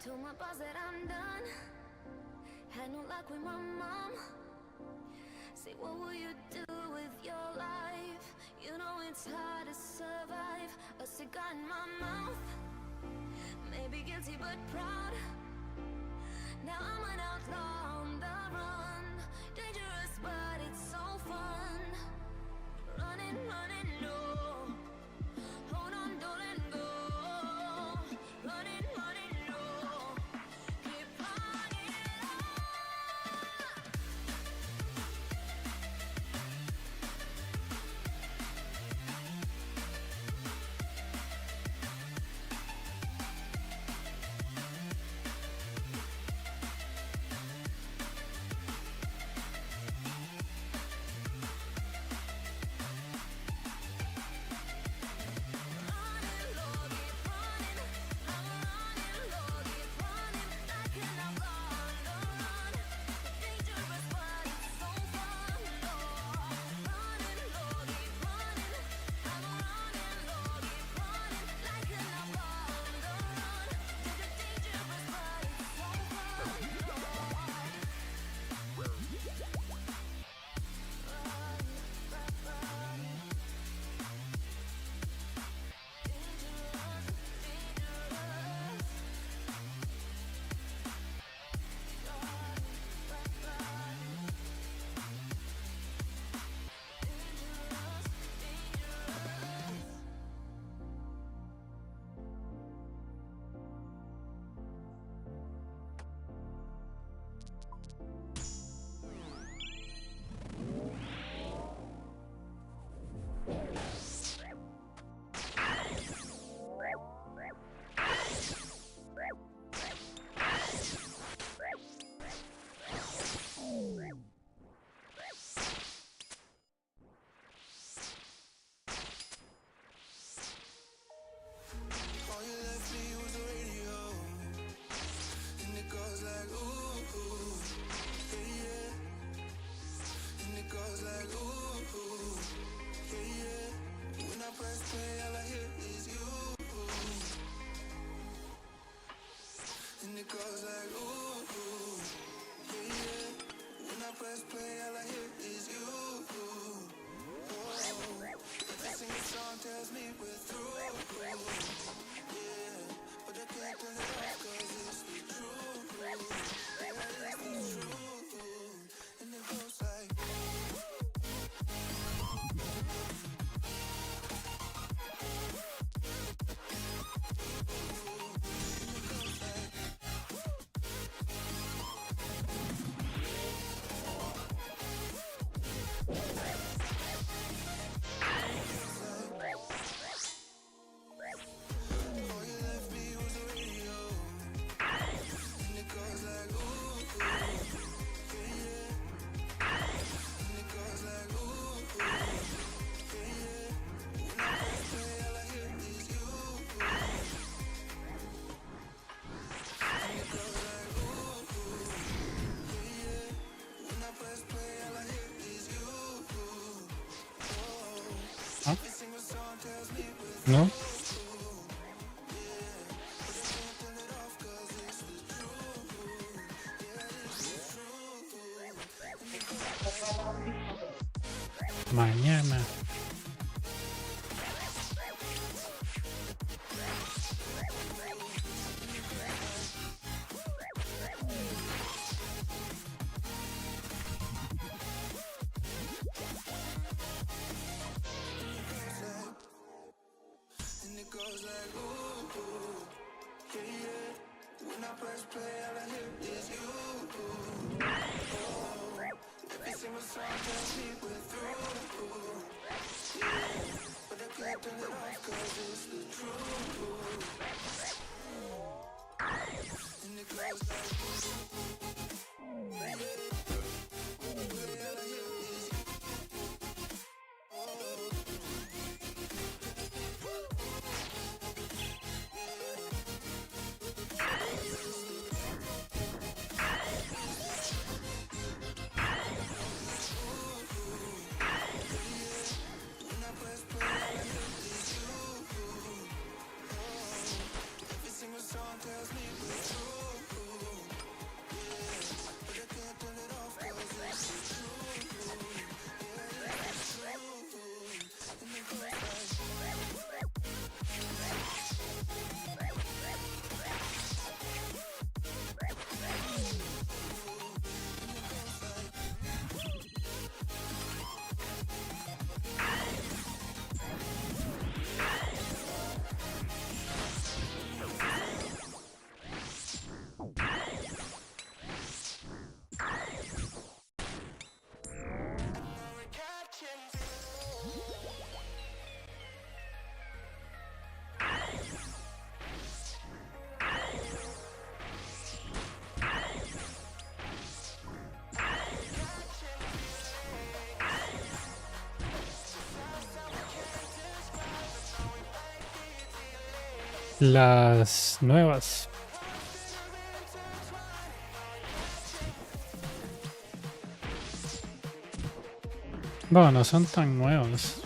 Told my boss that I'm done. Had no luck with my mom. Say, what will you do with your life? You know it's hard to survive. A cigar in my mouth. Maybe guilty but proud. Now I'm an outlaw on the run. Dangerous but it's so fun. Running, running low. Hold on, don't let go. Running, running low. Keep running All you left me was the radio, and it goes like ooh, ooh, yeah, yeah. And it goes like ooh, ooh, yeah, yeah. When I press play, all I hear is you. And it goes like ooh, ooh, yeah, yeah. When I press play, all I hear is you. Oh, every single song tells me we're through. Yeah, but I can't turn it off 'cause it's the truth. Yeah, it's the truth. And it goes like all you left me was the radio, and it goes like ooh, ooh, yeah, yeah. And it goes like ooh, ooh, yeah, yeah. When I press play, all I hear is you. And it goes like ooh, ooh, yeah, yeah. When I press play, all I hear is you. Oh, every single song tells me we're No? through. Yeah, but I can't turn it off 'cause it's the truth. Yeah, it's the truth. And it goes Mañana. and it goes like ooh, ooh, yeah, yeah. When I press play, all I hear is you. Oh, every single song tells me we're through. Yeah, but I can't turn it off 'cause it's the truth. And it goes like all I hear is you. Oh, when I press play, all I hear is you. Las nuevas. Bueno, no son tan nuevas.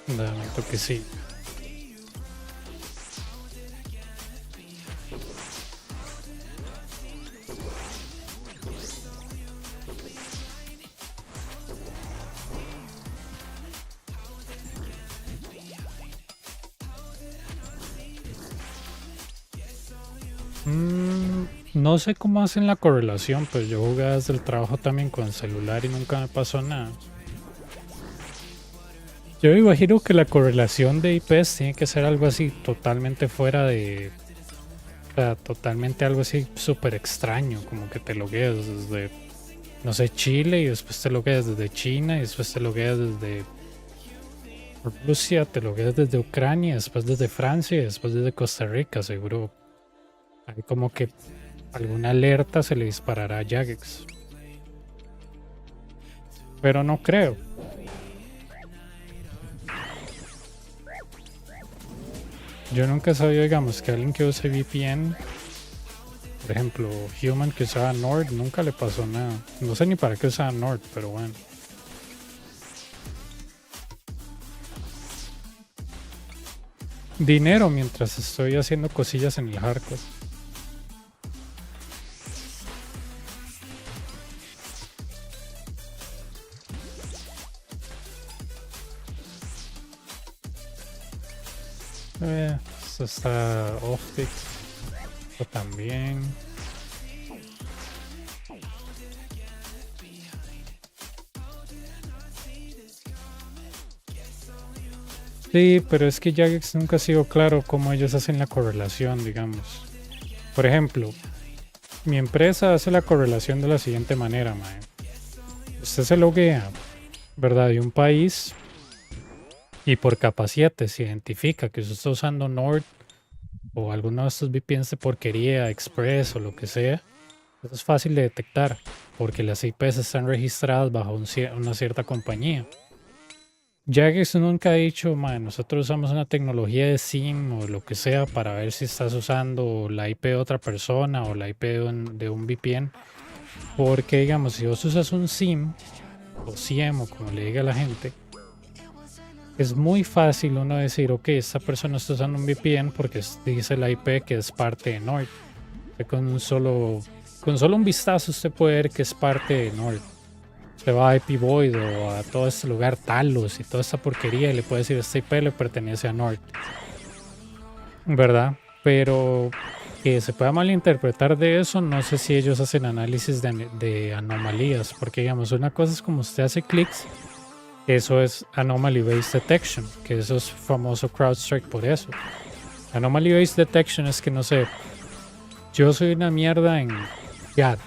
De momento que sí. No sé cómo hacen la correlación, pues yo jugué desde el trabajo también con el celular y nunca me pasó nada. Yo me imagino que la correlación de IPs tiene que ser algo así totalmente fuera de... O sea, totalmente algo así súper extraño, como que te logueas desde, no sé, Chile y después te logueas desde China y después te logueas desde Rusia, te logueas desde Ucrania, después desde Francia y después desde Costa Rica, seguro. Hay como que alguna alerta se le disparará a Jagex. Pero no creo. Yo nunca he sabido, digamos, que alguien que use VPN, por ejemplo, Human que usaba Nord, nunca le pasó nada. No sé ni para qué usaba Nord, pero bueno. Dinero mientras estoy haciendo cosillas en el hardcore. Esto está Optic. Esto también. Sí, pero es que Jagex nunca ha sido claro cómo ellos hacen la correlación, digamos. Por ejemplo, mi empresa hace la correlación de la siguiente manera, mae. Usted se loguea, ¿verdad? De un país y por capa 7 se identifica que usted está usando Nord o alguno de estos VPNs de porquería, Express o lo que sea. Eso es fácil de detectar porque las IPs están registradas bajo una cierta compañía. Jagex nunca ha dicho, man, nosotros usamos una tecnología de SIM o lo que sea para ver si estás usando la IP de otra persona o la IP de un VPN. Porque, digamos, si vos usas un SIM o SIEM o como le diga a la gente, es muy fácil uno decir, ok, esta persona está usando un VPN porque dice la IP que es parte de Nord. Con solo un vistazo usted puede ver que es parte de Nord. Se va a IP Void o a todo este lugar Talos y toda esta porquería y le puede decir esta IP le pertenece a Nord, ¿verdad? Pero que se pueda malinterpretar de eso, no sé si ellos hacen análisis de anomalías, porque digamos, una cosa es como usted hace clics, eso es Anomaly Based Detection, que eso es famoso CrowdStrike por eso. Anomaly Based Detection es que no sé, yo soy una mierda en YAD.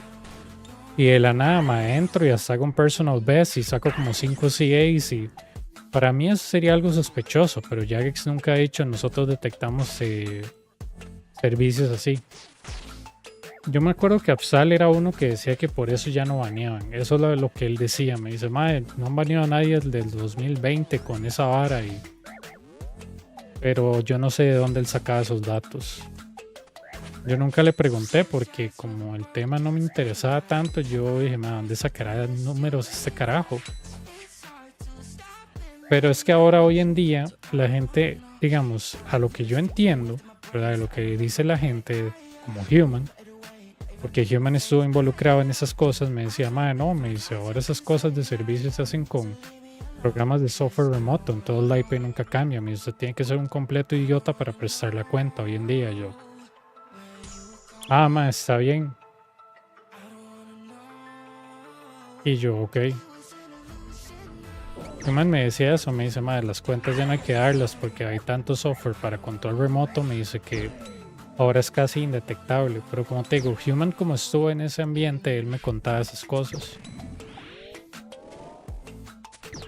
Y de la nada, entro y hasta hago un personal best y saco como 5 CAs y para mí eso sería algo sospechoso, pero Jagex nunca ha dicho nosotros detectamos servicios así. Yo me acuerdo que Absal era uno que decía que por eso ya no baneaban. Eso es lo que él decía. Me dice, madre, no han baneado a nadie desde el 2020 con esa vara. Pero yo no sé de dónde él sacaba esos datos. Yo nunca le pregunté porque como el tema no me interesaba tanto, yo dije, ¿dónde sacará números este carajo? Pero es que ahora, hoy en día, la gente, digamos, a lo que yo entiendo, ¿verdad? De lo que dice la gente como Human, porque Human estuvo involucrado en esas cosas, me decía, no, me dice, ahora esas cosas de servicio se hacen con programas de software remoto, entonces la IP nunca cambia, me dice, usted tiene que ser un completo idiota para prestar la cuenta hoy en día. Yo, está bien. Y yo, ok. Human me decía eso, me dice, las cuentas ya no hay que darlas porque hay tanto software para control remoto, me dice que ahora es casi indetectable. Pero como te digo, Human como estuvo en ese ambiente, él me contaba esas cosas.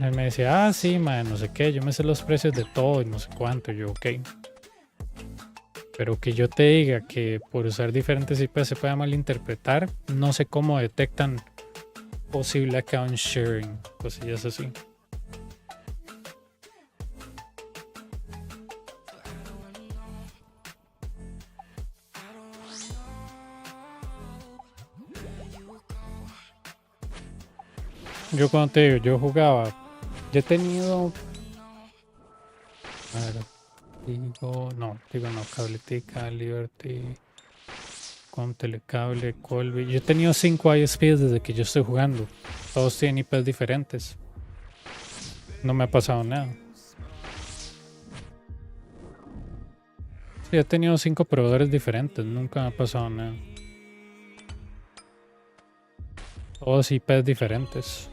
Él me decía, sí, no sé qué, yo me sé los precios de todo y no sé cuánto. Yo, ok. Pero que yo te diga que por usar diferentes IP se pueda malinterpretar, no sé cómo detectan posible account sharing, cosillas así. Yo cuando te digo, yo jugaba, yo he tenido, a ver, no, Cabletica, Liberty, con Telecable, Colby. Yo he tenido 5 ISPs desde que yo estoy jugando. Todos tienen IPs diferentes. No me ha pasado nada. Sí, he tenido 5 proveedores diferentes, nunca me ha pasado nada. Todos IPs diferentes.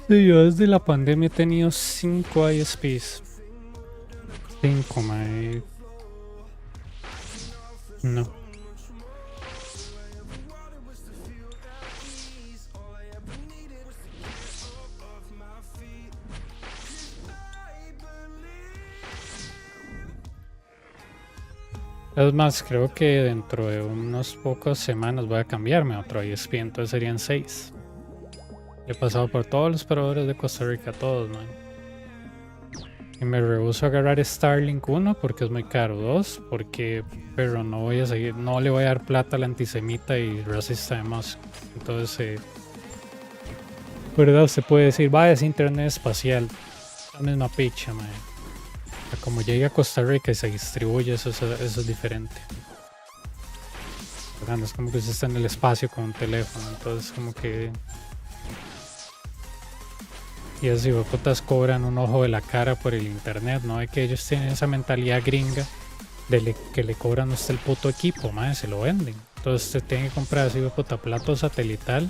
Sí, yo desde la pandemia he tenido 5 ISPs. 5, mae. No. Es más, creo que dentro de unas pocas semanas voy a cambiarme a otro ISP, entonces serían 6. He pasado por todos los proveedores de Costa Rica, todos, man. Y me rehúso a agarrar Starlink 1 porque es muy caro. 2 porque, pero no voy a seguir, no le voy a dar plata al antisemita y racista de Musk. Entonces, ¿verdad? Usted puede decir, vaya, es internet espacial. La misma picha, man. Como llega a Costa Rica y se distribuye, eso es diferente. No es como que usted está en el espacio con un teléfono, entonces como que... Y esos hijoputas cobran un ojo de la cara por el internet, ¿no? Es que ellos tienen esa mentalidad gringa de que le cobran a usted el puto equipo, madre, se lo venden. Entonces usted tiene que comprar ese hijoputa plato satelital.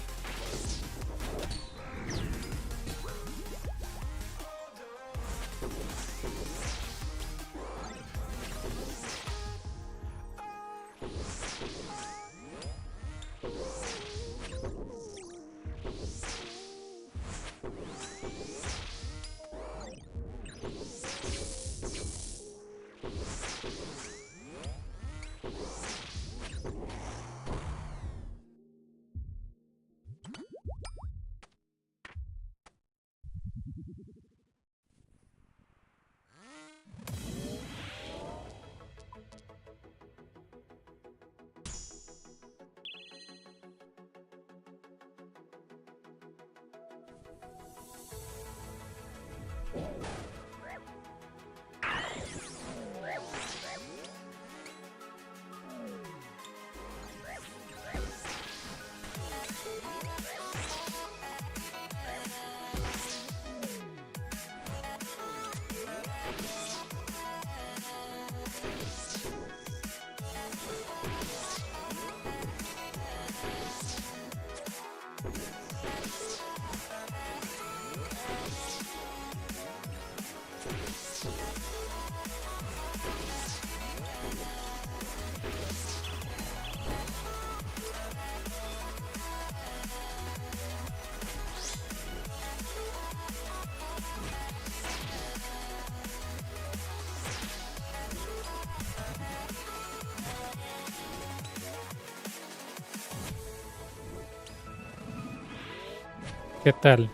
¿Qué tal?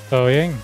¿Todo bien?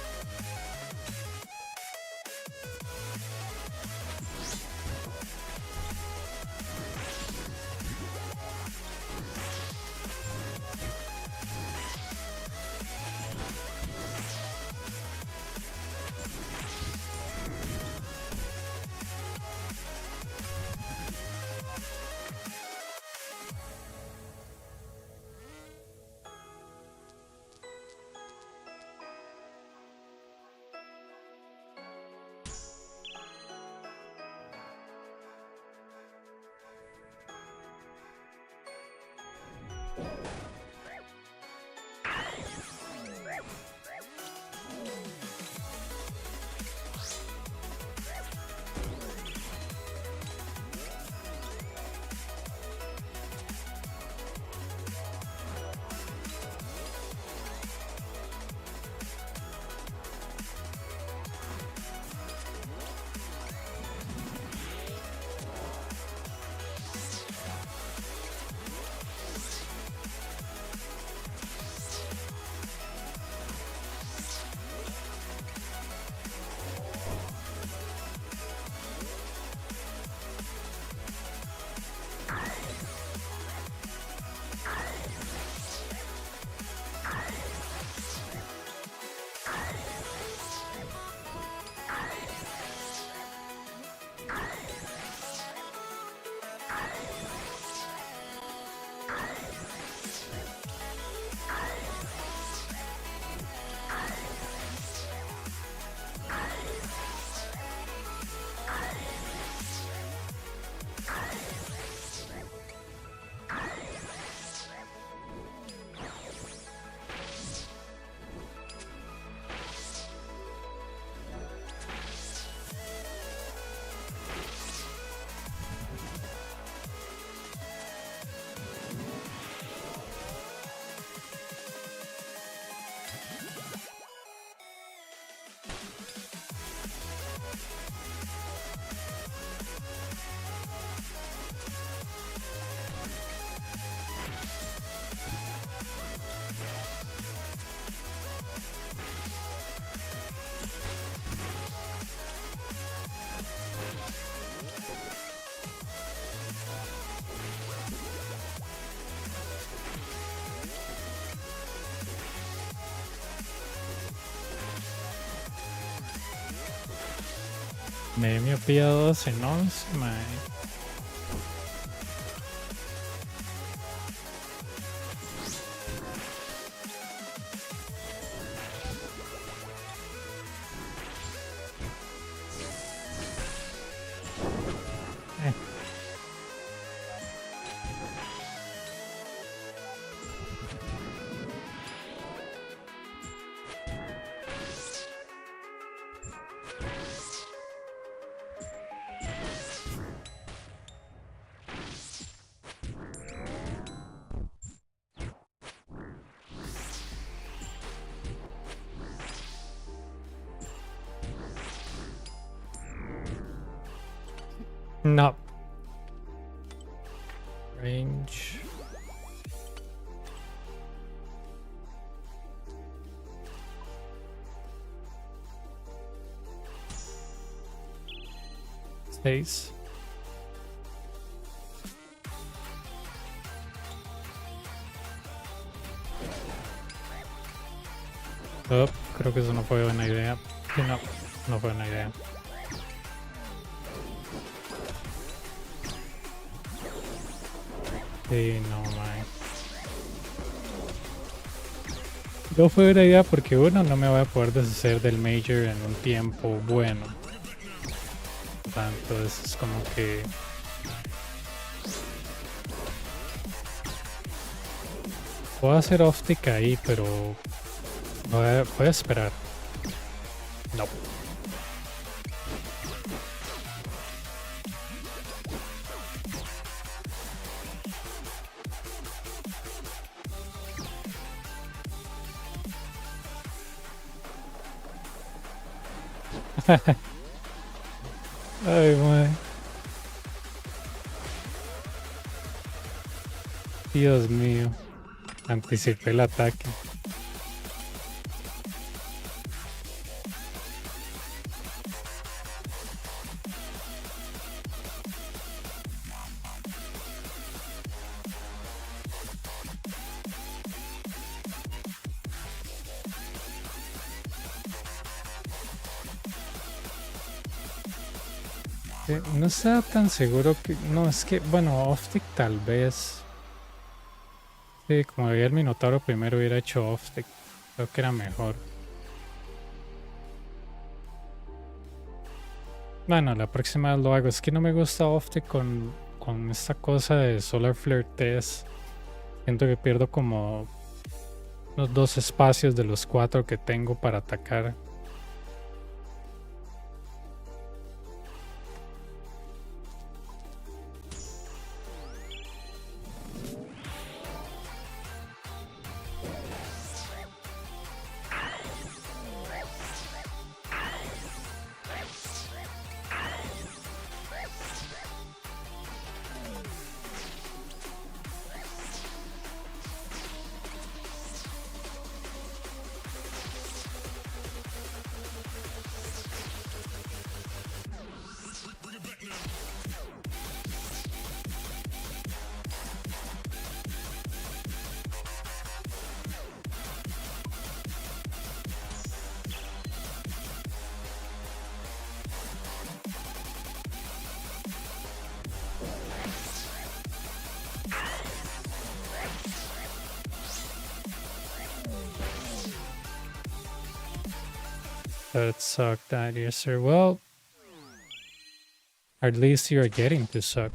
Me miopía 2 en 11, mae. No. Range. Seis. Oh, creo que eso no fue buena idea. Sí, no, no fue buena idea. Sí, no, man. No fue buena idea porque uno, no me voy a poder deshacer del Major en un tiempo bueno. Entonces es como que... Puedo hacer off-tick ahí, pero... voy a esperar. No. Ay, mae. Dios mío. Anticipé el ataque. No estaba tan seguro que... No, es que... Bueno, off-tick tal vez... Sí, como había el Minotauro primero hubiera hecho off-tick. Creo que era mejor. Bueno, la próxima vez lo hago. Es que no me gusta off-tick con esta cosa de Solar Flare Test. Siento que pierdo como... los 2 espacios de los 4 que tengo para atacar. That sucked, that yes sir. Well, at least you're getting to suck.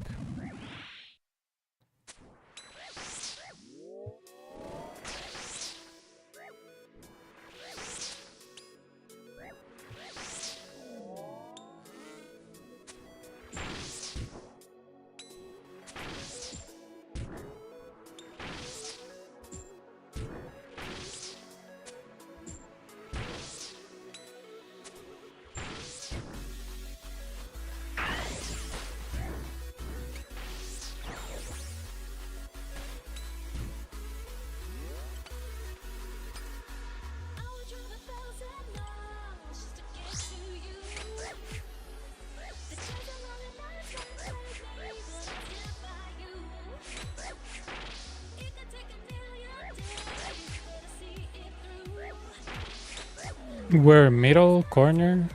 We're middle corner.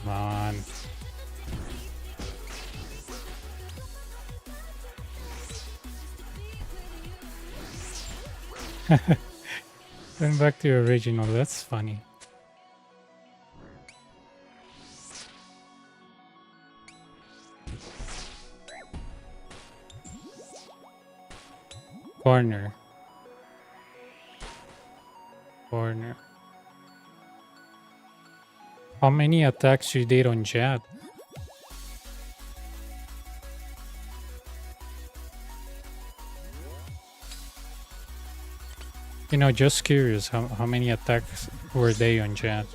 Come on. Going back to the original, that's funny. Corner. Corner. How many attacks you did on Jad? You know, just curious, how many attacks were they on Jad?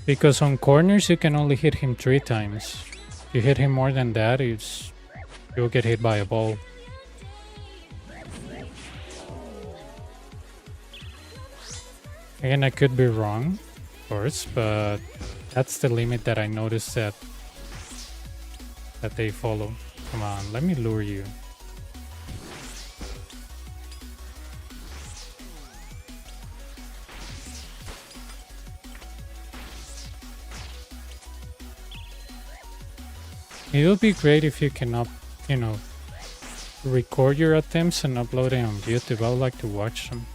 Because on corners you can only hit him 3 times. If you hit him more than that, you'll get hit by a ball. Again, I could be wrong, of course, but that's the limit that I noticed that they follow. Come on, let me lure you. It would be great if you can you know, record your attempts and upload it on YouTube. I would like to watch them.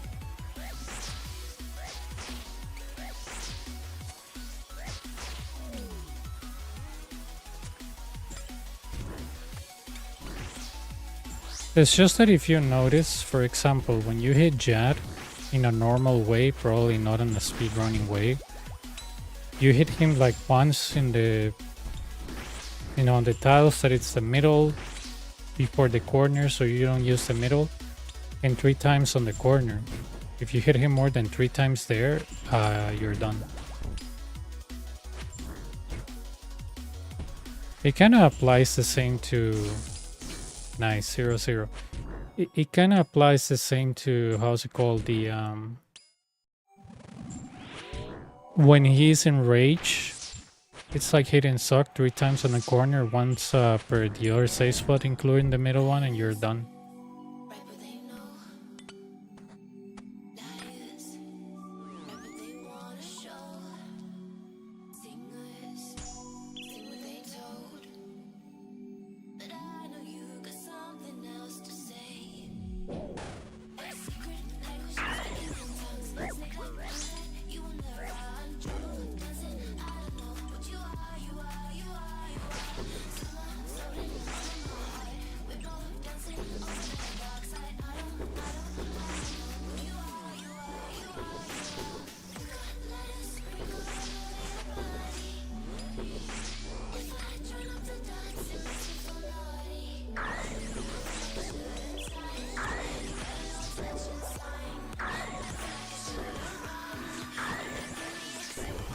It's just that if you notice, for example, when you hit Jad in a normal way, probably not in a speedrunning way, you hit him like once in the, you know, on the tiles that it's the middle before the corner, so you don't use the middle, and 3 times on the corner. If you hit him more than 3 times there, you're done. It kind of applies the same to... Nice, 0-0. It kind of applies the same to, how's it called, the... when he's in rage, it's like hitting Suck 3 times on the corner, once per the other safe spot, including the middle one, and you're done.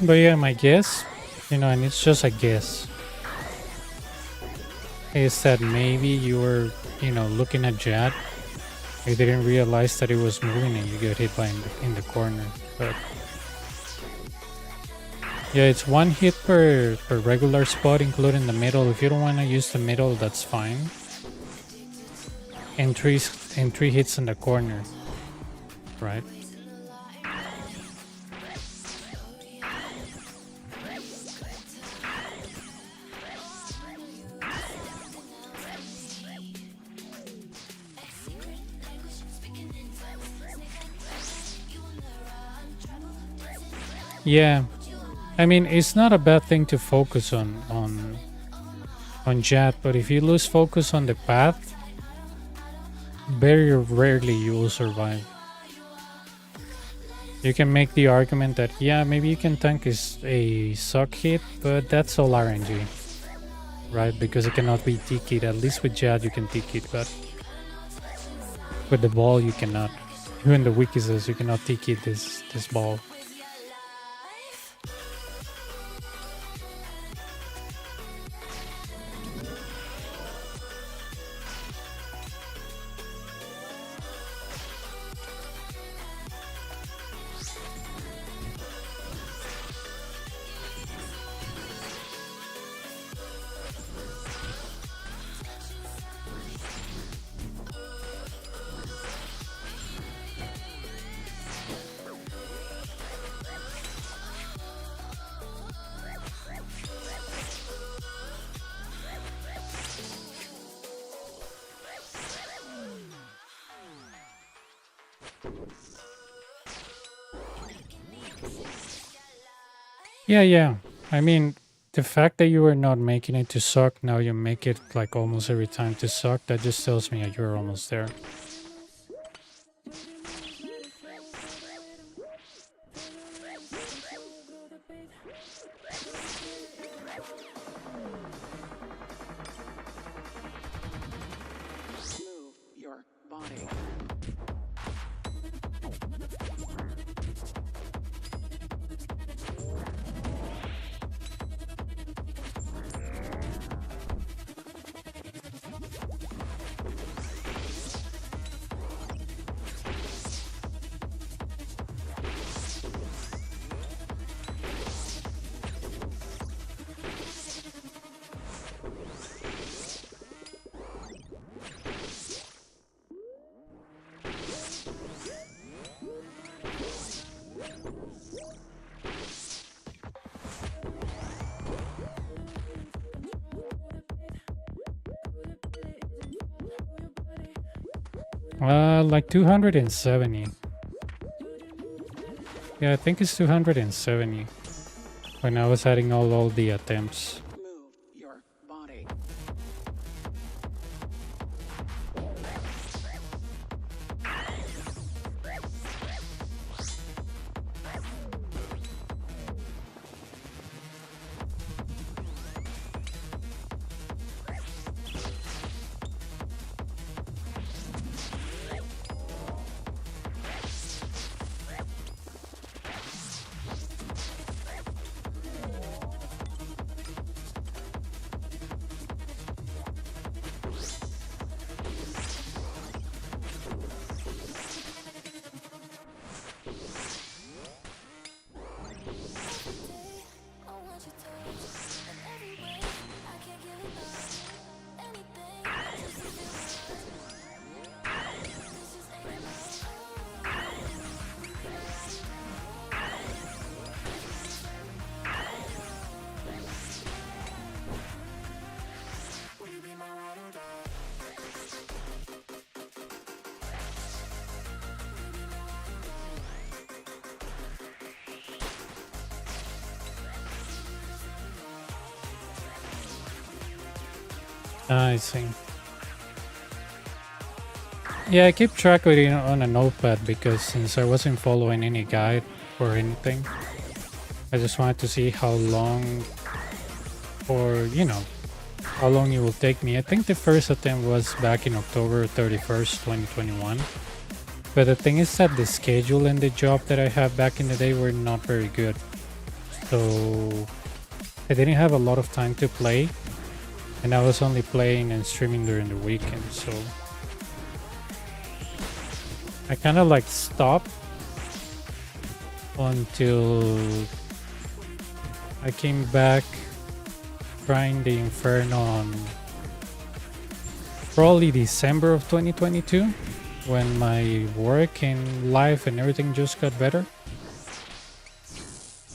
But yeah, my guess, you know, and it's just a guess, is that maybe you were, you know, looking at Jad, you didn't realize that it was moving and you got hit by in the corner. But yeah, it's 1 hit per regular spot, including the middle. If you don't want to use the middle, that's fine. And 3 hits in the corner, right? Yeah, I mean, it's not a bad thing to focus on Jad, but if you lose focus on the path, very rarely you will survive. You can make the argument that, yeah, maybe you can tank a Suck hit, but that's all RNG, right? Because it cannot be TK'd. At least with Jad you can TK it, but with the ball you cannot. Even the weaknesses, you cannot TK this ball. Yeah. I mean, the fact that you were not making it to suck, now you make it like almost every time to suck, that just tells me that you're almost there. Move your body. Like 270. Yeah, I think it's 270 when I was adding all the attempts. Move your body. I want your touch in every way. I can't give it up. Anything just to feel right. This just ain't enough. Will you be my ride or die? I see. Yeah, I keep track of it on a notepad because since I wasn't following any guide or anything, I just wanted to see how long, or how long it will take me. I think the first attempt was back in October 31st, 2021. But the thing is that the schedule and the job that I had back in the day were not very good. So I didn't have a lot of time to play. And I was only playing and streaming during the weekend, so I kind of like stopped until I came back trying the Inferno on probably December of 2022 when my work and life and everything just got better.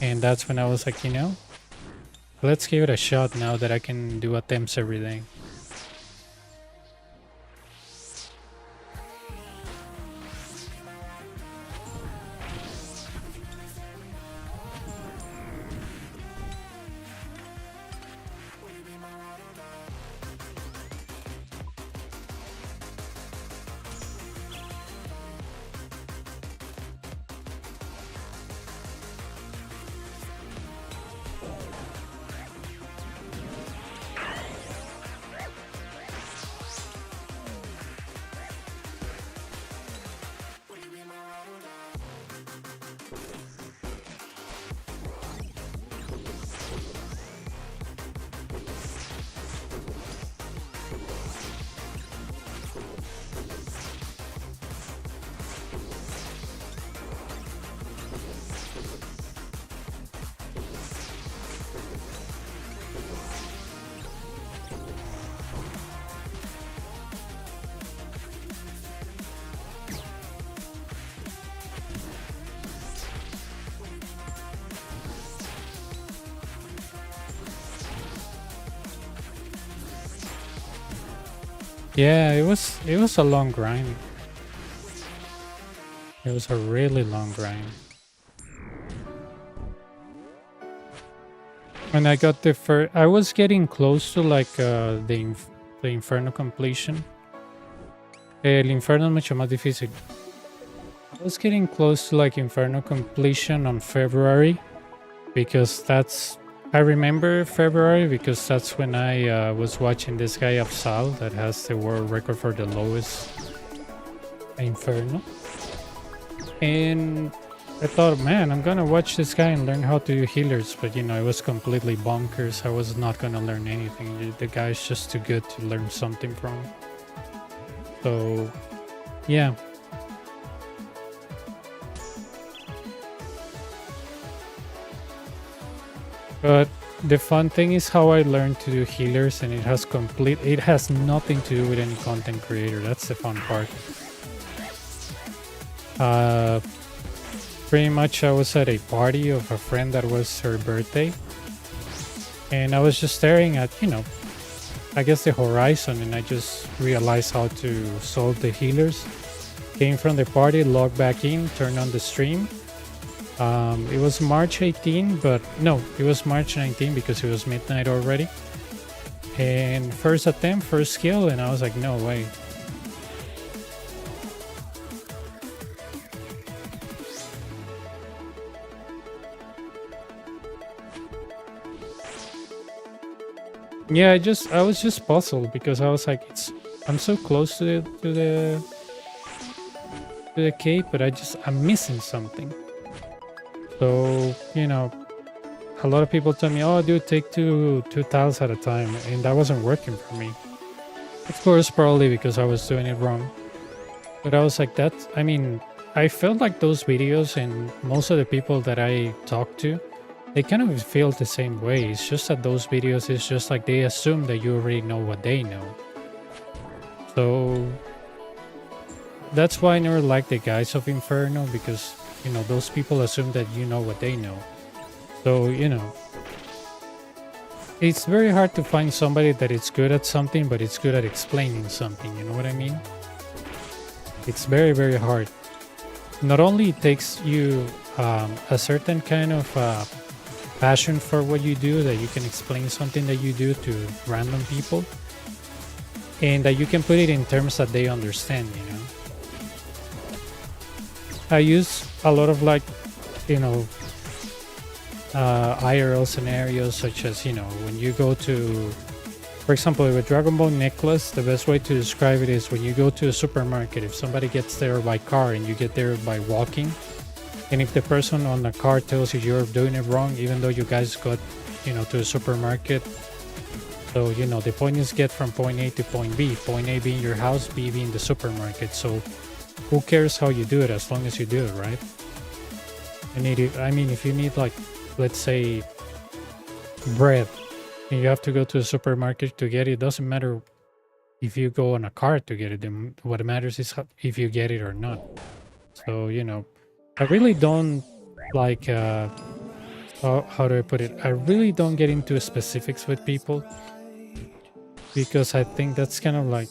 And that's when I was like, let's give it a shot now that I can do attempts every day. Yeah, it was a long grind. It was a really long grind. When I got the first, I was getting close to like the Inferno completion. El Inferno es mucho más difícil. I was getting close to like Inferno completion on February, because that's, I remember February because that's when I was watching this guy Afsal that has the world record for the lowest Inferno. And I thought, man, I'm gonna watch this guy and learn how to do healers, but you know, it was completely bonkers. I was not gonna learn anything. The guy's just too good to learn something from. So, yeah. But the fun thing is how I learned to do healers, and it has nothing to do with any content creator. That's the fun part. Pretty much I was at a party of a friend that was her birthday, and I was just staring at, you know, I guess the horizon, and I just realized how to solve the healers. Came from the party, logged back in, turned on the stream. It was March 18, but no, it was March 19 because it was midnight already. And first attempt, first skill, and I was like, no way. Yeah, I was just puzzled because I was like, I'm so close to the cape, but I'm missing something. So, you know, a lot of people tell me, oh, dude, take two tiles at a time, and that wasn't working for me. Of course, probably because I was doing it wrong. But I was like, I felt like those videos and most of the people that I talk to, they kind of feel the same way. It's just that those videos, it's just like they assume that you already know what they know. So that's why I never liked the guys of Inferno, because, you know, those people assume that you know what they know. So, you know, it's very hard to find somebody that is good at something, but it's good at explaining something. You know what I mean? It's very, very hard. Not only it takes you a certain kind of passion for what you do, that you can explain something that you do to random people, and that you can put it in terms that they understand, you know. I use a lot of, like, you know, IRL scenarios, such as, you know, when you go to, for example, with Dragon Ball Necklace, the best way to describe it is when you go to a supermarket. If somebody gets there by car and you get there by walking, and if the person on the car tells you you're doing it wrong, even though you guys got, you know, to a supermarket, so, you know, the point is get from point A to point B, point A being your house, B being the supermarket. So who cares how you do it, as long as you do it, right? If you need, like, let's say, bread, and you have to go to the supermarket to get it, doesn't matter if you go on a car to get it. Then what matters is if you get it or not. So, you know, I really don't like, how do I put it? I really don't get into specifics with people, because I think that's kind of like,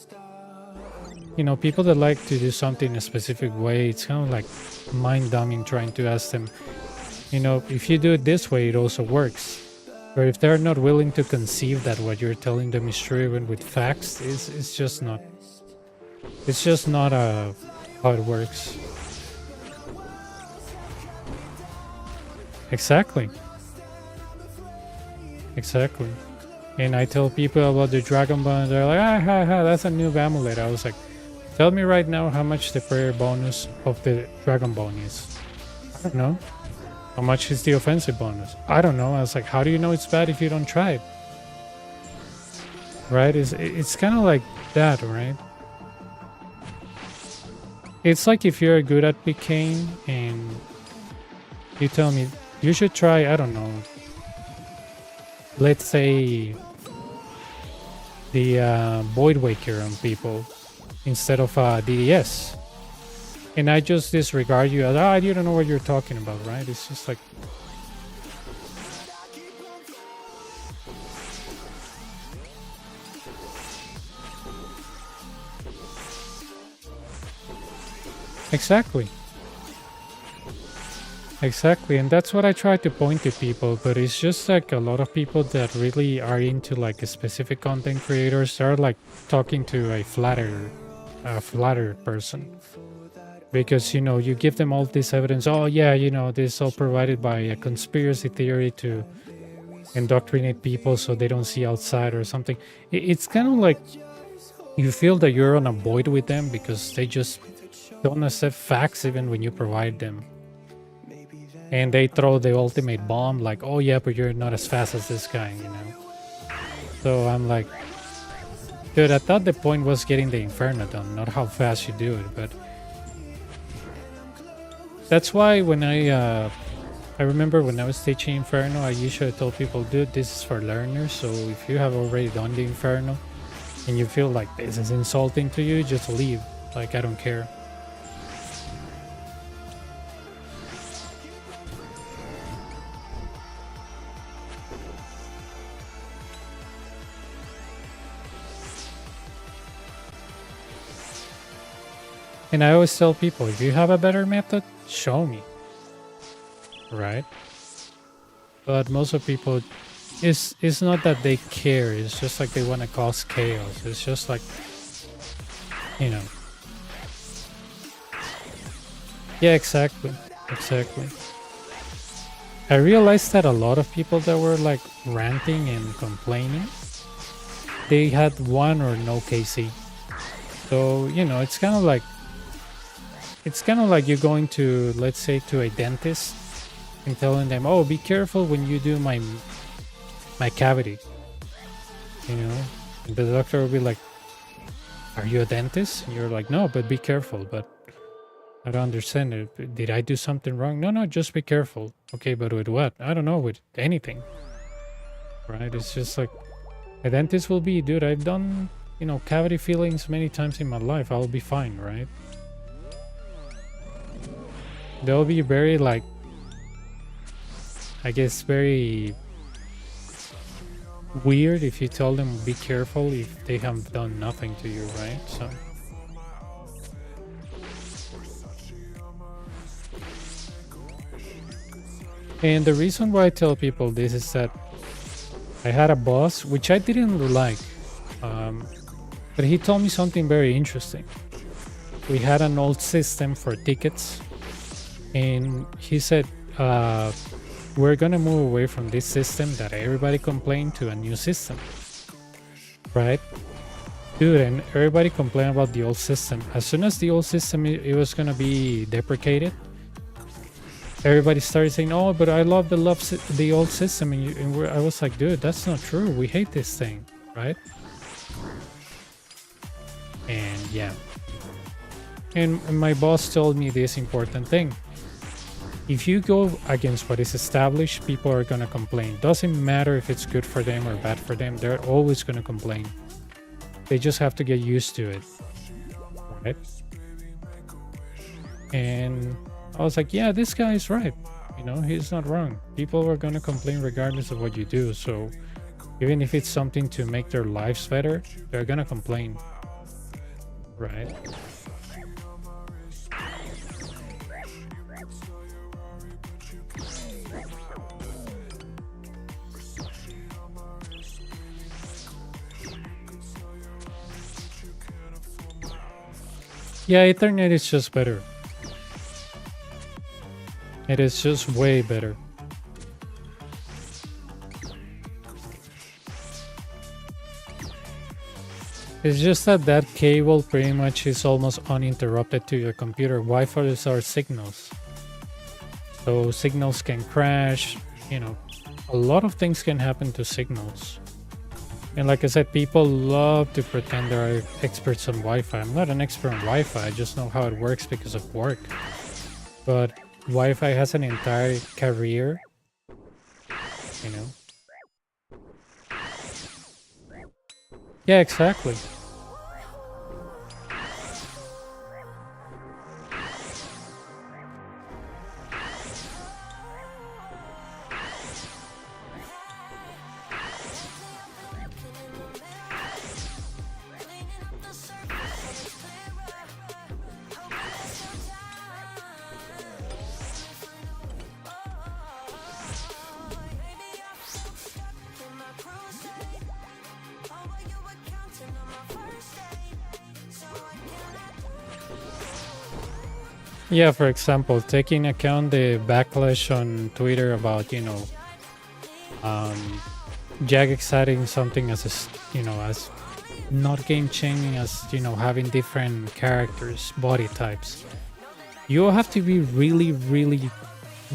you know, people that like to do something in a specific way, it's kind of like mind-dumbing trying to ask them, you know, if you do it this way, it also works. Or if they're not willing to conceive that what you're telling them is true, even with facts, it's just not how it works. Exactly. And I tell people about the Dragon Ball, and they're like, that's a new amulet. I was like, tell me right now how much the prayer bonus of the Dragon Ball is. I don't know. How much is the offensive bonus? I don't know. I was like, how do you know it's bad if you don't try it? Right? It's kind of like that, right? It's like if you're good at Picane and you tell me, you should try, I don't know, let's say the Void Waker on people instead of DDS. And I just disregard you as, you don't know what you're talking about, right? It's just like, exactly. Exactly, and that's what I try to point to people, but it's just like a lot of people that really are into like a specific content creators are like talking to a flatter person. Because you give them all this evidence. Oh yeah, this is all provided by a conspiracy theory to indoctrinate people so they don't see outside or something. It's kind of like you feel that you're on a void with them because they just don't accept facts even when you provide them. And they throw the ultimate bomb like, oh yeah, but you're not as fast as this guy. So I'm like, dude, I thought the point was getting the Inferno done, not how fast you do it. But that's why when I remember when I was teaching Inferno, I usually told people, dude, this is for learners. So if you have already done the Inferno and you feel like this is insulting to you, just leave. Like, I don't care. And I always tell people, if you have a better method, show me. Right? But most of people, it's not that they care. It's just like they want to cause chaos. It's just like, Yeah, exactly. Exactly. I realized that a lot of people that were like ranting and complaining, they had one or no KC. So, it's kind of like you're going to, let's say, to a dentist and telling them, oh, be careful when you do my cavity. And the doctor will be like, are you a dentist? And you're like, no, but be careful. But I don't understand it. Did I do something wrong? No, just be careful. Okay, but with what? I don't know, with anything. Right? It's just like, a dentist will be, dude, I've done, cavity fillings many times in my life. I'll be fine, right? They'll be very, like, I guess, very weird if you tell them be careful if they have done nothing to you, right? So and the reason why I tell people this is that I had a boss which I didn't like, but he told me something very interesting. We had an old system for tickets, and he said, we're gonna move away from this system that everybody complained to a new system, right? Dude, and everybody complained about the old system. As soon as the old system it was gonna be deprecated, everybody started saying, oh, but I love the old system. And I was like, dude, that's not true. We hate this thing, right? And yeah. And my boss told me this important thing. If you go against what is established, people are going to complain. Doesn't matter if it's good for them or bad for them. They're always going to complain. They just have to get used to it. Right? And I was like, yeah, this guy is right. He's not wrong. People are going to complain regardless of what you do. So even if it's something to make their lives better, they're going to complain. Right? Yeah, Ethernet is just better. It is just way better. It's just that cable pretty much is almost uninterrupted to your computer. Wi-Fi are signals. So signals can crash, a lot of things can happen to signals. And like I said, people love to pretend they're experts on Wi-Fi. I'm not an expert on Wi-Fi, I just know how it works because of work. But Wi-Fi has an entire career, Yeah, exactly. Yeah, for example, taking account the backlash on Twitter about, um, Jagex adding something as as not game changing as, having different characters, body types. You have to be really, really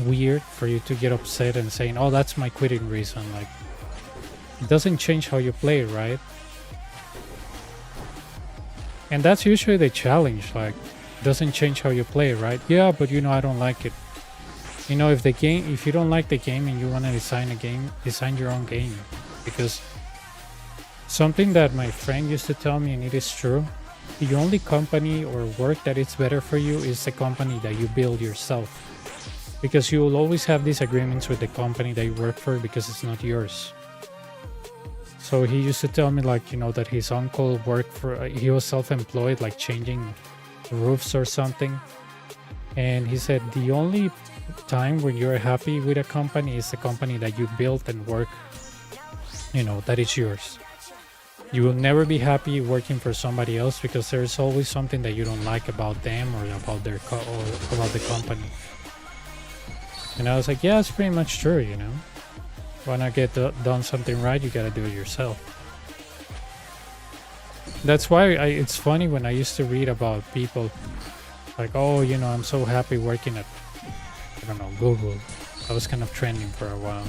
weird for you to get upset and saying, "Oh, that's my quitting reason." Like, it doesn't change how you play, right? And that's usually the challenge. Like, doesn't change how you play, right? Yeah, but I don't like it. If you don't like the game and you want to design a game, design your own game. Because something that my friend used to tell me, and it is true, the only company or work that is better for you is the company that you build yourself. Because you will always have disagreements with the company that you work for because it's not yours. So he used to tell me, like, that his uncle worked he was self-employed, like changing roofs or something. And he said the only time when you're happy with a company is the company that you built and work, that is yours. You will never be happy working for somebody else because there's always something that you don't like about them or about or about the company. And I was like, yeah, it's pretty much true, Wanna get done something right, you gotta do it yourself. That's why it's funny when I used to read about people like, oh, I'm so happy working at, I don't know, Google. I was kind of trending for a while,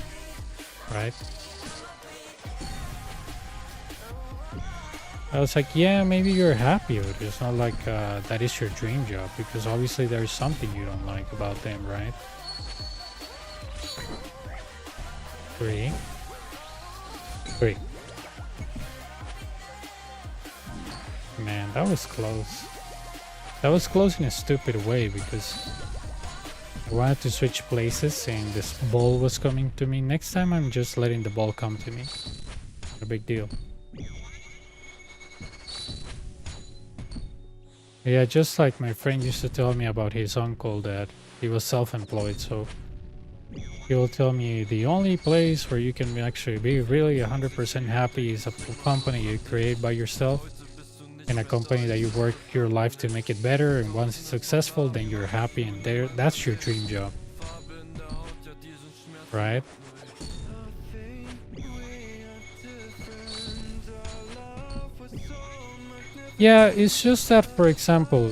right? I was like, yeah, maybe you're happy, but it's not like that is your dream job, because obviously there's something you don't like about them, right? 3. Man, that was close. That was close in a stupid way because I wanted to switch places and this ball was coming to me. Next time I'm just letting the ball come to me. No big deal. Yeah, just like my friend used to tell me about his uncle that he was self-employed, so he will tell me the only place where you can actually be really 100% happy is a company you create by yourself, in a company that you work your life to make it better, and once it's successful then you're happy and that's your dream job, right? Yeah, it's just that, for example,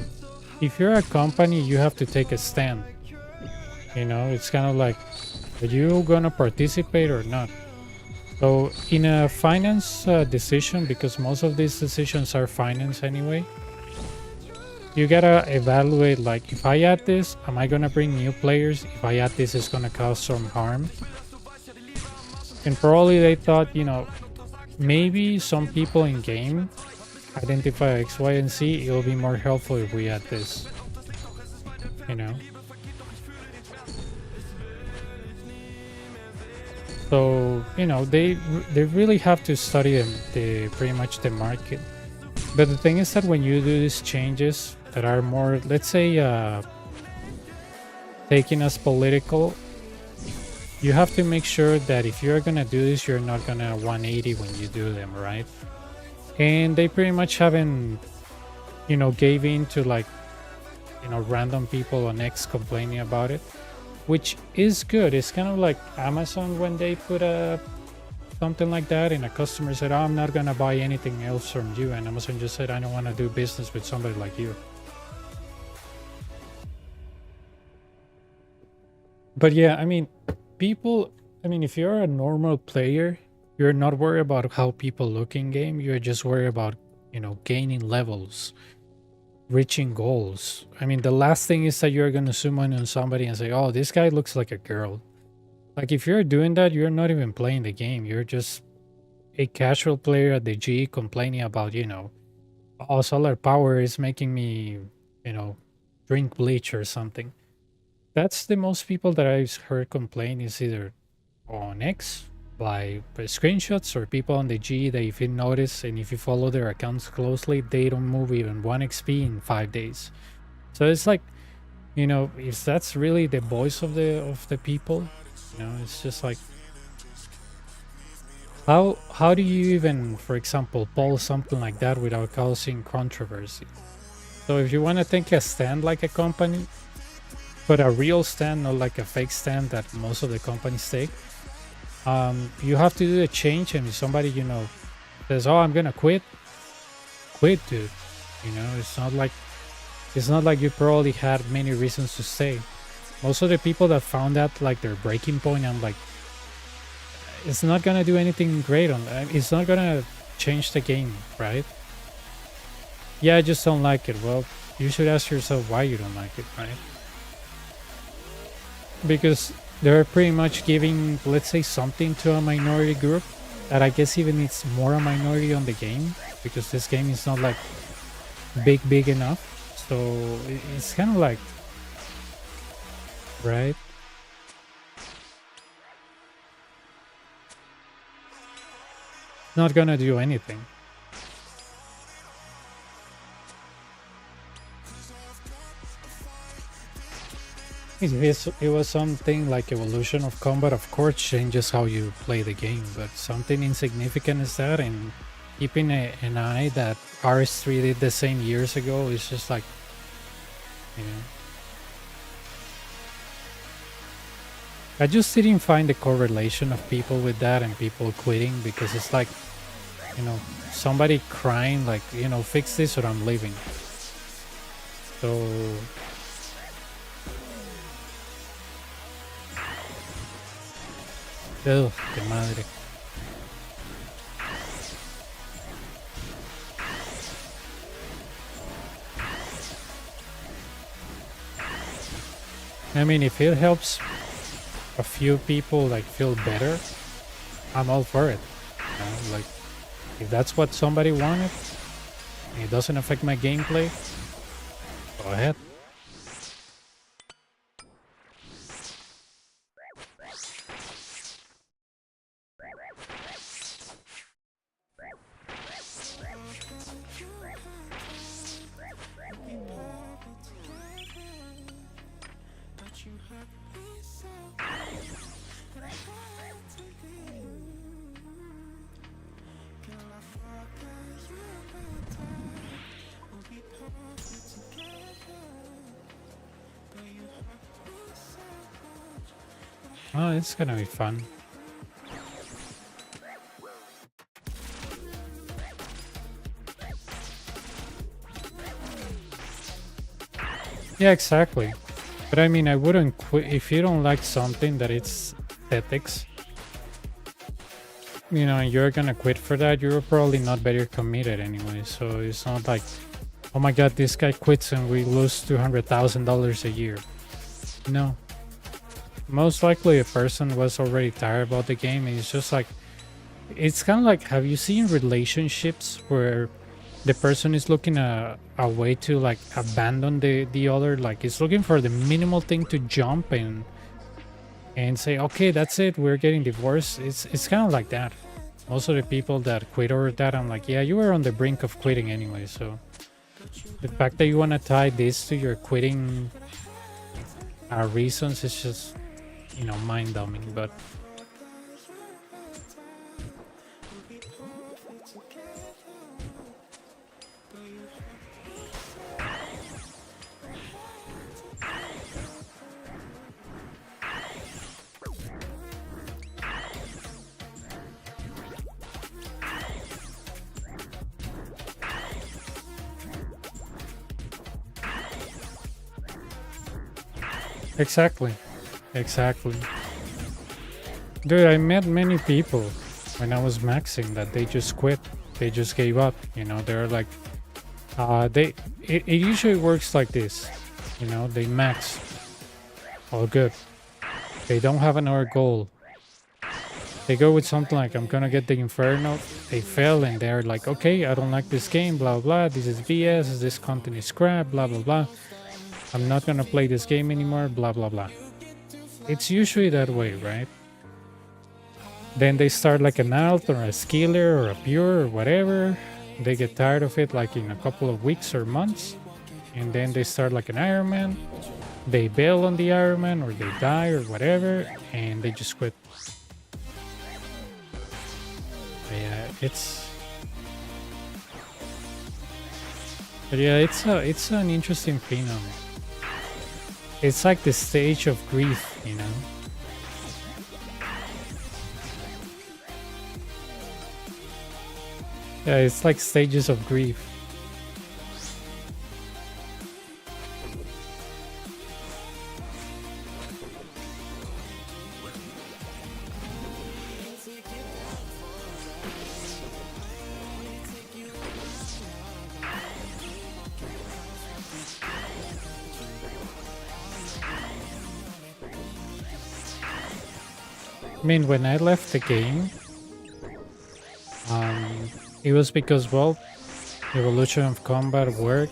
if you're a company you have to take a stand. It's kind of like, are you gonna participate or not? So in a finance decision, because most of these decisions are finance anyway, you gotta evaluate, like, if I add this, am I gonna bring new players? If I add this, it's gonna cause some harm. And probably they thought, maybe some people in game identify X, Y, and Z. It'll be more helpful if we add this. So they really have to study the pretty much the market. But the thing is that when you do these changes that are more, let's say, taken as political, you have to make sure that if you're gonna do this, you're not gonna 180 when you do them, right? And they pretty much haven't, gave in to, like, random people on X complaining about it, which is good. It's kind of like Amazon when they put something like that, and a customer said, oh, I'm not gonna buy anything else from you, and Amazon just said, I don't want to do business with somebody like you. But yeah, if you're a normal player, you're not worried about how people look in game. You're just worried about, gaining levels, reaching goals. The last thing is that you're gonna zoom in on somebody and say, oh, this guy looks like a girl. Like, if you're doing that, you're not even playing the game. You're just a casual player at the G complaining about, oh, solar power is making me, drink bleach or something. That's the most people that I've heard complain is either on X by screenshots, or people on the G that, if you notice and if you follow their accounts closely, they don't move even 1 XP in 5 days. So it's like, if that's really the voice of the people, it's just like, how do you even, for example, poll something like that without causing controversy? So if you want to take a stand like a company, but a real stand, not like a fake stand that most of the companies take. You have to do a change, and if somebody, says, "Oh, I'm gonna quit," dude. It's not like you probably had many reasons to stay. Most of the people that found that like their breaking point, I'm like, it's not gonna do anything great on that. It's not gonna change the game, right? Yeah, I just don't like it. Well, you should ask yourself why you don't like it, right? Because they're pretty much giving, let's say, something to a minority group that I guess even it's more a minority on the game, because this game is not like big enough. So it's kind of like, right? Not gonna do anything. If it was something like evolution of combat, of course, changes how you play the game, but something insignificant as that, and keeping an eye that RS3 did the same years ago is just like, I just didn't find the correlation of people with that and people quitting, because it's like, somebody crying like, fix this or I'm leaving. So ugh, de madre. I mean, if it helps a few people like feel better, I'm all for it. Like, if that's what somebody wanted and it doesn't affect my gameplay, go ahead. Oh, it's gonna be fun. Yeah, exactly. But I mean, I wouldn't quit if you don't like something that it's aesthetics. You're gonna quit for that. You're probably not very committed anyway. So it's not like, oh my god, this guy quits and we lose $200,000 a year. No. Most likely a person was already tired about the game, and it's just like, it's kind of like, have you seen relationships where the person is looking a way to like abandon the other, like it's looking for the minimal thing to jump and say, okay, that's it, we're getting divorced. It's kind of like that. Most of the people that quit over that, I'm like, yeah, you were on the brink of quitting anyway. So the fact that you want to tie this to your quitting reasons is just, mind-numbing. But exactly. Dude, I met many people when I was maxing that they just quit. They just gave up. They're like, it usually works like this. They max. All good. They don't have another goal. They go with something like, I'm gonna get the Inferno. They fail and they're like, okay, I don't like this game, blah, blah, this is BS, this content is crap, blah, blah, blah. I'm not gonna play this game anymore, blah, blah, blah. It's usually that way, right? Then they start like an alt or a skiller or a pure or whatever. They get tired of it like in a couple of weeks or months. And then they start like an Ironman. They bail on the Ironman or they die or whatever. And they just quit. Yeah, it's an interesting phenomenon. It's like the stage of grief, you know? Yeah, it's like stages of grief. I mean, when I left the game, it was because, well, evolution of combat work,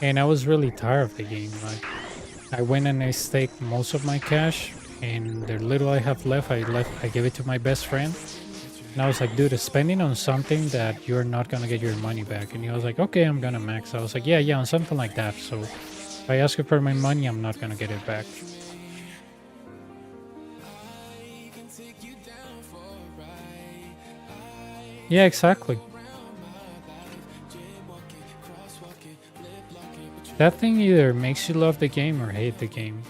and I was really tired of the game. Like, I went and I staked most of my cash, and the little I have left, I gave it to my best friend. And I was like, dude, spending on something that you're not gonna get your money back. And he was like, okay, I'm gonna max. I was like, yeah, on something like that. So if I ask you for my money, I'm not gonna get it back. Yeah, exactly. That thing either makes you love the game or hate the game.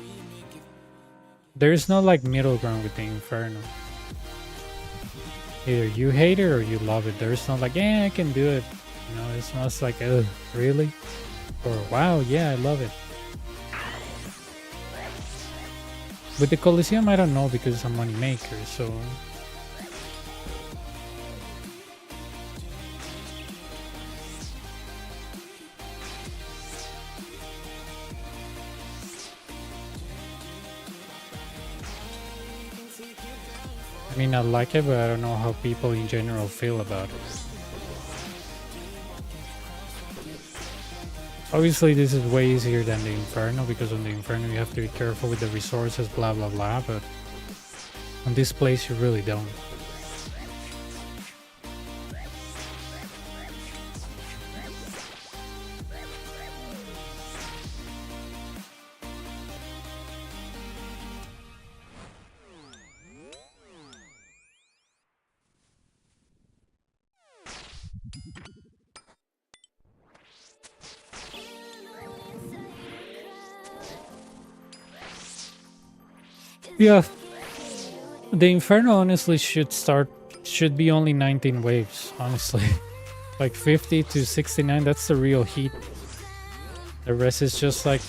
There's no like middle ground with the Inferno. Either you hate it or you love it. There's no like, yeah, I can do it. You know, it's not like, ugh, really? Or wow, yeah, I love it. With the Coliseum, I don't know because it's a money maker, so. I mean, I like it, but I don't know how people in general feel about it. Obviously, this is way easier than the Inferno, because on the Inferno you have to be careful with the resources, blah blah blah, but on this place you really don't. Yeah, the Inferno honestly should be only 19 waves, honestly. Like 50 to 69, that's the real heat. The rest is just like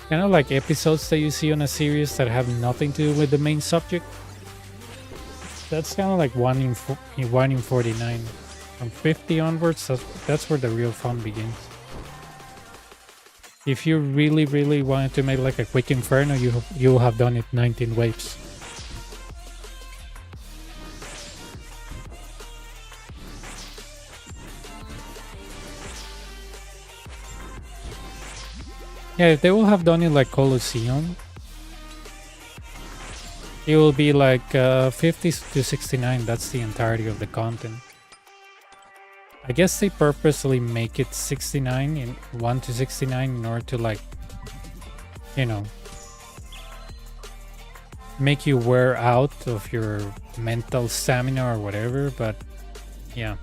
kind of like episodes that you see on a series that have nothing to do with the main subject. That's kind of like 1 in 49. From 50 onwards, that's where the real fun begins. If you really wanted to make like a quick Inferno, you'll have done it 19 waves. Yeah, if they will have done it like Coliseum, it will be like 50 to 69. That's the entirety of the content. I guess they purposely make it 69 in 1 to 69 in order to, like, you know, make you wear out of your mental stamina or whatever, but yeah.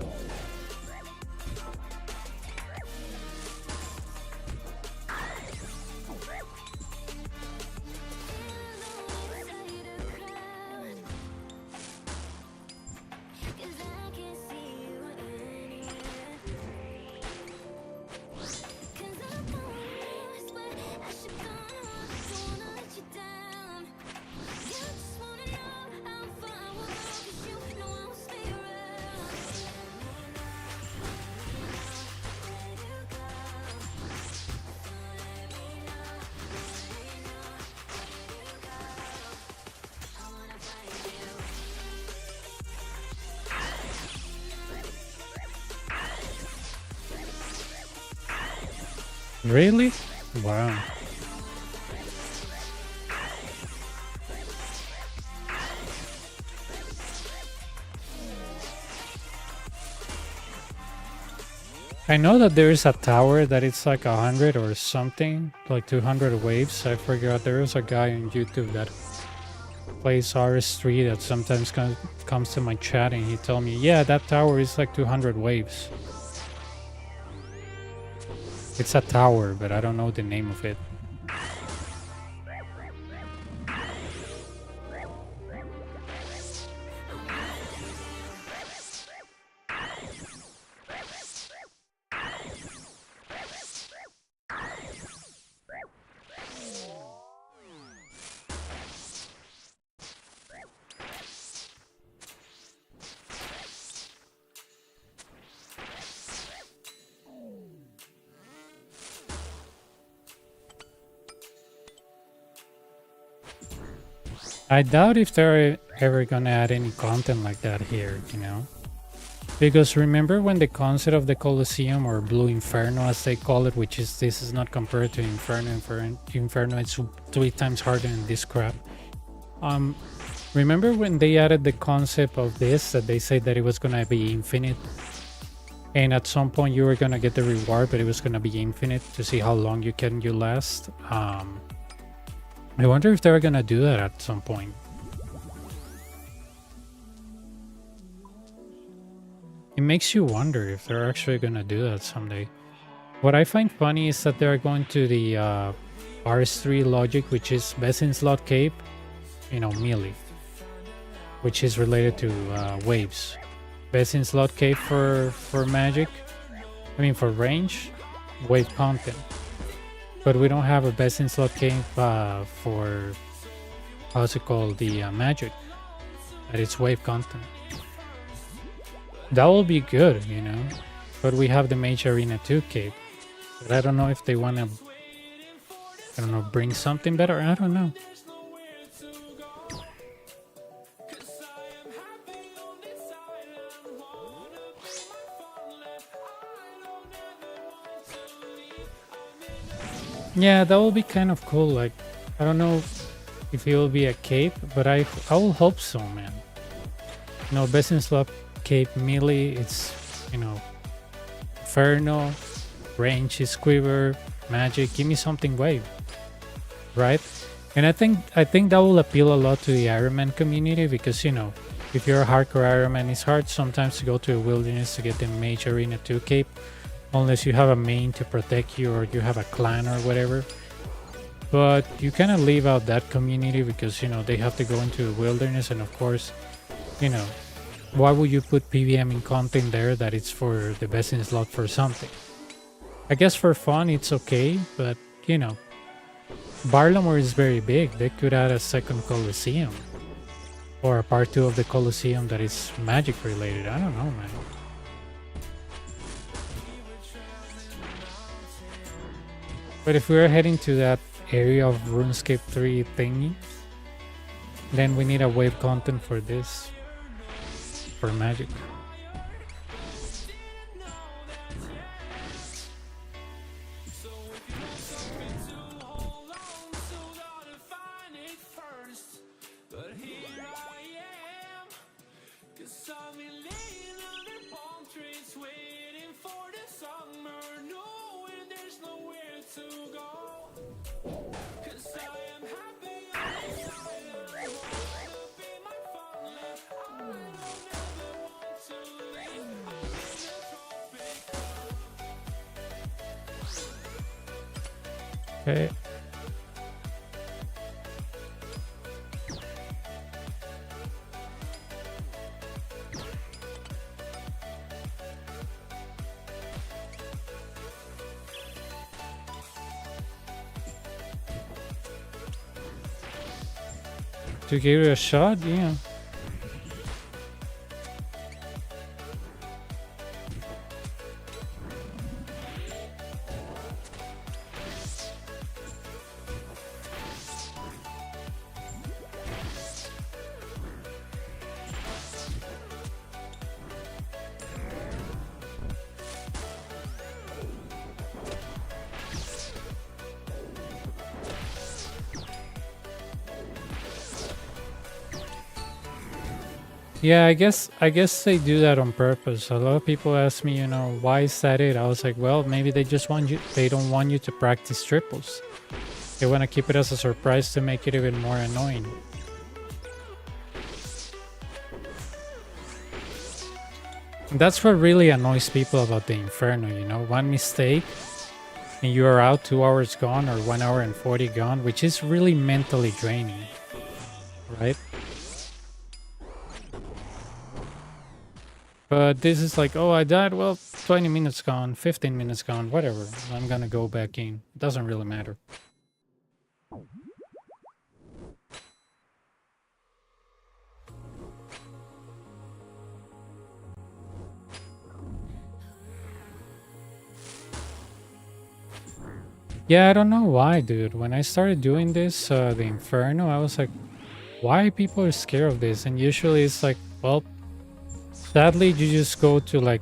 Really? Wow. I know that there is a tower that it's like 100 or something, like 200 waves. I forgot. There is a guy on YouTube that plays RS3 that sometimes comes to my chat and he told me, yeah, that tower is like 200 waves. It's a tower, but I don't know the name of it. I doubt if they're ever gonna add any content like that here, you know? Because remember when the concept of the Coliseo, or Blue Inferno as they call it, which is, this is not compared to Inferno, it's 3 times harder than this crap. Remember when they added the concept of this, that they said that it was gonna be infinite, and at some point you were gonna get the reward, but it was gonna be infinite to see how long you last. I wonder if they're gonna do that at some point. It makes you wonder if they're actually gonna do that someday. What I find funny is that they're going to the RS3 logic, which is best in slot cape, you know, melee, which is related to waves. Best in slot cape for magic, I mean for range, wave content. But we don't have a best in slot cape for, how's it called, the magic, that it's wave content. That will be good, you know, but we have the Mage Arena 2 cape. But I don't know if they want to, I don't know, bring something better. I don't know. Yeah, that will be kind of cool. Like, I don't know if it will be a cape, but I will hope so, man. You know, best in slot cape melee, it's, you know, Inferno, range is quiver, magic, give me something wave, right? And I think that will appeal a lot to the Iron Man community, because, you know, if you're a hardcore Iron Man, it's hard sometimes to go to a wilderness to get the Mage Arena 2 cape, unless you have a main to protect you or you have a clan or whatever. But you kind of leave out that community because, you know, they have to go into a wilderness, and of course, you know, why would you put PVM in content there that it's for the best in slot for something? I guess for fun it's okay, but, you know, Barlamore is very big. They could add a second Coliseum, or a part 2 of the Coliseum that is magic related. I don't know, man. But if we're heading to that area of RuneScape 3 thingy, then we need a wave content for this, for magic. Okay. To give it a shot, yeah. Yeah, I guess they do that on purpose. A lot of people ask me, you know, why is that it? I was like, well, maybe they just want you, they don't want you to practice triples. They want to keep it as a surprise to make it even more annoying. And that's what really annoys people about the Inferno, you know, one mistake and you are out, 2 hours gone, or 1 hour and 40 gone, which is really mentally draining, right? But this is like, oh, I died, well, 20 minutes gone, 15 minutes gone, whatever. I'm gonna go back in. It doesn't really matter. Yeah, I don't know why, dude. When I started doing this, the Inferno, I was like, why people are scared of this. And usually it's like, well, sadly, you just go to like,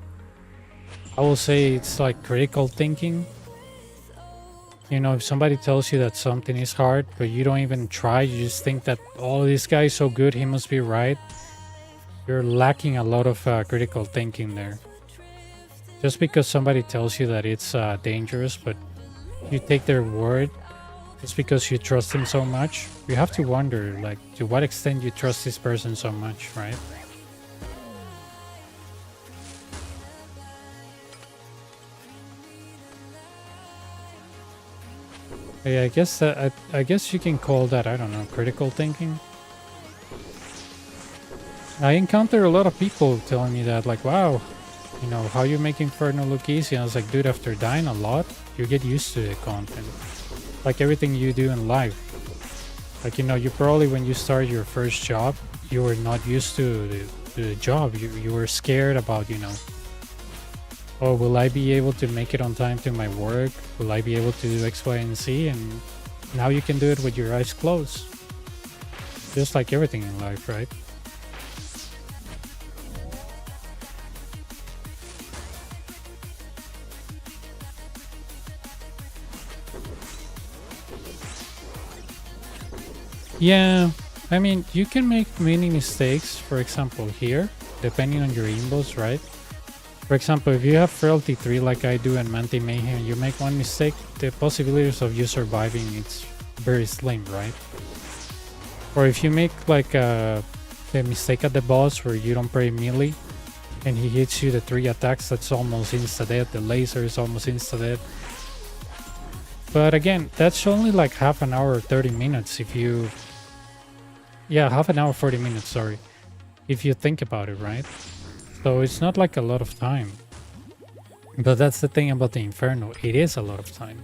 I will say it's like critical thinking. You know, if somebody tells you that something is hard, but you don't even try, you just think that, oh, this guy is so good, he must be right. You're lacking a lot of critical thinking there. Just because somebody tells you that it's dangerous, but you take their word just because you trust them so much, you have to wonder, like, to what extent you trust this person so much, right? Yeah, I guess you can call that, I don't know, critical thinking. I encounter a lot of people telling me that, like, wow, you know, how you make Inferno look easy? And I was like, dude, after dying a lot, you get used to the content. Like everything you do in life. Like, you know, you probably, when you start your first job, you were not used to the job. You were scared about, you know, oh, will I be able to make it on time to my work? Will I be able to do X, Y, and Z? And now you can do it with your eyes closed. Just like everything in life, right? Yeah, I mean, you can make many mistakes, for example, here, depending on your inbox, right? For example, if you have Frailty 3 like I do and Manti Mayhem, you make one mistake, the possibilities of you surviving, it's very slim, right? Or if you make like a mistake at the boss where you don't pray melee, and he hits you the 3 attacks, that's almost insta-dead, the laser is almost insta-dead. But again, that's only like half an hour or 30 minutes if you... Yeah, half an hour, 40 minutes, sorry. If you think about it, right? So it's not like a lot of time. But that's the thing about the Inferno. It is a lot of time.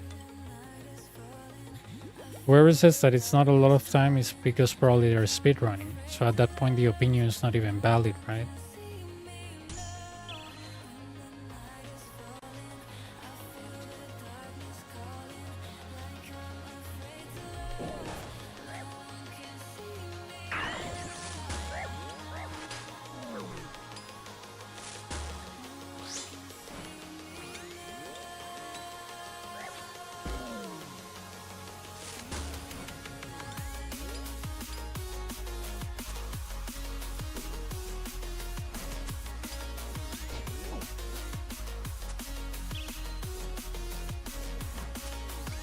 Whoever says that it's not a lot of time is because probably they're speedrunning. So at that point, the opinion is not even valid, right?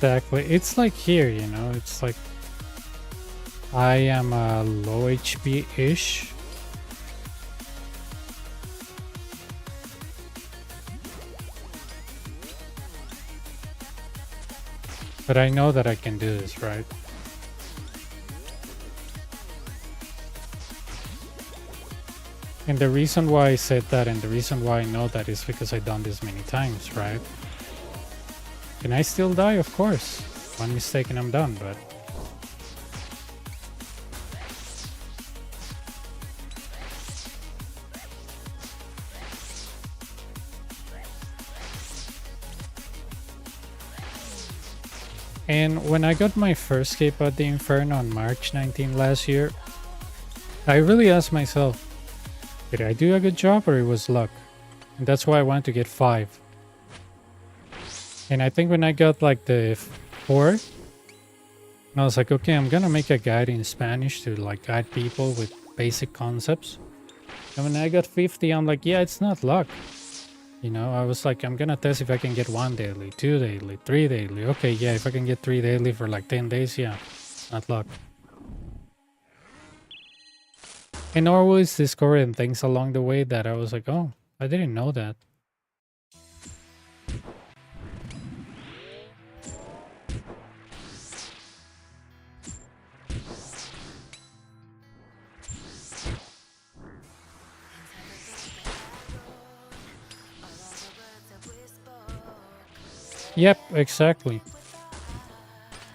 Exactly. It's like here, you know, it's like I am a low HP-ish. But I know that I can do this, right? And the reason why I said that and the reason why I know that is because I've done this many times, right? Can I still die? Of course. One mistake and I'm done, but... And when I got my first cape at the Inferno on March 19 last year, I really asked myself, did I do a good job or it was luck? And that's why I wanted to get 5. And I think when I got like the 4, I was like, okay, I'm gonna make a guide in Spanish to like guide people with basic concepts. And when I got 50, I'm like, yeah, it's not luck. You know, I was like, I'm gonna test if I can get 1 daily, 2 daily, 3 daily. Okay, yeah, if I can get 3 daily for like 10 days, yeah, not luck. And always discovering things along the way that I was like, oh, I didn't know that. Yep, exactly.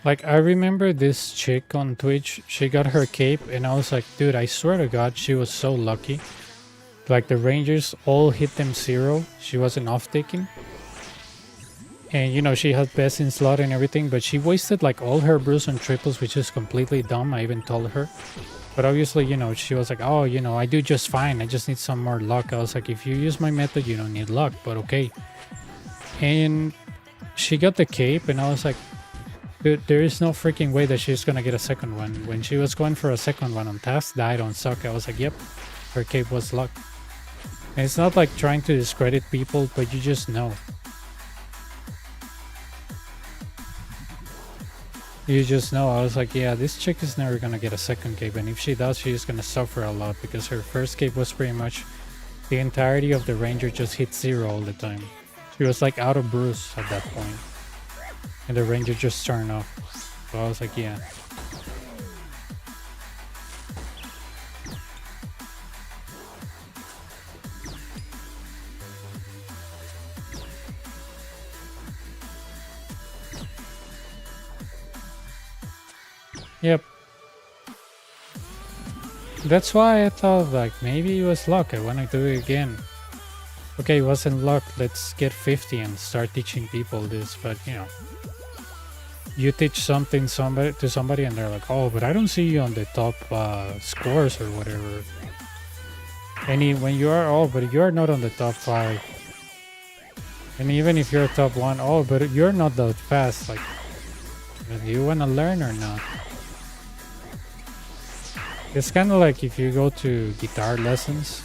Like, I remember this chick on Twitch, she got her cape, and I was like, dude, I swear to God, she was so lucky. Like, the Rangers all hit them 0. She wasn't off-taking. And, you know, she had best in slot and everything, but she wasted, like, all her brews on triples, which is completely dumb. I even told her. But obviously, you know, she was like, oh, you know, I do just fine. I just need some more luck. I was like, if you use my method, you don't need luck, but okay. And she got the cape, and I was like, dude, there is no freaking way that she's gonna get a second one. When she was going for a second one on task, died on suck, I was like, yep, her cape was luck. And it's not like trying to discredit people, but you just know. You just know. I was like, yeah, this chick is never gonna get a second cape, and if she does, she's gonna suffer a lot, because her first cape was pretty much the entirety of the ranger just hit 0 all the time. She was like out of Bruce at that point, and the ranger just turned off. So I was like, yeah. Yep. That's why I thought, like, maybe it was luck. I want to do it again. Okay, it wasn't luck. Let's get 50 and start teaching people this. But, you know, you teach something to somebody and they're like, oh, but I don't see you on the top scores or whatever. And when you are, oh, but you're not on the top 5. And even if you're top 1, oh, but you're not that fast. Like, do you want to learn or not? It's kind of like if you go to guitar lessons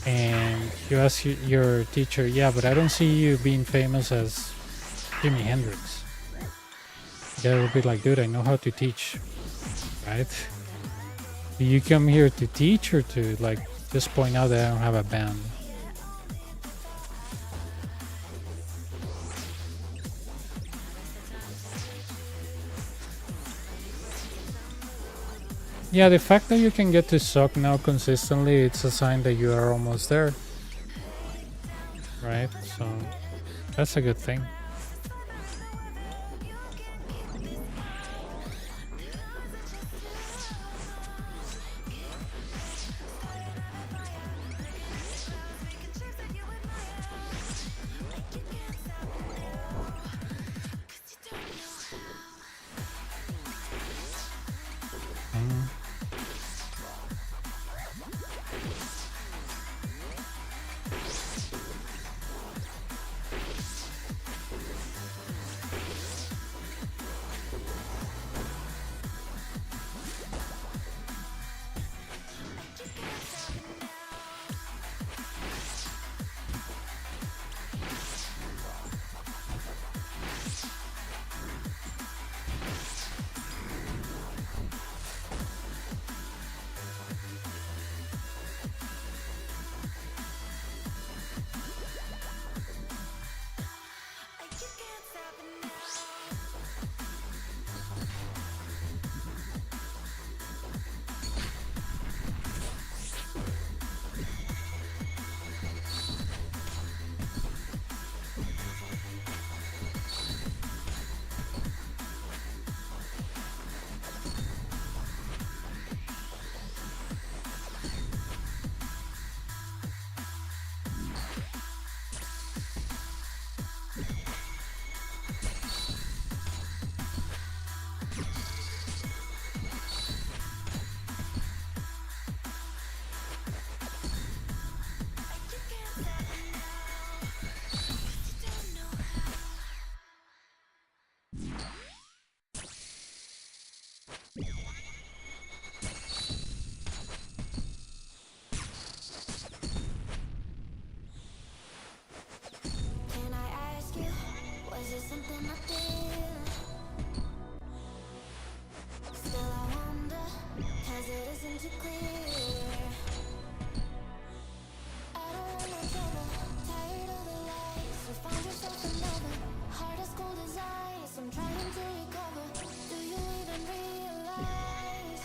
and you ask your teacher, yeah, but I don't see you being famous as Jimi Hendrix. They will be like, dude, I know how to teach, right? Do you come here to teach or to, like, just point out that I don't have a band? Yeah, the fact that you can get to suck now consistently, it's a sign that you are almost there. Right? So, that's a good thing. Can I ask you, was it something I did? Still I wonder, 'cause it isn't too clear. I don't want no trouble, tired of the lies. You found yourself another, heart as cold as ice. I'm trying to recover, do you even realize?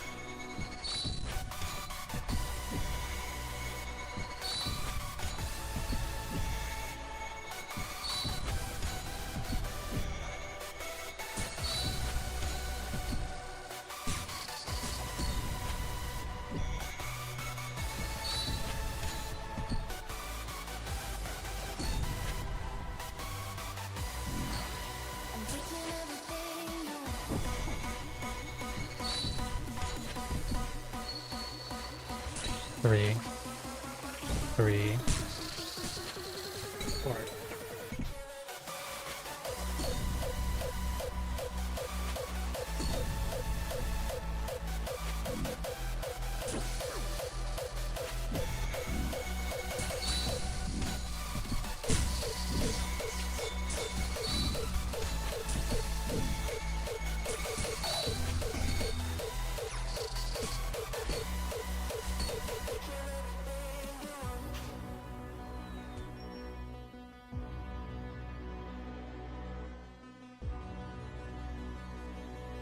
3, 3, 4.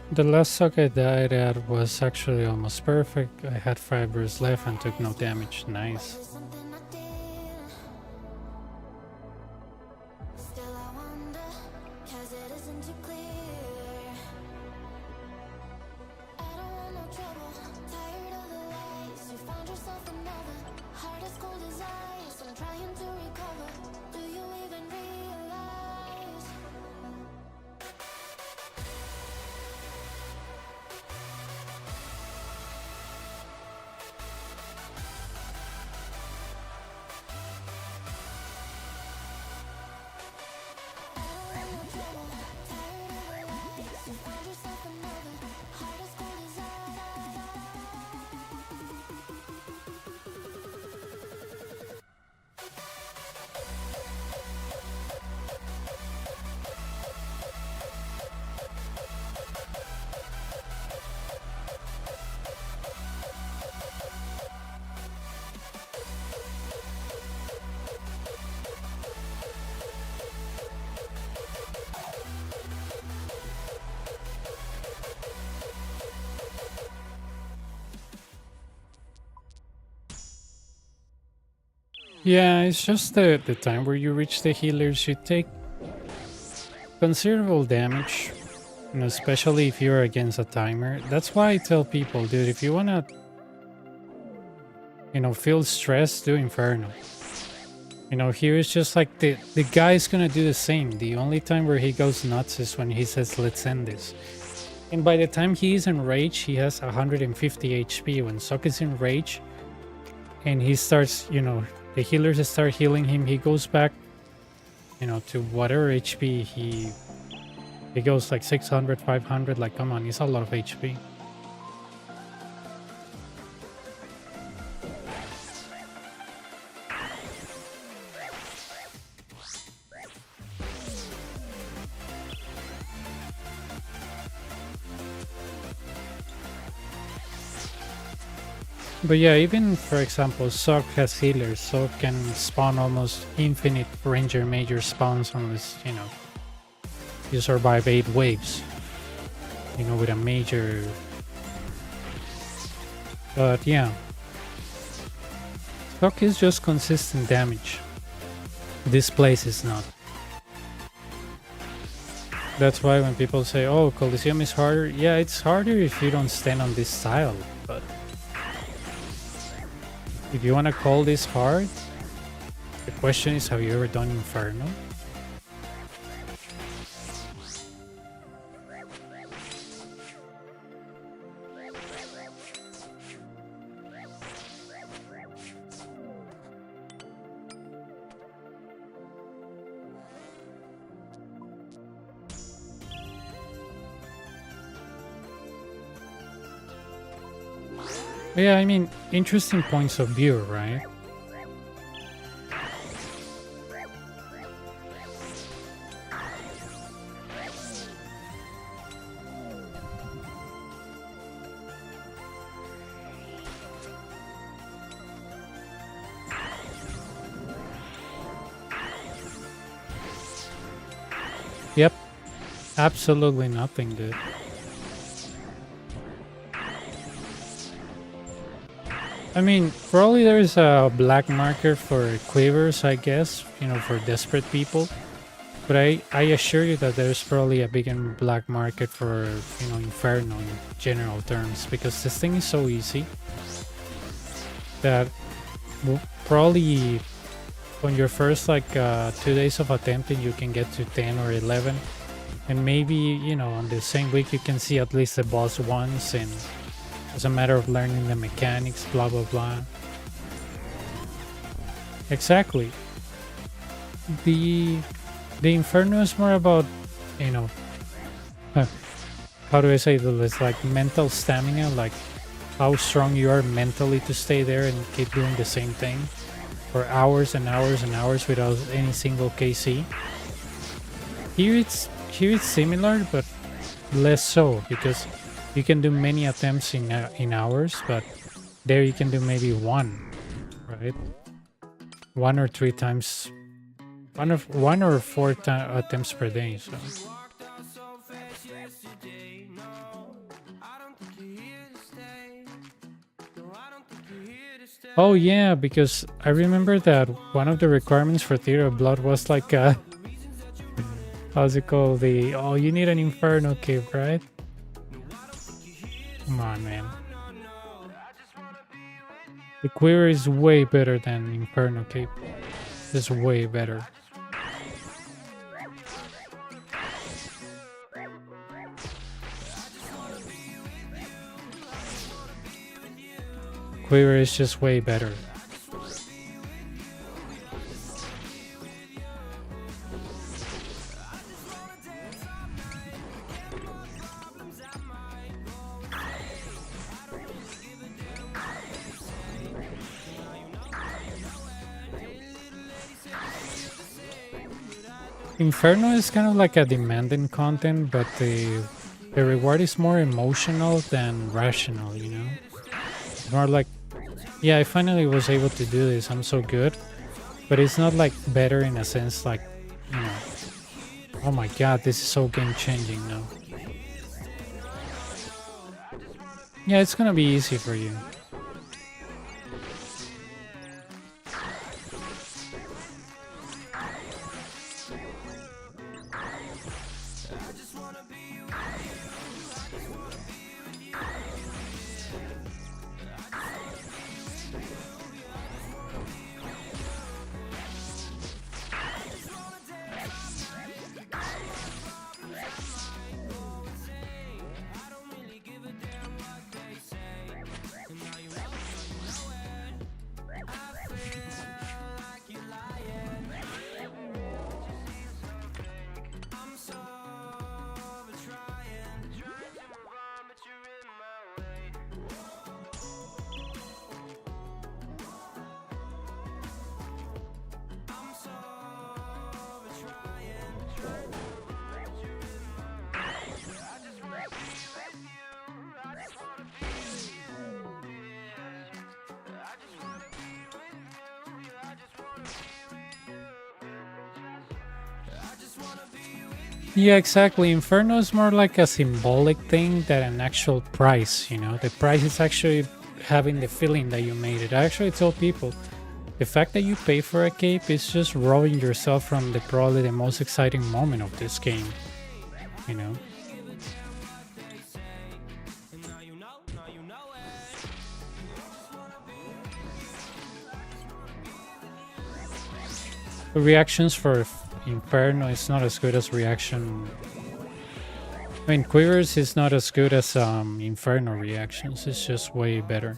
The last suck I died at was actually almost perfect. I had 5 bursts left and took no damage. Nice. There's something I did. Still I wonder, 'cause it isn't too clear. I don't want no trouble, tired of the lies. You found yourself another, heart as cold as ice. I'm trying to recover, do you even realize? Yeah, it's just the time where you reach the healers, you take considerable damage, you know, especially if you're against a timer. That's why I tell people, dude, if you wanna, you know, feel stressed, do Inferno. You know, here it's just like the guy's gonna do the same. The only time where he goes nuts is when he says, let's end this. And by the time he's in rage, he has 150 HP. When Sok is in rage and he starts, you know, the healers start healing him, he goes back, you know, to whatever HP he goes like 600, 500, like come on, it's a lot of HP. But yeah, even for example, Sok has healers, so can spawn almost infinite Ranger Major spawns unless, you know, you survive 8 waves, you know, with a major. But yeah, Sok is just consistent damage. This place is not. That's why when people say, oh, Coliseum is harder, yeah, it's harder if you don't stand on this tile, but if you want to call this hard, the question is, have you ever done Inferno? Yeah, I mean, interesting points of view, right? Yep, absolutely nothing, dude. I mean, probably there's a black market for quivers, I guess, you know, for desperate people. But I assure you that there's probably a big and black market for, you know, Inferno in general terms, because this thing is so easy that probably on your first like 2 days of attempting, you can get to 10 or 11. And maybe, you know, on the same week you can see at least the boss once, and it's a matter of learning the mechanics, blah blah blah. Exactly. The Inferno is more about, you know, how do I say this? It's like mental stamina, like how strong you are mentally to stay there and keep doing the same thing for hours and hours and hours without any single KC. Here it's similar, but less so, because you can do many attempts in hours, but there you can do maybe one, right? 1 or 3 times, one or 4 attempts per day. So. Oh yeah, because I remember that one of the requirements for Theater of Blood was like how's it called? You need an Inferno cape, right? Come on, man. The Quiver is way better than Inferno cape. It's way better. Quiver is just way better. Inferno is kind of like a demanding content, but the reward is more emotional than rational, you know? It's more like, yeah, I finally was able to do this, I'm so good. But it's not like better in a sense like, you know, oh my god, this is so game changing now. Yeah, it's gonna be easy for you. Yeah, exactly. Inferno is more like a symbolic thing than an actual price, you know? The price is actually having the feeling that you made it. I actually tell people, the fact that you pay for a cape is just robbing yourself from probably the most exciting moment of this game, you know? The reactions for Inferno is not as good as reaction. I mean, Quivers is not as good as Inferno reactions. It's just way better.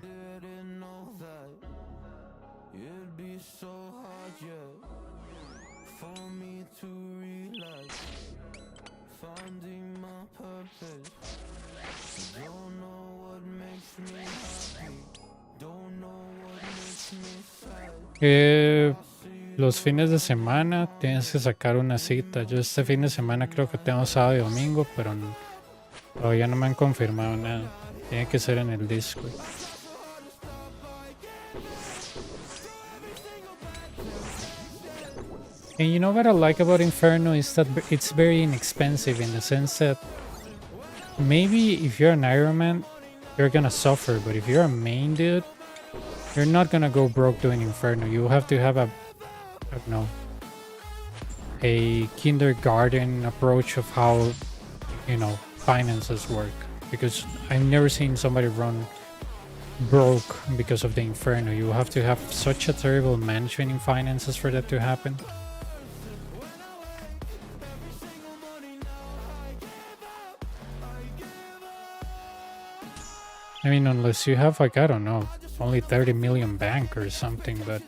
Los fines de semana tienes que sacar una cita. Yo este fin de semana creo que tengo sábado y domingo, pero todavía no me han confirmado nada. Tiene que ser en el Discord. And you know what I like about Inferno is that it's very inexpensive in the sense that maybe if you're an Iron Man, you're gonna suffer, but if you're a main dude, you're not gonna go broke doing Inferno. You have to have I don't know, a kindergarten approach of how, you know, finances work. Because I've never seen somebody run broke because of the Inferno. You have to have such a terrible management in finances for that to happen. I mean, unless you have, like, I don't know, only 30 million bank or something, but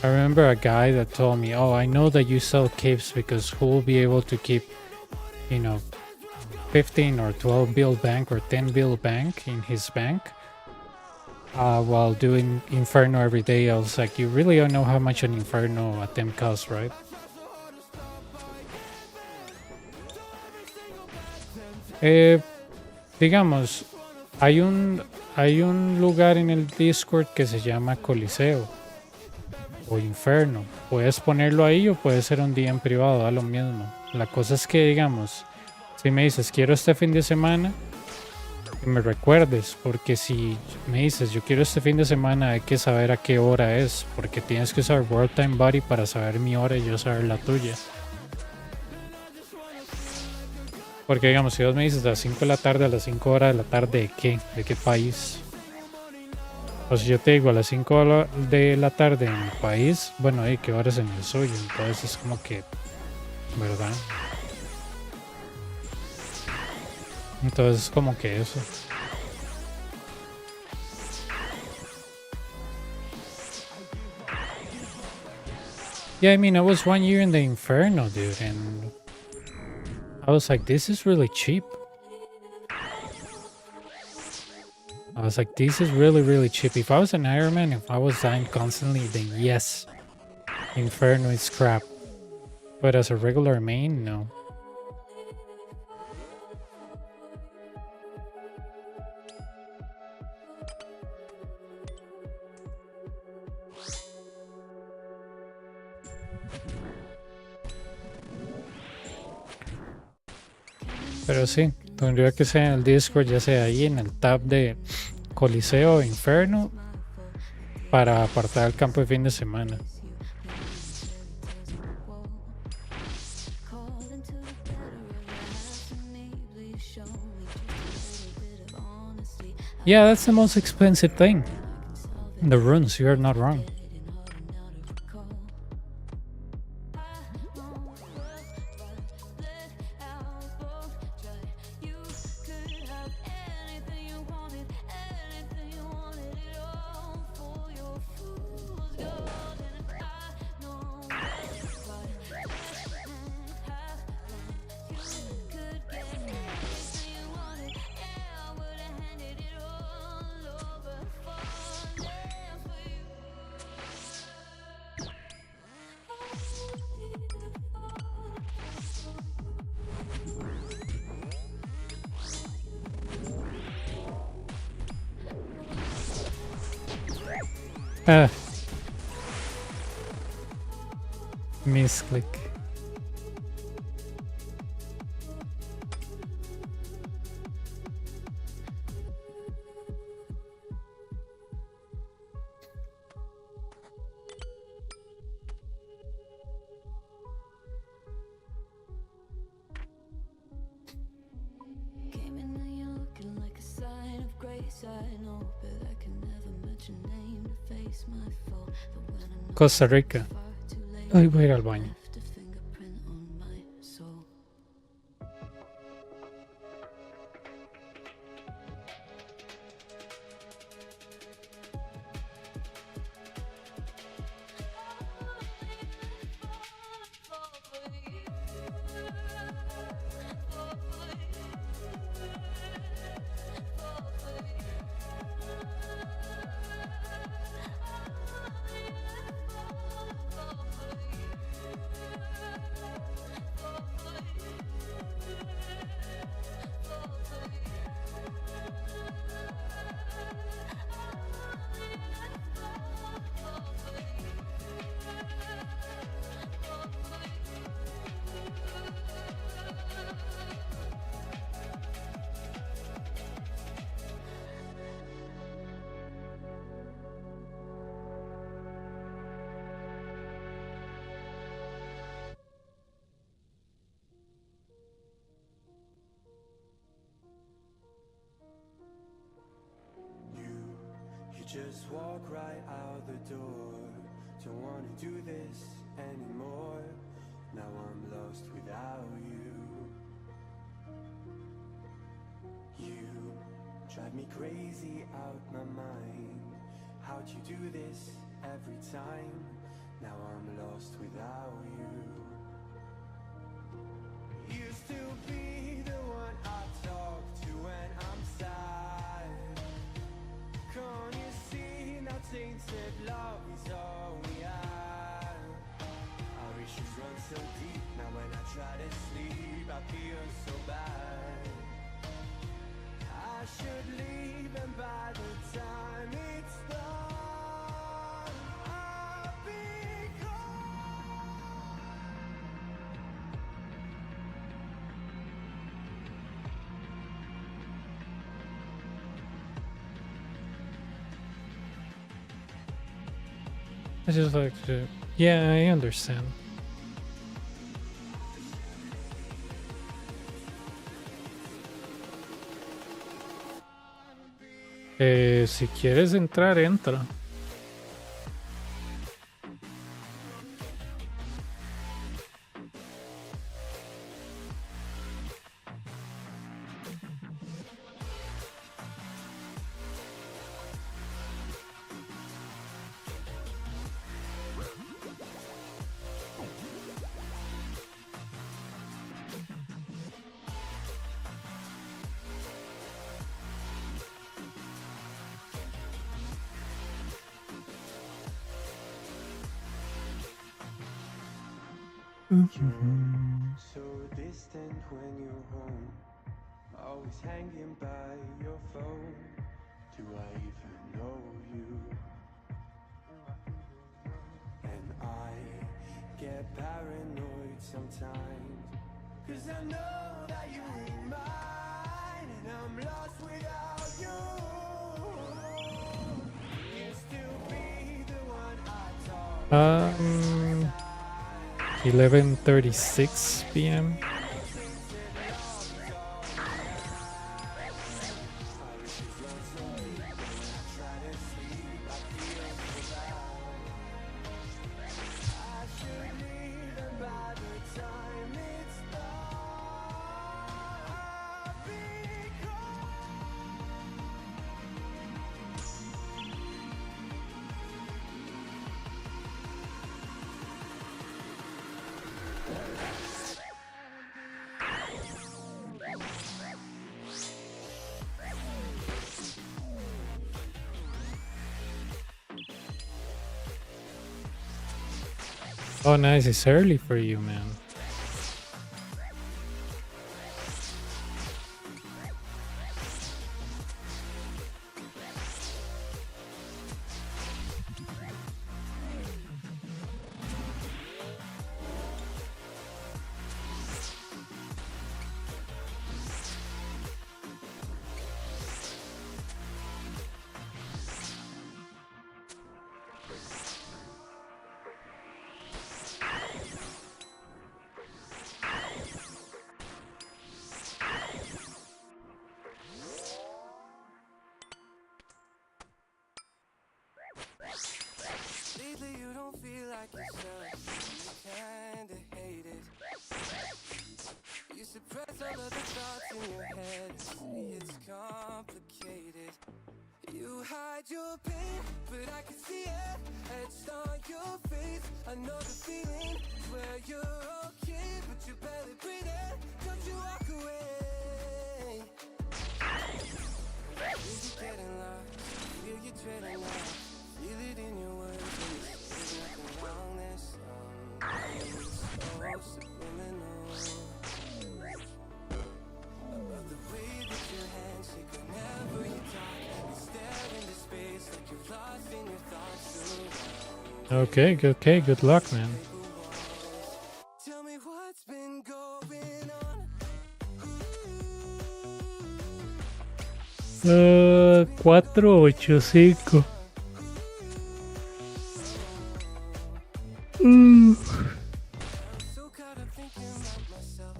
I remember a guy that told me, "Oh, I know that you sell capes because who will be able to keep, you know, 15 or 12 bill bank or 10 bill bank in his bank while doing Inferno every day." I was like, you really don't know how much an Inferno attempt costs, right? Eh, digamos, hay un lugar en el Discord que se llama Coliseo o Inferno. Puedes ponerlo ahí o puede ser un día en privado, da lo mismo. La cosa es que, digamos, si me dices quiero este fin de semana, que me recuerdes, porque si me dices yo quiero este fin de semana, hay que saber a qué hora es, porque tienes que usar World Time Buddy para saber mi hora y yo saber la tuya. Porque digamos, si vos me dices a las 5 de la tarde, a las 5 horas de la tarde, ¿de qué? ¿De qué país? O si yo te digo a las 5 de la tarde en mi país, bueno, ¿qué hora es en el suyo? Entonces es como que, ¿verdad? Entonces es como que eso. Yeah, I mean, I was 1 year in the Inferno, dude, and I was like, this is really cheap. I was like, this is really, really cheap. If I was an Iron Man, if I was dying constantly, then yes, Inferno is crap. But as a regular main, no. Pero sí, tendría que ser en el Discord, ya sea ahí en el tab de Coliseo o Inferno, para apartar el campo de fin de semana. Yeah, that's the most expensive thing. The runes, you are not wrong. Misclick. Came in and you're looking like a sign of grace. I know, but I can never match your name to face my fall. But when I know Costa Rica. far too late, Ay, voy a ir al baño. left a fingerprint on my soul. You just walk right out the door. Don't wanna do this anymore. Now I'm lost without you. You drive me crazy out my mind. How'd you do this every time? said love is all we have. Our issues run so deep. Now when I try to sleep, I feel so bad. I should leave, and by the time it's done, I'll be gone. I just like to. Yeah, I understand. Si quieres entrar, entra. So distant when you're home, always hanging by your phone. Do I even know you? And I get paranoid sometimes, 'cause I know that you ain't mine, and I'm lost without you. You'll still be the one I talk 11:36 p.m. Oh, nice. It's early for you, man. Lately you don't feel like yourself, you kinda hate it. You suppress all of the thoughts in your head, see it's complicated. You hide your pain, but I can see it etched on your face. I know the feeling where you're okay, but you're barely breathing. Don't you walk away. Feel you getting lost, feel you treading off. Feel it in your words, and there's nothing wrong, there's so subliminal. About the way that your hands shake whenever you talk. You stare into space like you're lost in your thoughts. Okay, good luck, man. Tell me what's been going on. 485. So caught up thinking about myself.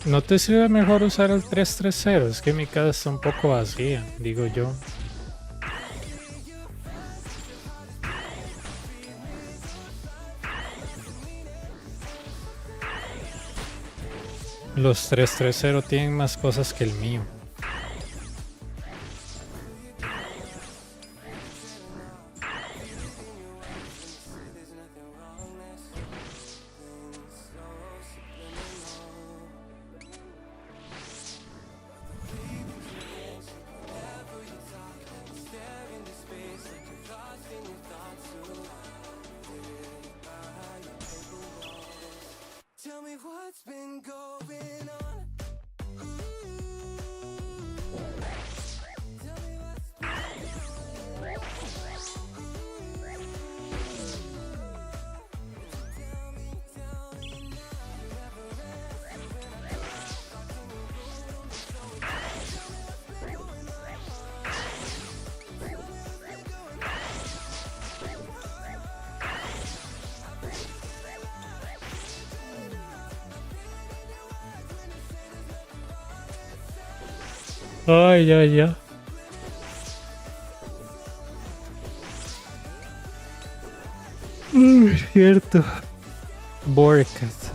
¿No te sirve mejor usar el 330? Es que mi casa está un poco vacía, digo yo. Los 330 tienen más cosas que el mío. Ay, ya, ya. Cierto. Borcat.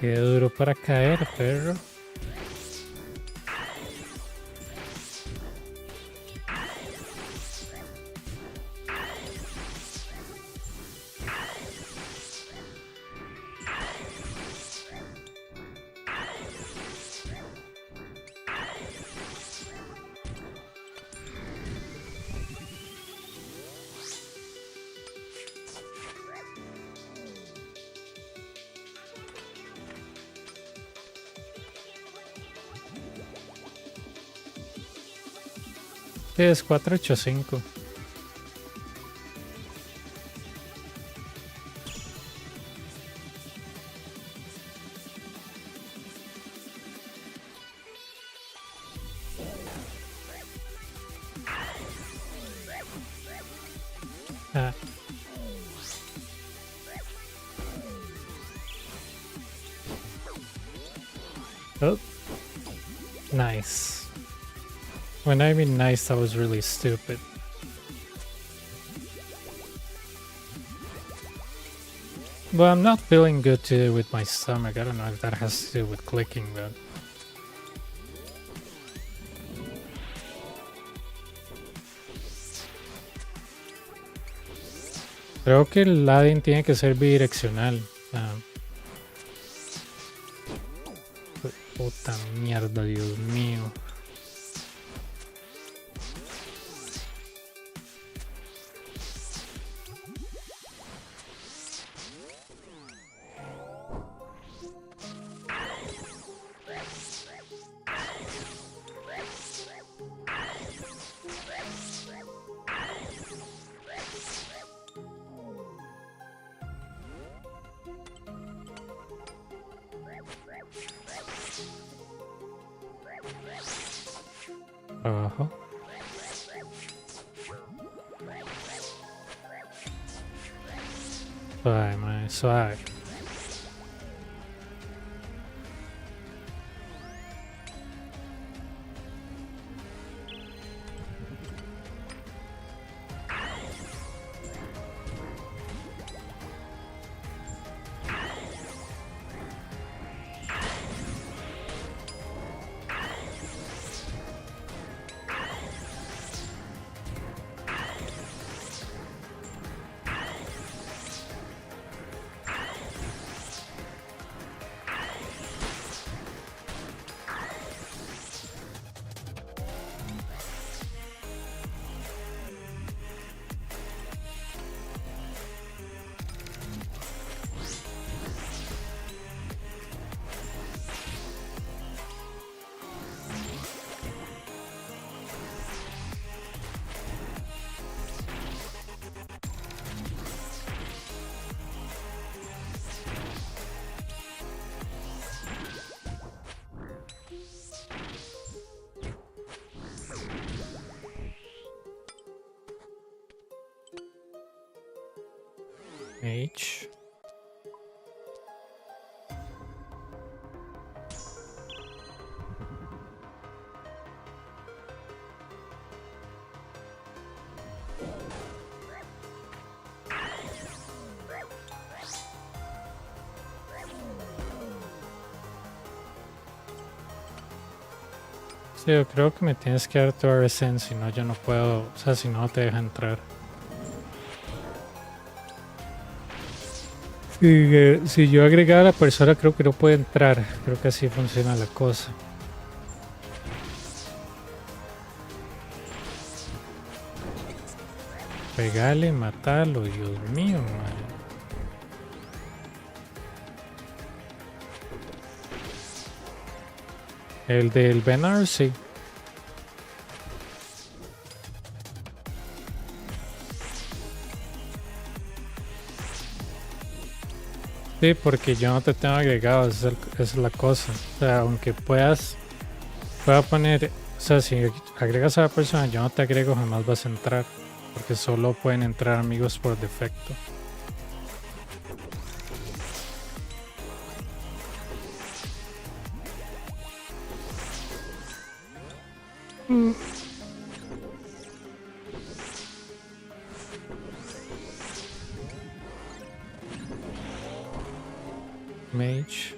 Qué duro para caer, perro. Es 485. Ah. Oh. Nice. When I mean nice, that was really stupid. But I'm not feeling good today with my stomach. I don't know if that has to do with clicking, but... Creo que el lading tiene que ser bidireccional. Puta mierda, Dios mío. Abajo. Suave, mae, suave. Mage. Sí, yo creo que me tienes que dar tu RSN, si no yo no puedo, o sea, si no te deja entrar. Si yo agregara a la persona creo que no puede entrar, creo que así funciona la cosa. Pegale, matalo, Dios mío, man. El del Benar, sí. Sí, porque yo no te tengo agregado, esa es la cosa. O sea, aunque pueda poner, o sea, si agregas a la persona, yo no te agrego, jamás vas a entrar. Porque solo pueden entrar amigos por defecto. Mage.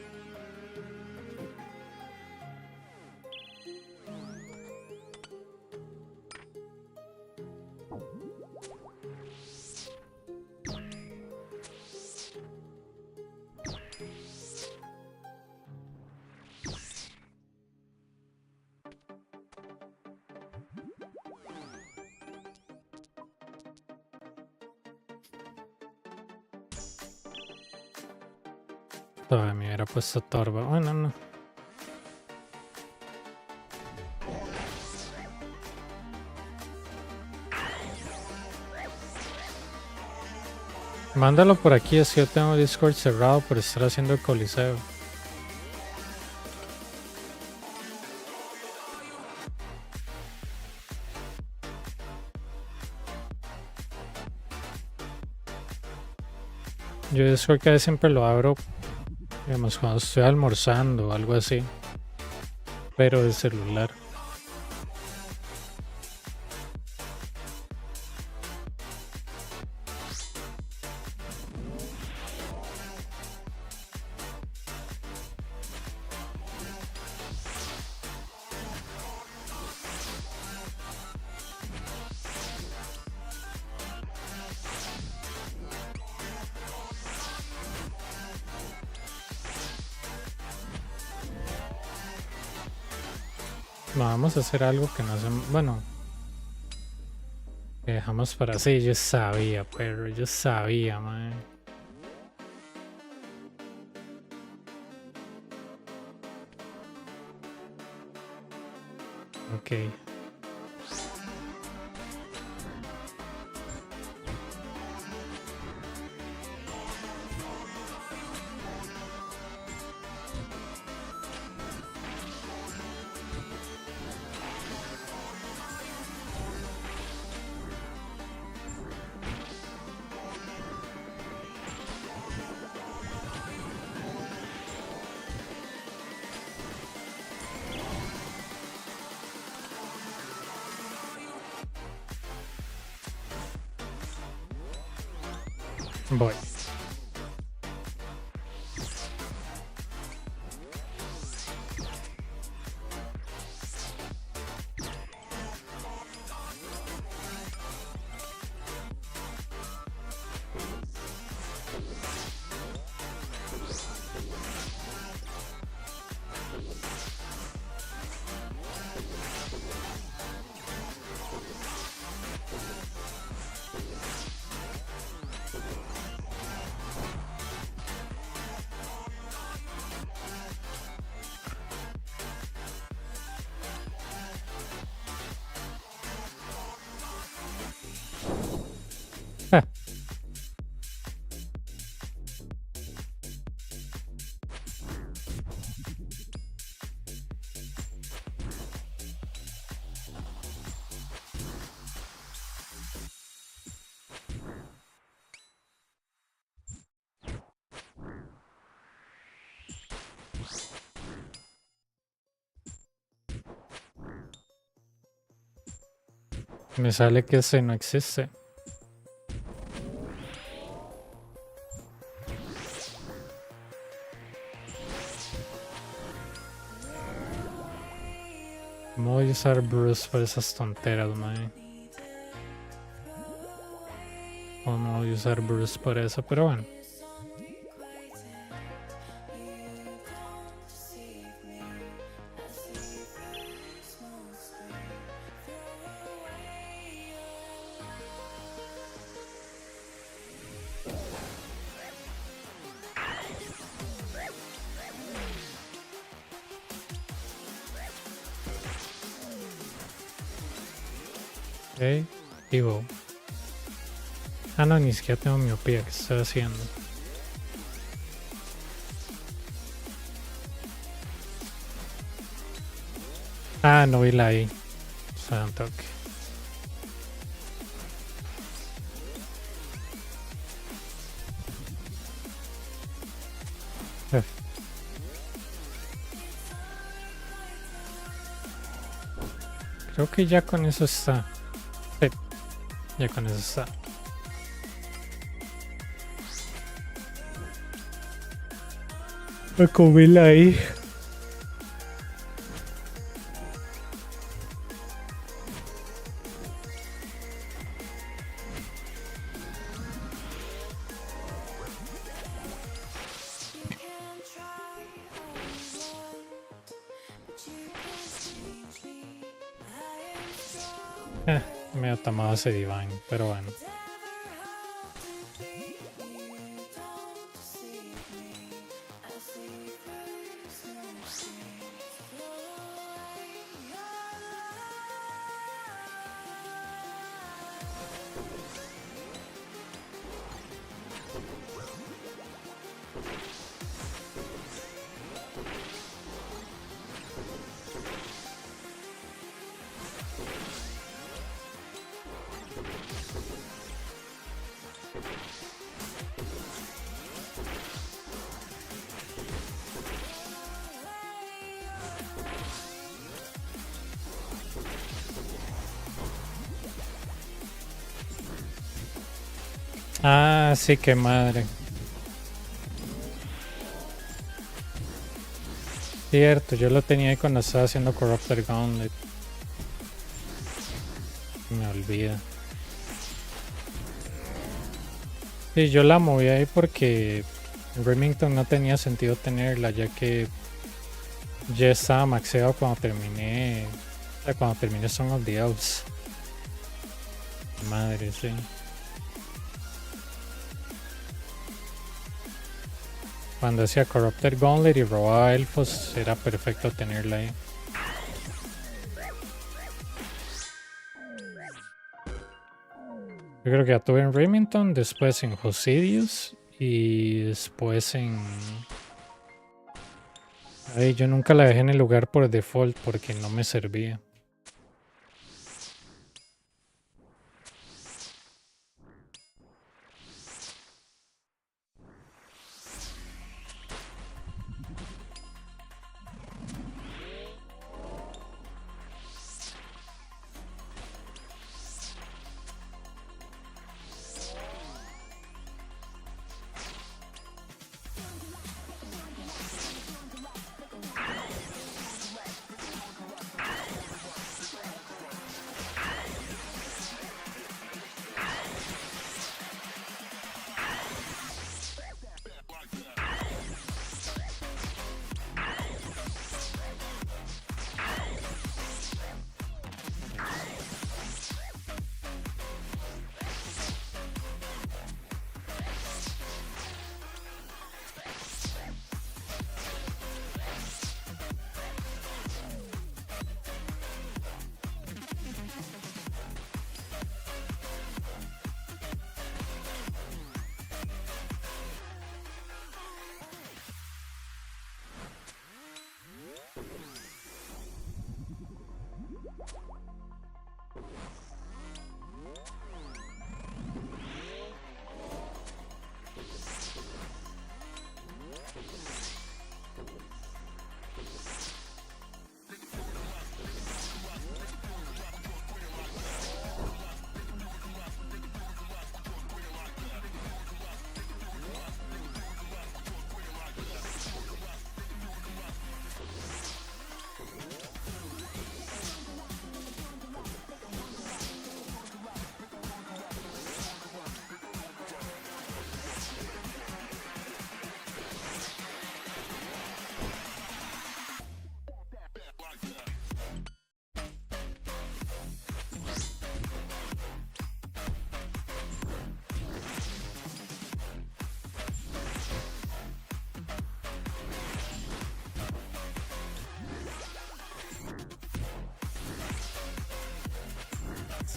Todavía me hubiera puesto torba. Bueno, no. Mándalo por aquí, es que yo tengo Discord cerrado por estar haciendo el Coliseo. Yo Discord que siempre lo abro, digamos, cuando estoy almorzando o algo así. Pero de celular. No, vamos a hacer algo que no hacemos. Bueno, que dejamos para así. Yo sabía, pero yo sabía, man. Ok. Voy. Me sale que ese no existe. ¿Cómo voy a usar Bruce para esas tonteras, mae? ¿Cómo voy a usar Bruce para eso? Pero bueno. Ok, Evo. Ah, no, ni siquiera tengo miopía. ¿Qué estoy haciendo? Ah, no vi la I. O sea, un toque. Eh. Creo que ya con eso está. Sí, ya con eso está. Me comí la I. Me ha tomado ese diván, pero bueno. Ah, sí, qué madre. Cierto, yo lo tenía ahí cuando estaba haciendo Corrupted Gauntlet. Me olvida. Sí, yo la moví ahí porque en Remington no tenía sentido tenerla, ya que ya estaba maxeado cuando terminé. O sea, cuando terminé Song of the Elves. Madre, sí. Cuando hacía Corrupted Gauntlet y robaba elfos, era perfecto tenerla ahí. Yo creo que ya tuve en Remington, después en Hosidius y después en... Ay, yo nunca la dejé en el lugar por default porque no me servía.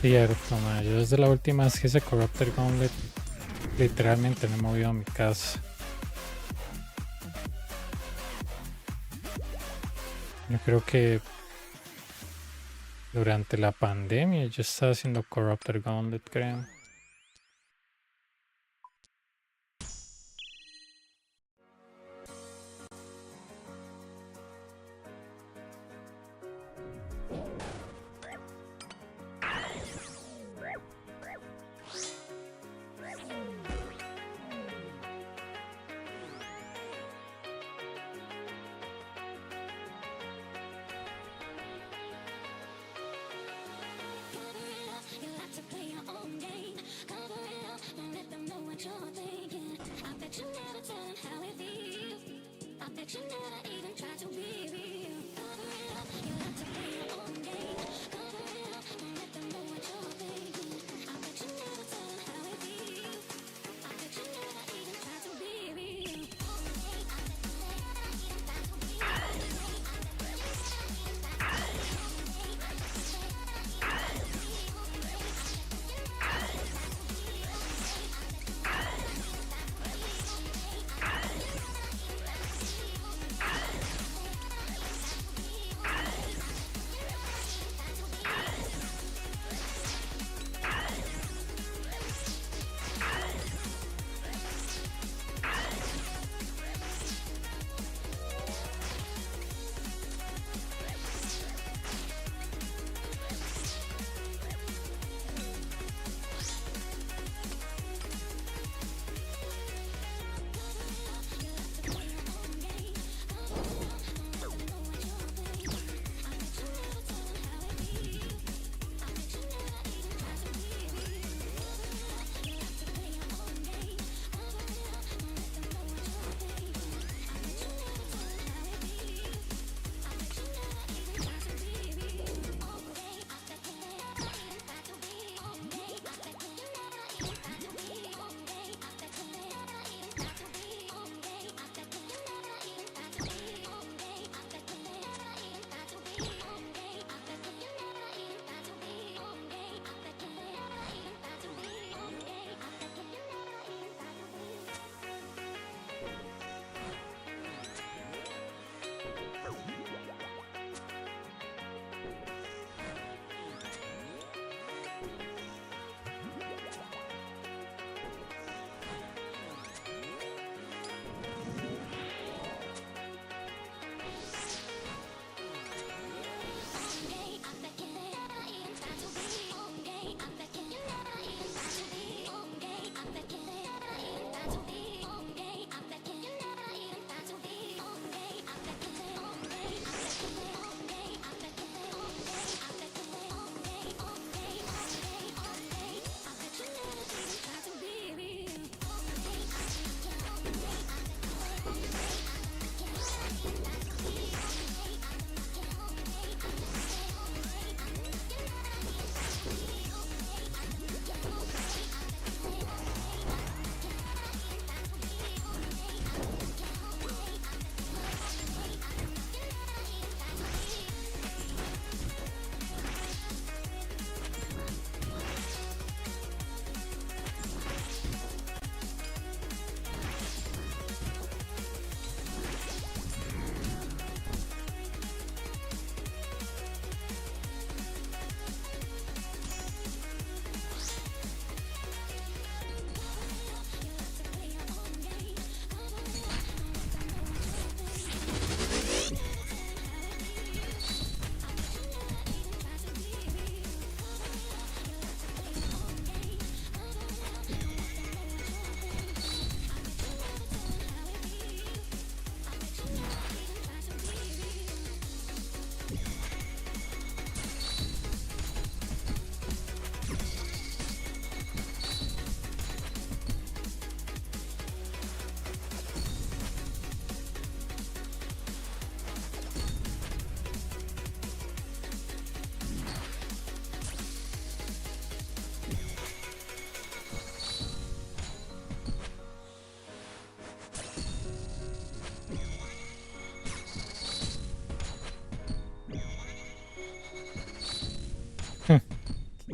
Cierto, ma. Yo desde la última vez que hice Corrupted Gauntlet, literalmente me he movido a mi casa. Yo creo que durante la pandemia yo estaba haciendo Corrupted Gauntlet, creo. You like to play your own game. Cover it up, don't let them know what you're thinking. I bet you never tell them how it feels. I bet you never even try to be real. Cover it up, you like to play your own game. Cover it up, don't let them know what you're thinking. I bet you never tell them how it feels. I bet you never even try to be real.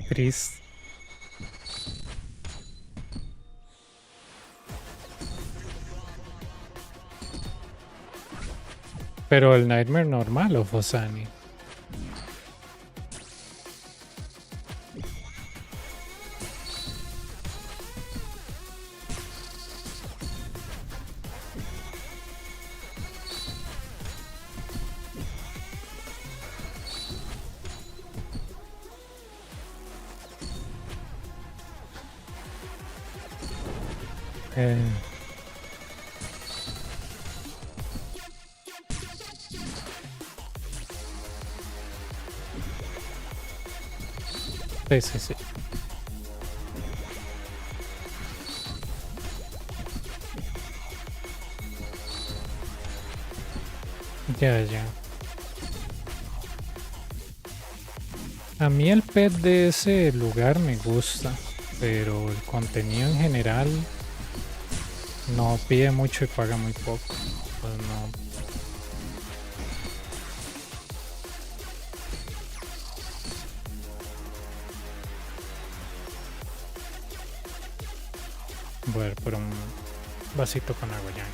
Triste. Pero el Nightmare normal o Fosani. Eh, sí, sí, sí. Ya, ya. A mí el pet de ese lugar me gusta, pero el contenido en general no pide mucho y paga muy poco. Pues no. Voy a ver por un vasito con agua ya.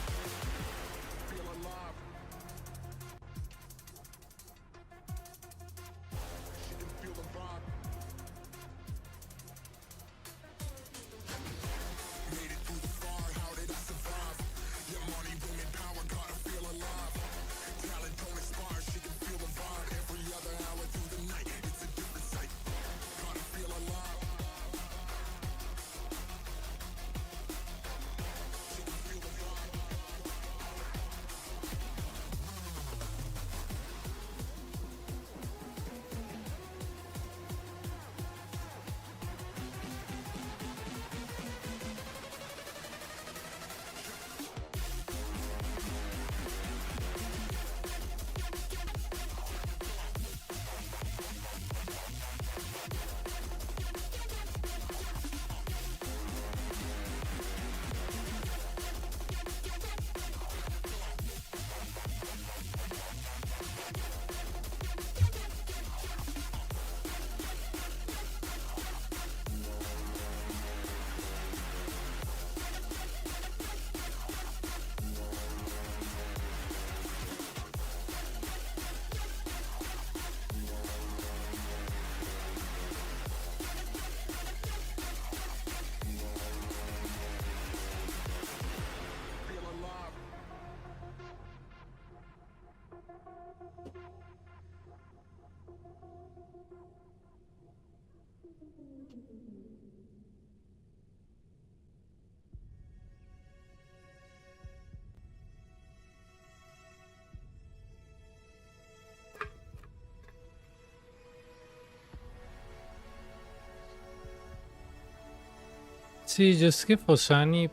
Sí, yo es que Fosani,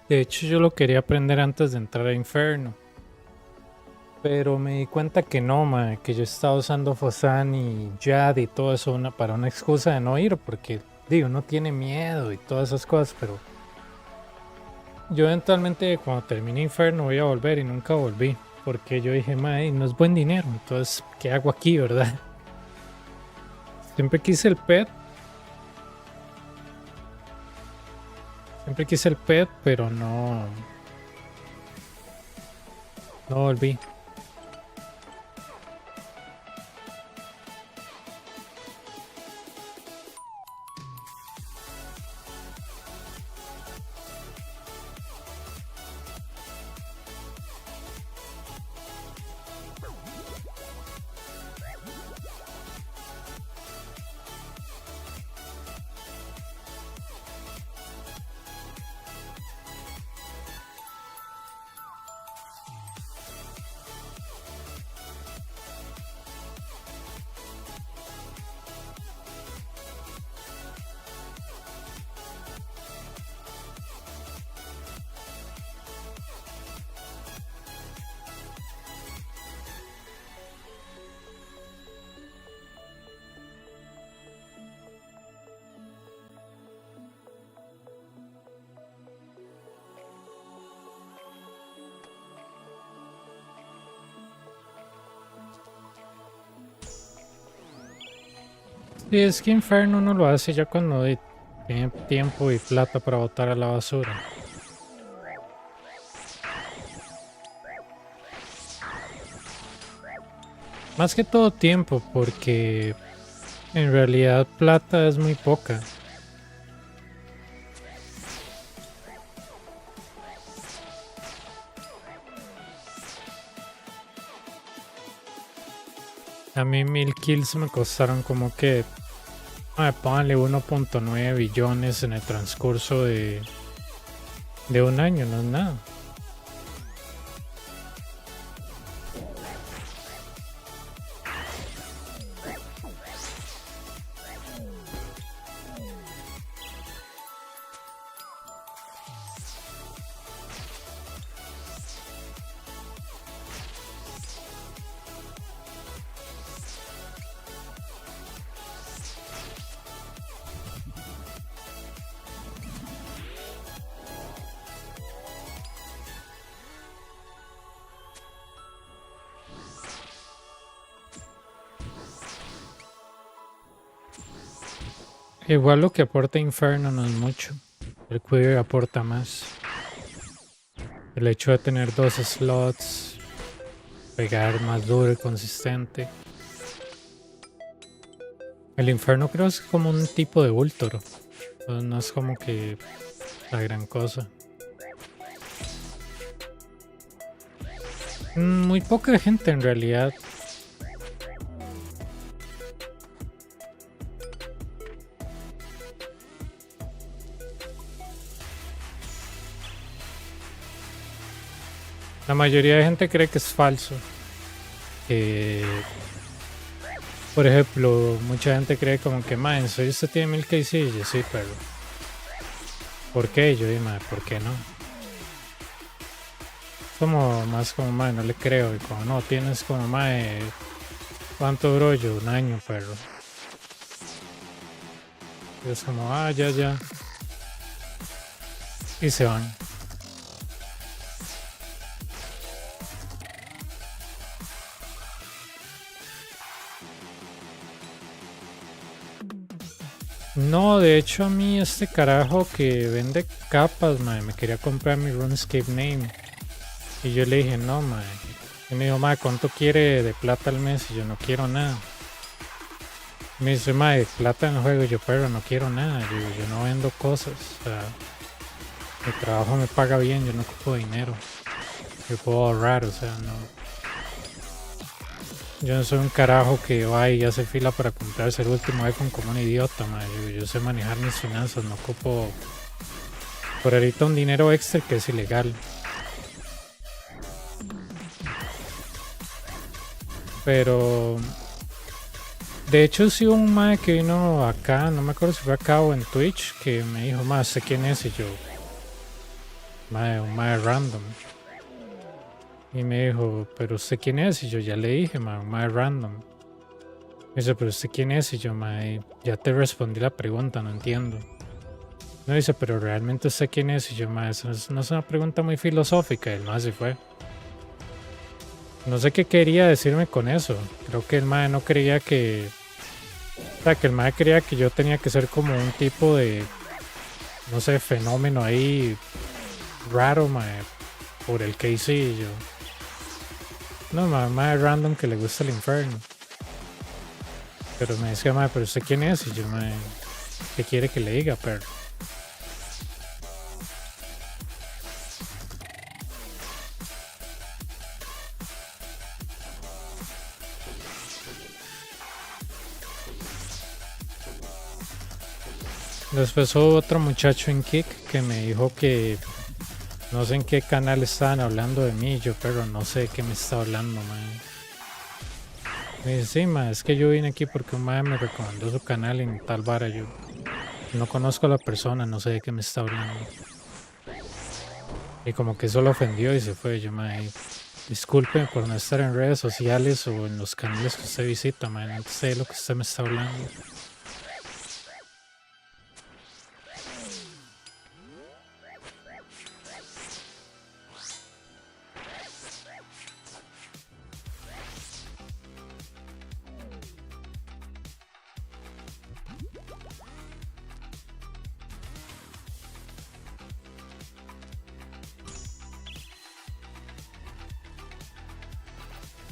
de hecho yo lo quería aprender antes de entrar a Inferno. Pero me di cuenta que no, ma, que yo estaba usando Fosani y Jad y todo eso para una excusa de no ir, porque digo, uno tiene miedo y todas esas cosas, pero yo eventualmente cuando termine Inferno voy a volver y nunca volví, porque yo dije, ma, no es buen dinero, entonces, ¿qué hago aquí, verdad? Siempre quise el pet. Siempre quise el pet, pero no volví. Sí, es que Inferno uno lo hace ya cuando tiene tiempo y plata para botar a la basura. Más que todo tiempo, porque en realidad plata es muy poca. A mí 1000 kills me costaron como que, pónganle 1.9 billones en el transcurso de un año, no es nada. Igual lo que aporta Inferno no es mucho. El Queer aporta más. El hecho de tener 2 slots, pegar más duro y consistente. El Inferno creo es como un tipo de Ultor. No es como que la gran cosa. Muy poca gente en realidad. La mayoría de gente cree que es falso. Por ejemplo, mucha gente cree como que, en serio usted tiene 1000 KC. Y yo sí, pero ¿por qué? Yo digo, ¿por qué no? Como más como, no le creo. Y como, no, tienes como, ¿cuánto duró yo? Un año, perro. Y es como, ya. Y se van. No, de hecho a mí este carajo que vende capas, me quería comprar mi RuneScape name. Y yo le dije, no, Y me dijo, ¿cuánto quiere de plata al mes? Y yo no quiero nada. Me dice, plata en el juego. Y yo, pero no quiero nada. Yo no vendo cosas. O sea, mi trabajo me paga bien, yo no ocupo dinero. Yo puedo ahorrar, o sea, no. Yo no soy un carajo que va y hace fila para comprarse el último iPhone como un idiota, yo sé manejar mis finanzas, no ocupo por ahorita un dinero extra que es ilegal. Pero de hecho sí hubo un mae que vino acá, no me acuerdo si fue acá o en Twitch, que me dijo, ¿sé quién es? Y yo, un mae random. Y me dijo, ¿pero usted quién es? Y yo ya le dije, un mae random. Me dice, ¿pero usted quién es? Y yo, ya te respondí la pregunta, no entiendo. No dice, ¿pero realmente usted quién es? Y yo, eso no es una pregunta muy filosófica. Y el mae se fue. No sé qué quería decirme con eso. Creo que el mae no creía que... O sea, que el mae creía que yo tenía que ser como un tipo de... No sé, fenómeno ahí raro, por el que hice. Y yo... No, mae random que le gusta el infierno. Pero me decía, ¿pero usted quién es? Y yo, ¿qué quiere que le diga, perro? Después hubo otro muchacho en Kick que me dijo que no sé en qué canal estaban hablando de mí. Yo, pero no sé de qué me está hablando, Me dice, sí, es que yo vine aquí porque un me recomendó su canal en tal vara. Yo no conozco a la persona, no sé de qué me está hablando. Y como que eso lo ofendió y se fue. Yo, disculpe por no estar en redes sociales o en los canales que usted visita, no sé de lo que usted me está hablando.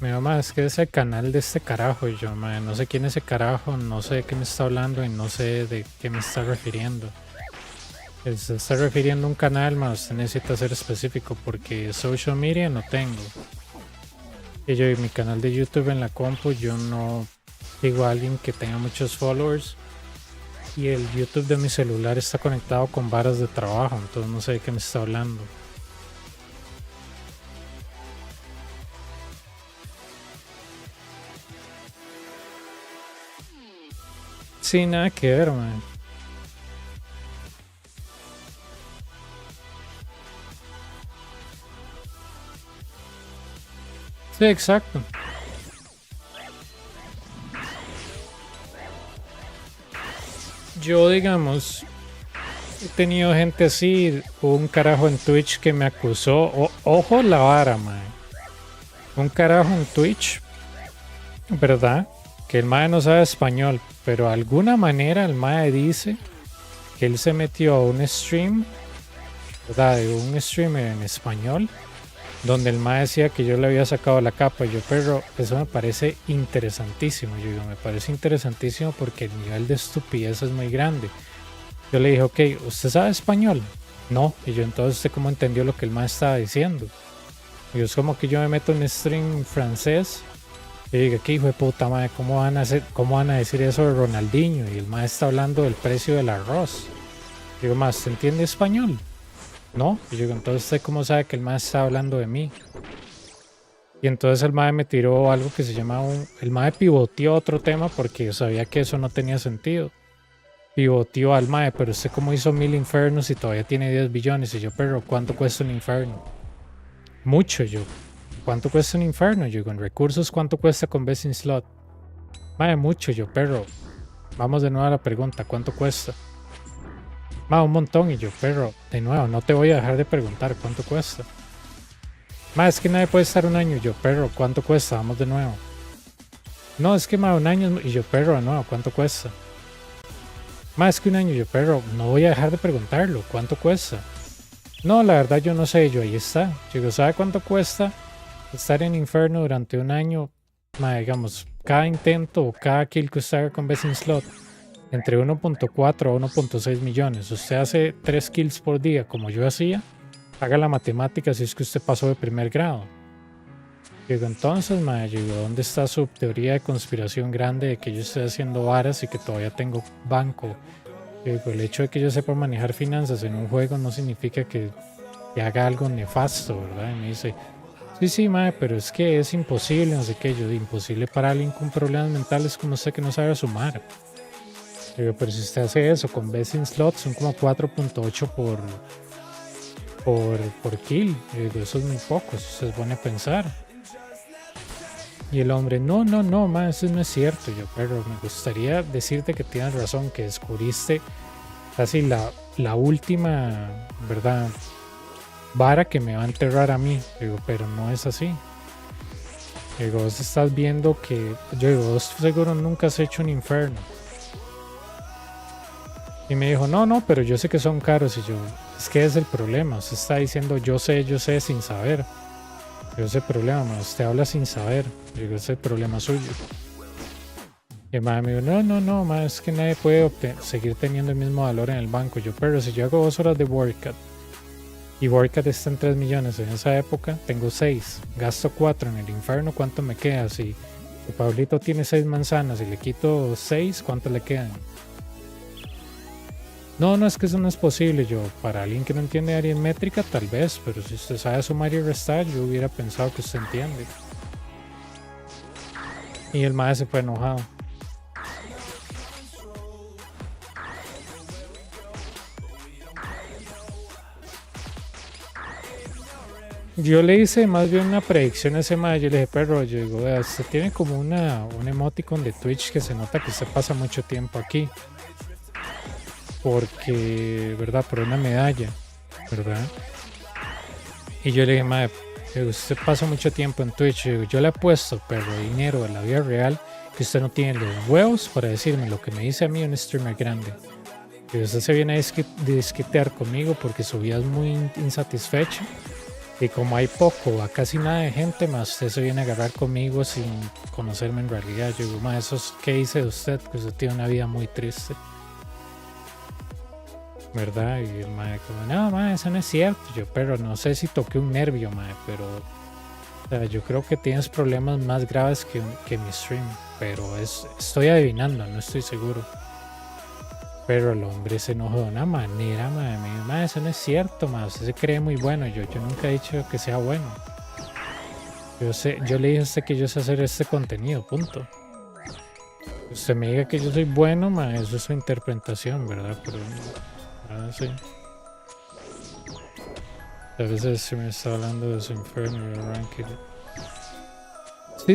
Mi mamá, es que es el canal de este carajo. Y yo, mae, no sé quién es ese carajo, no sé de qué me está hablando y no sé de qué me está refiriendo. Se está refiriendo a un canal, más usted necesita ser específico porque social media no tengo. Y yo, y mi canal de YouTube en la compu, yo no sigo a alguien que tenga muchos followers. Y el YouTube de mi celular está conectado con varas de trabajo, entonces no sé de qué me está hablando. Sí, nada que ver, man. Sí, exacto. Yo, digamos, he tenido gente así, un carajo en Twitch que me acusó, ojo la vara, man. Un carajo en Twitch, ¿verdad? Que el mae no sabe español, pero de alguna manera el mae dice que él se metió a un stream, ¿verdad? De un streamer en español, donde el mae decía que yo le había sacado la capa. Yo, pero eso me parece interesantísimo. Yo digo, me parece interesantísimo porque el nivel de estupidez es muy grande. Yo le dije, ok, ¿usted sabe español? No. Y yo, entonces, ¿usted cómo entendió lo que el mae estaba diciendo? Y es como que yo me meto en stream francés y digo, ¿qué hijo de puta madre? ¿Cómo van a decir eso de Ronaldinho? Y el mae está hablando del precio del arroz. Digo, más, ¿se entiende español? No. Y yo digo, entonces, ¿usted cómo sabe que el mae está hablando de mí? Y entonces el mae me tiró algo que se llama el mae pivoteó otro tema porque yo sabía que eso no tenía sentido. Pivoteó al mae, pero usted cómo hizo 1000 infernos y todavía tiene 10 billones. Y yo, pero ¿cuánto cuesta un inferno? Mucho. Yo, ¿cuánto cuesta un inferno? Yo, con recursos, ¿cuánto cuesta con Best in Slot? Mae, mucho. Yo, pero vamos de nuevo a la pregunta, ¿cuánto cuesta? Mae, un montón. Y yo, pero de nuevo, no te voy a dejar de preguntar cuánto cuesta. Mae, es que nadie puede estar un año. Yo, pero ¿cuánto cuesta? Vamos de nuevo. No, es que mae, un año. Y yo, pero de nuevo, ¿cuánto cuesta? Más que un año. Yo, pero no voy a dejar de preguntarlo, ¿cuánto cuesta? No, la verdad yo no sé. Yo, ahí está. Yo digo, ¿sabe cuánto cuesta estar en Inferno durante un año? Digamos, cada intento o cada kill que usted haga con Best in Slot, entre 1.4 a 1.6 millones. Usted hace 3 kills por día, como yo hacía. Haga la matemática si es que usted pasó de primer grado. Digo, entonces, yo digo, ¿dónde está su teoría de conspiración grande de que yo estoy haciendo varas y que todavía tengo banco? Digo, el hecho de que yo sepa manejar finanzas en un juego no significa que haga algo nefasto, ¿verdad? Y me dice, sí, pero es que es imposible, no sé qué. Yo, imposible para alguien con problemas mentales como usted que no sabe sumar. Digo, pero si usted hace eso con Best in Slot, son como 4.8 por kill. Digo, eso es muy poco, si se pone a pensar. Y el hombre, no, eso no es cierto. Yo, pero me gustaría decirte que tienes razón, que descubriste casi la última, ¿verdad? Vara que me va a enterrar a mí. Digo, pero no es así. Digo, vos estás viendo que, yo digo, vos seguro nunca has hecho un inferno. Y me dijo, no, pero yo sé que son caros. Y yo, es que es el problema. Usted está diciendo, yo sé sin saber. Yo ese problema, usted habla sin saber. Digo, ese es el problema suyo. Y el mae me dijo, no, es que nadie puede seguir teniendo el mismo valor en el banco. Yo, pero si yo hago 2 horas de workout y workout está en 3 millones en esa época, tengo 6, gasto 4 en el infierno, ¿cuánto me queda? Si Pablito tiene 6 manzanas y le quito 6, ¿cuánto le quedan? No, es que eso no es posible. Yo, para alguien que no entiende aritmétrica, tal vez, pero si usted sabe sumar y restar, yo hubiera pensado que usted entiende. Y el mae se fue enojado. Yo le hice más bien una predicción a ese mae. Yo le dije, perro, yo digo, vea, usted tiene como un emoticon de Twitch que se nota que usted pasa mucho tiempo aquí. Porque, ¿verdad? Por una medalla, ¿verdad? Y yo le dije, madre, usted pasa mucho tiempo en Twitch. Yo le apuesto, pero dinero en la vida real, que usted no tiene los huevos para decirme lo que me dice a mí un streamer grande. Que usted se viene a disquitear conmigo porque su vida es muy insatisfecho. Y como hay poco, a casi nada de gente, más usted se viene a agarrar conmigo sin conocerme en realidad. Yo digo, ma, eso es que hice de usted, que usted tiene una vida muy triste. ¿Verdad? Y el mae como, no, ma, eso no es cierto. Yo, pero no sé si toqué un nervio, ma, pero o sea, yo creo que tienes problemas más graves que mi stream. Pero estoy adivinando, no estoy seguro. Pero el hombre se enojó de una manera, ma, me dijo, ma, eso no es cierto, ma, usted se cree muy bueno. Yo nunca he dicho que sea bueno. Yo le dije a usted que yo sé hacer este contenido, punto. Usted me diga que yo soy bueno, ma, eso es su interpretación, ¿verdad? Pero sí. A veces se me está hablando de su infierno y el ranking.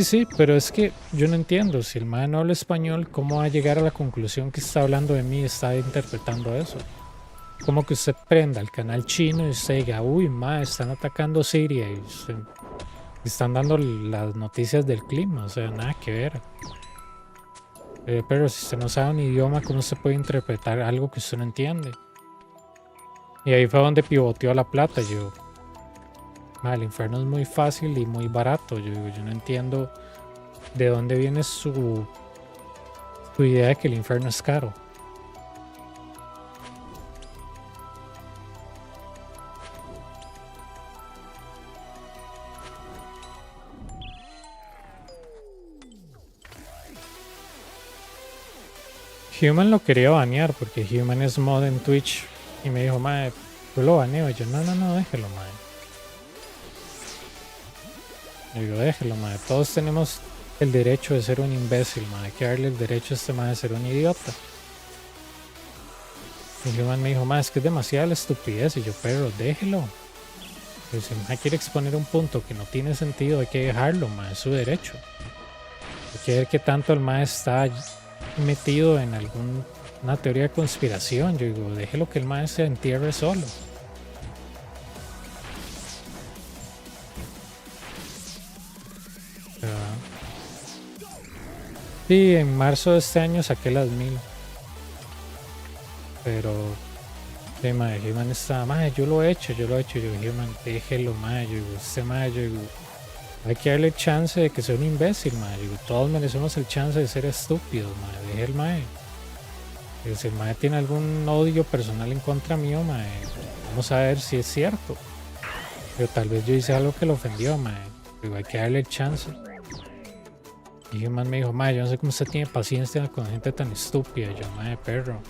Sí, pero es que yo no entiendo. Si el man no habla español, ¿cómo va a llegar a la conclusión que está hablando de mí y está interpretando eso? Como que usted prenda el canal chino y usted diga, uy, ma, están atacando Siria y están dando las noticias del clima, o sea, nada que ver. Pero si usted no sabe un idioma, ¿cómo se puede interpretar algo que usted no entiende? Y ahí fue donde pivoteó la plata. Yo, ma, el infierno es muy fácil y muy barato. Yo digo, yo no entiendo de dónde viene su idea de que el infierno es caro. Human lo quería banear porque Human es mod en Twitch y me dijo, mae, yo lo baneo. Y yo, no, déjelo, mae. Yo digo, déjelo, mae. Todos tenemos el derecho de ser un imbécil, mae. Hay que darle el derecho a este mae de ser un idiota. Y Human me dijo, mae, es que es demasiada la estupidez. Y yo, pero déjelo. Y si el mae quiere exponer un punto que no tiene sentido, hay que dejarlo, mae. Es su derecho. Hay que ver qué tanto el mae está metido en alguna teoría de conspiración. Yo digo, déjelo que el mae se entierre solo. Sí, en marzo de este año saqué las 1000. Pero de mae, Human está, mae, yo lo he hecho. Yo, Human, déjelo, mae. Yo digo, mae, yo digo, hay que darle chance de que sea un imbécil, mae. Yo digo, todos merecemos el chance de ser estúpidos, mae. Deje el mae. Y si el mae tiene algún odio personal en contra mío, mae, vamos a ver si es cierto. Pero tal vez yo hice algo que lo ofendió, mae. Digo, hay que darle el chance. Y Human me dijo, mae, yo no sé cómo usted tiene paciencia con gente tan estúpida. Yo, mae, perro.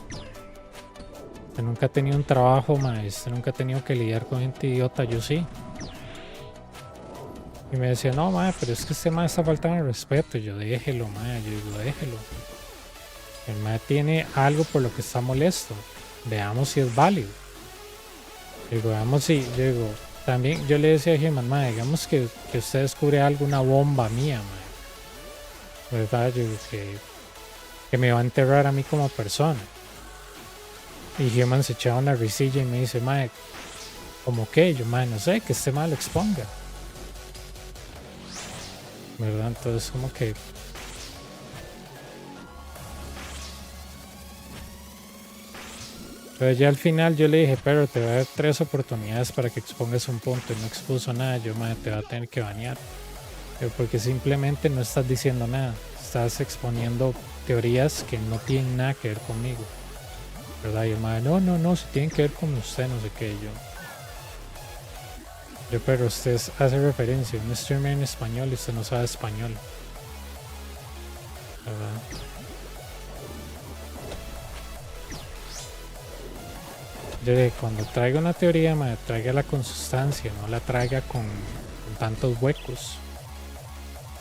Usted nunca ha tenido un trabajo, mae. Usted nunca ha tenido que lidiar con gente idiota. Yo sí. Y me decía, no, mae, pero es que este mae está faltando de respeto. Y yo, déjelo, mae. Yo digo, déjelo. El mae tiene algo por lo que está molesto. Veamos si es válido. Digo, veamos si, digo, también yo le decía a Human, mae, digamos que usted descubre algo, una bomba mía, mae. ¿Verdad? Yo digo que me va a enterrar a mí como persona. Y Human se echaba una risilla y me dice, mae, ¿cómo qué? Yo, mae, no sé, que este mae lo exponga. ¿Verdad? Entonces como que pero ya al final yo le dije, pero te voy a dar 3 oportunidades para que expongas un punto. Y no expuso nada. Yo, madre, te va a tener que banear. Porque simplemente no estás diciendo nada. Estás exponiendo teorías que no tienen nada que ver conmigo. ¿Verdad? Y el madre, no, si tienen que ver con usted, no sé qué. Yo, pero usted hace referencia a un streamer en español y usted no sabe español. ¿Verdad? Cuando traiga una teoría, tráigala con sustancia, no la traiga con tantos huecos.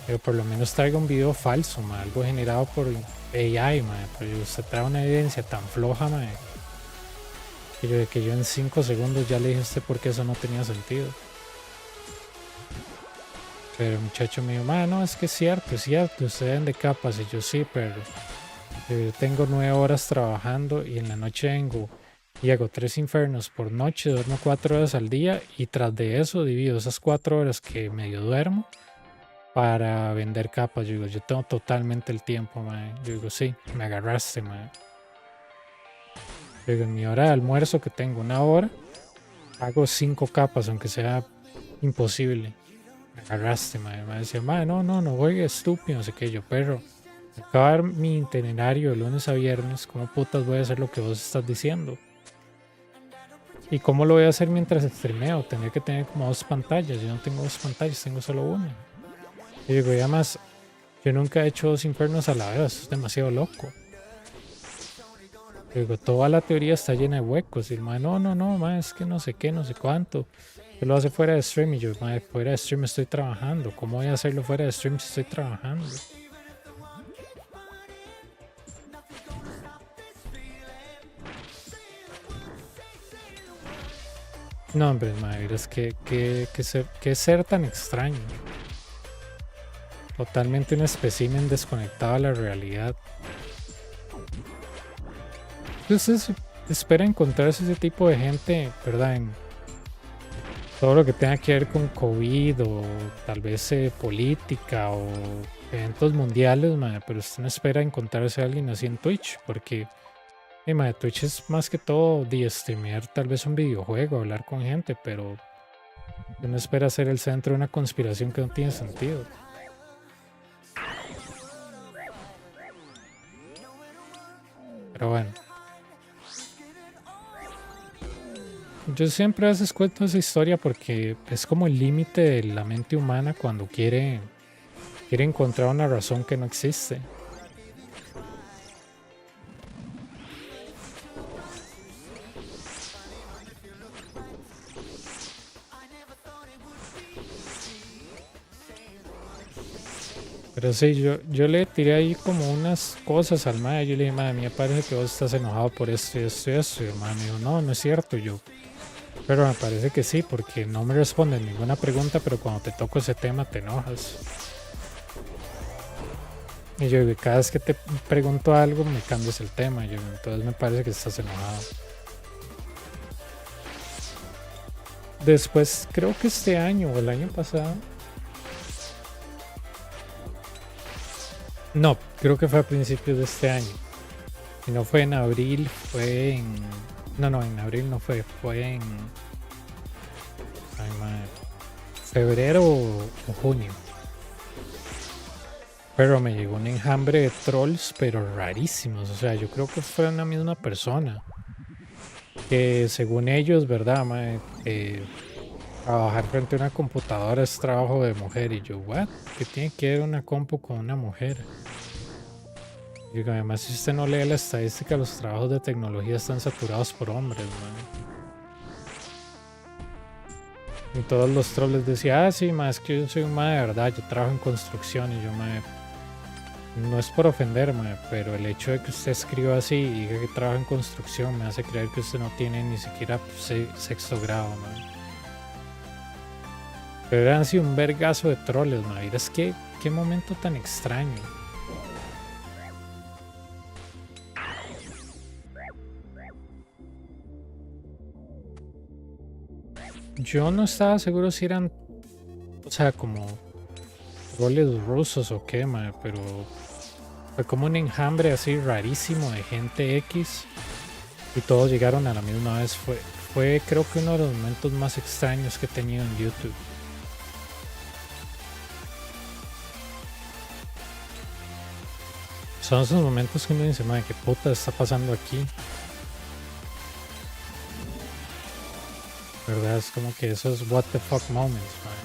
Pero por lo menos traiga un video falso, algo generado por AI, pero usted trae una evidencia tan floja, que yo en 5 segundos ya le dije a usted por qué eso no tenía sentido. Pero el muchacho me dijo, no, es que es cierto, ustedes ven de capas. Y yo, sí, pero yo tengo 9 horas trabajando y en la noche vengo y hago 3 infiernos por noche, duermo 4 horas al día y tras de eso divido esas 4 horas que medio duermo para vender capas. Yo digo, yo tengo totalmente el tiempo, mae. Yo digo, sí, me agarraste, mae. Yo digo, en mi hora de almuerzo que tengo 1 hora, hago 5 capas, aunque sea imposible. Me agarraste, madre. Me decía, madre, no juegue estúpido, no sé qué. Yo, perro, acabar mi itinerario de lunes a viernes, ¿cómo putas voy a hacer lo que vos estás diciendo? ¿Y cómo lo voy a hacer mientras streameo? Tener que tener como 2 pantallas. Yo no tengo 2 pantallas, tengo solo una. Y digo, y además, yo nunca he hecho 2 infiernos a la vez, eso es demasiado loco. Y digo, toda la teoría está llena de huecos. Y el mae, no, mae, es que no sé qué, no sé cuánto. Él lo hace fuera de stream y yo, mae, fuera de stream estoy trabajando. ¿Cómo voy a hacerlo fuera de stream si estoy trabajando? No, hombre, mae, es que ser tan extraño. Totalmente un espécimen desconectado a la realidad. Entonces espera encontrarse ese tipo de gente, ¿verdad? En todo lo que tenga que ver con COVID o tal vez política o eventos mundiales, mae, pero usted no espera encontrarse a alguien así en Twitch, porque mae, Twitch es más que todo de streamear tal vez un videojuego, hablar con gente, pero uno espera ser el centro de una conspiración que no tiene sentido. Pero bueno. Yo siempre a veces cuento esa historia porque es como el límite de la mente humana cuando quiere encontrar una razón que no existe. Pero sí, yo le tiré ahí como unas cosas al mae. Yo le dije, madre mía, parece que vos estás enojado por esto y esto y esto. Y el mae me dijo, no es cierto. Yo, pero me parece que sí, porque no me responden ninguna pregunta, pero cuando te toco ese tema te enojas. Y yo, cada vez que te pregunto algo, me cambias el tema. Yo, entonces me parece que estás enojado. Después, creo que este año o el año pasado. No, creo que fue a principios de este año. Y no fue en abril, fue en. No, en abril no fue, fue en. Ay, madre. Febrero o junio. Pero me llegó un enjambre de trolls, pero rarísimos. O sea, yo creo que fue una misma persona. Que según ellos, ¿verdad, mae? Trabajar frente a una computadora es trabajo de mujer. Y yo, ¿what? ¿Qué tiene que ver una compu con una mujer? Y digo, además, si usted no lee la estadística, los trabajos de tecnología están saturados por hombres, mae. Y todos los trolls les decía, sí, más que yo soy un mae de verdad, yo trabajo en construcción. Y yo, mae, no es por ofenderme, pero el hecho de que usted escriba así y diga que trabaja en construcción me hace creer que usted no tiene ni siquiera sexto grado, man. Pero eran así un vergazo de troles, man. Es que qué momento tan extraño. Yo no estaba seguro si eran, o sea, como troles rusos o qué, man, pero fue como un enjambre así rarísimo de gente X y todos llegaron a la misma vez. Fue creo que uno de los momentos más extraños que he tenido en YouTube. Son esos momentos que uno dice, madre, ¿qué puta está pasando aquí? ¿Verdad? Es como que esos what the fuck moments, madre.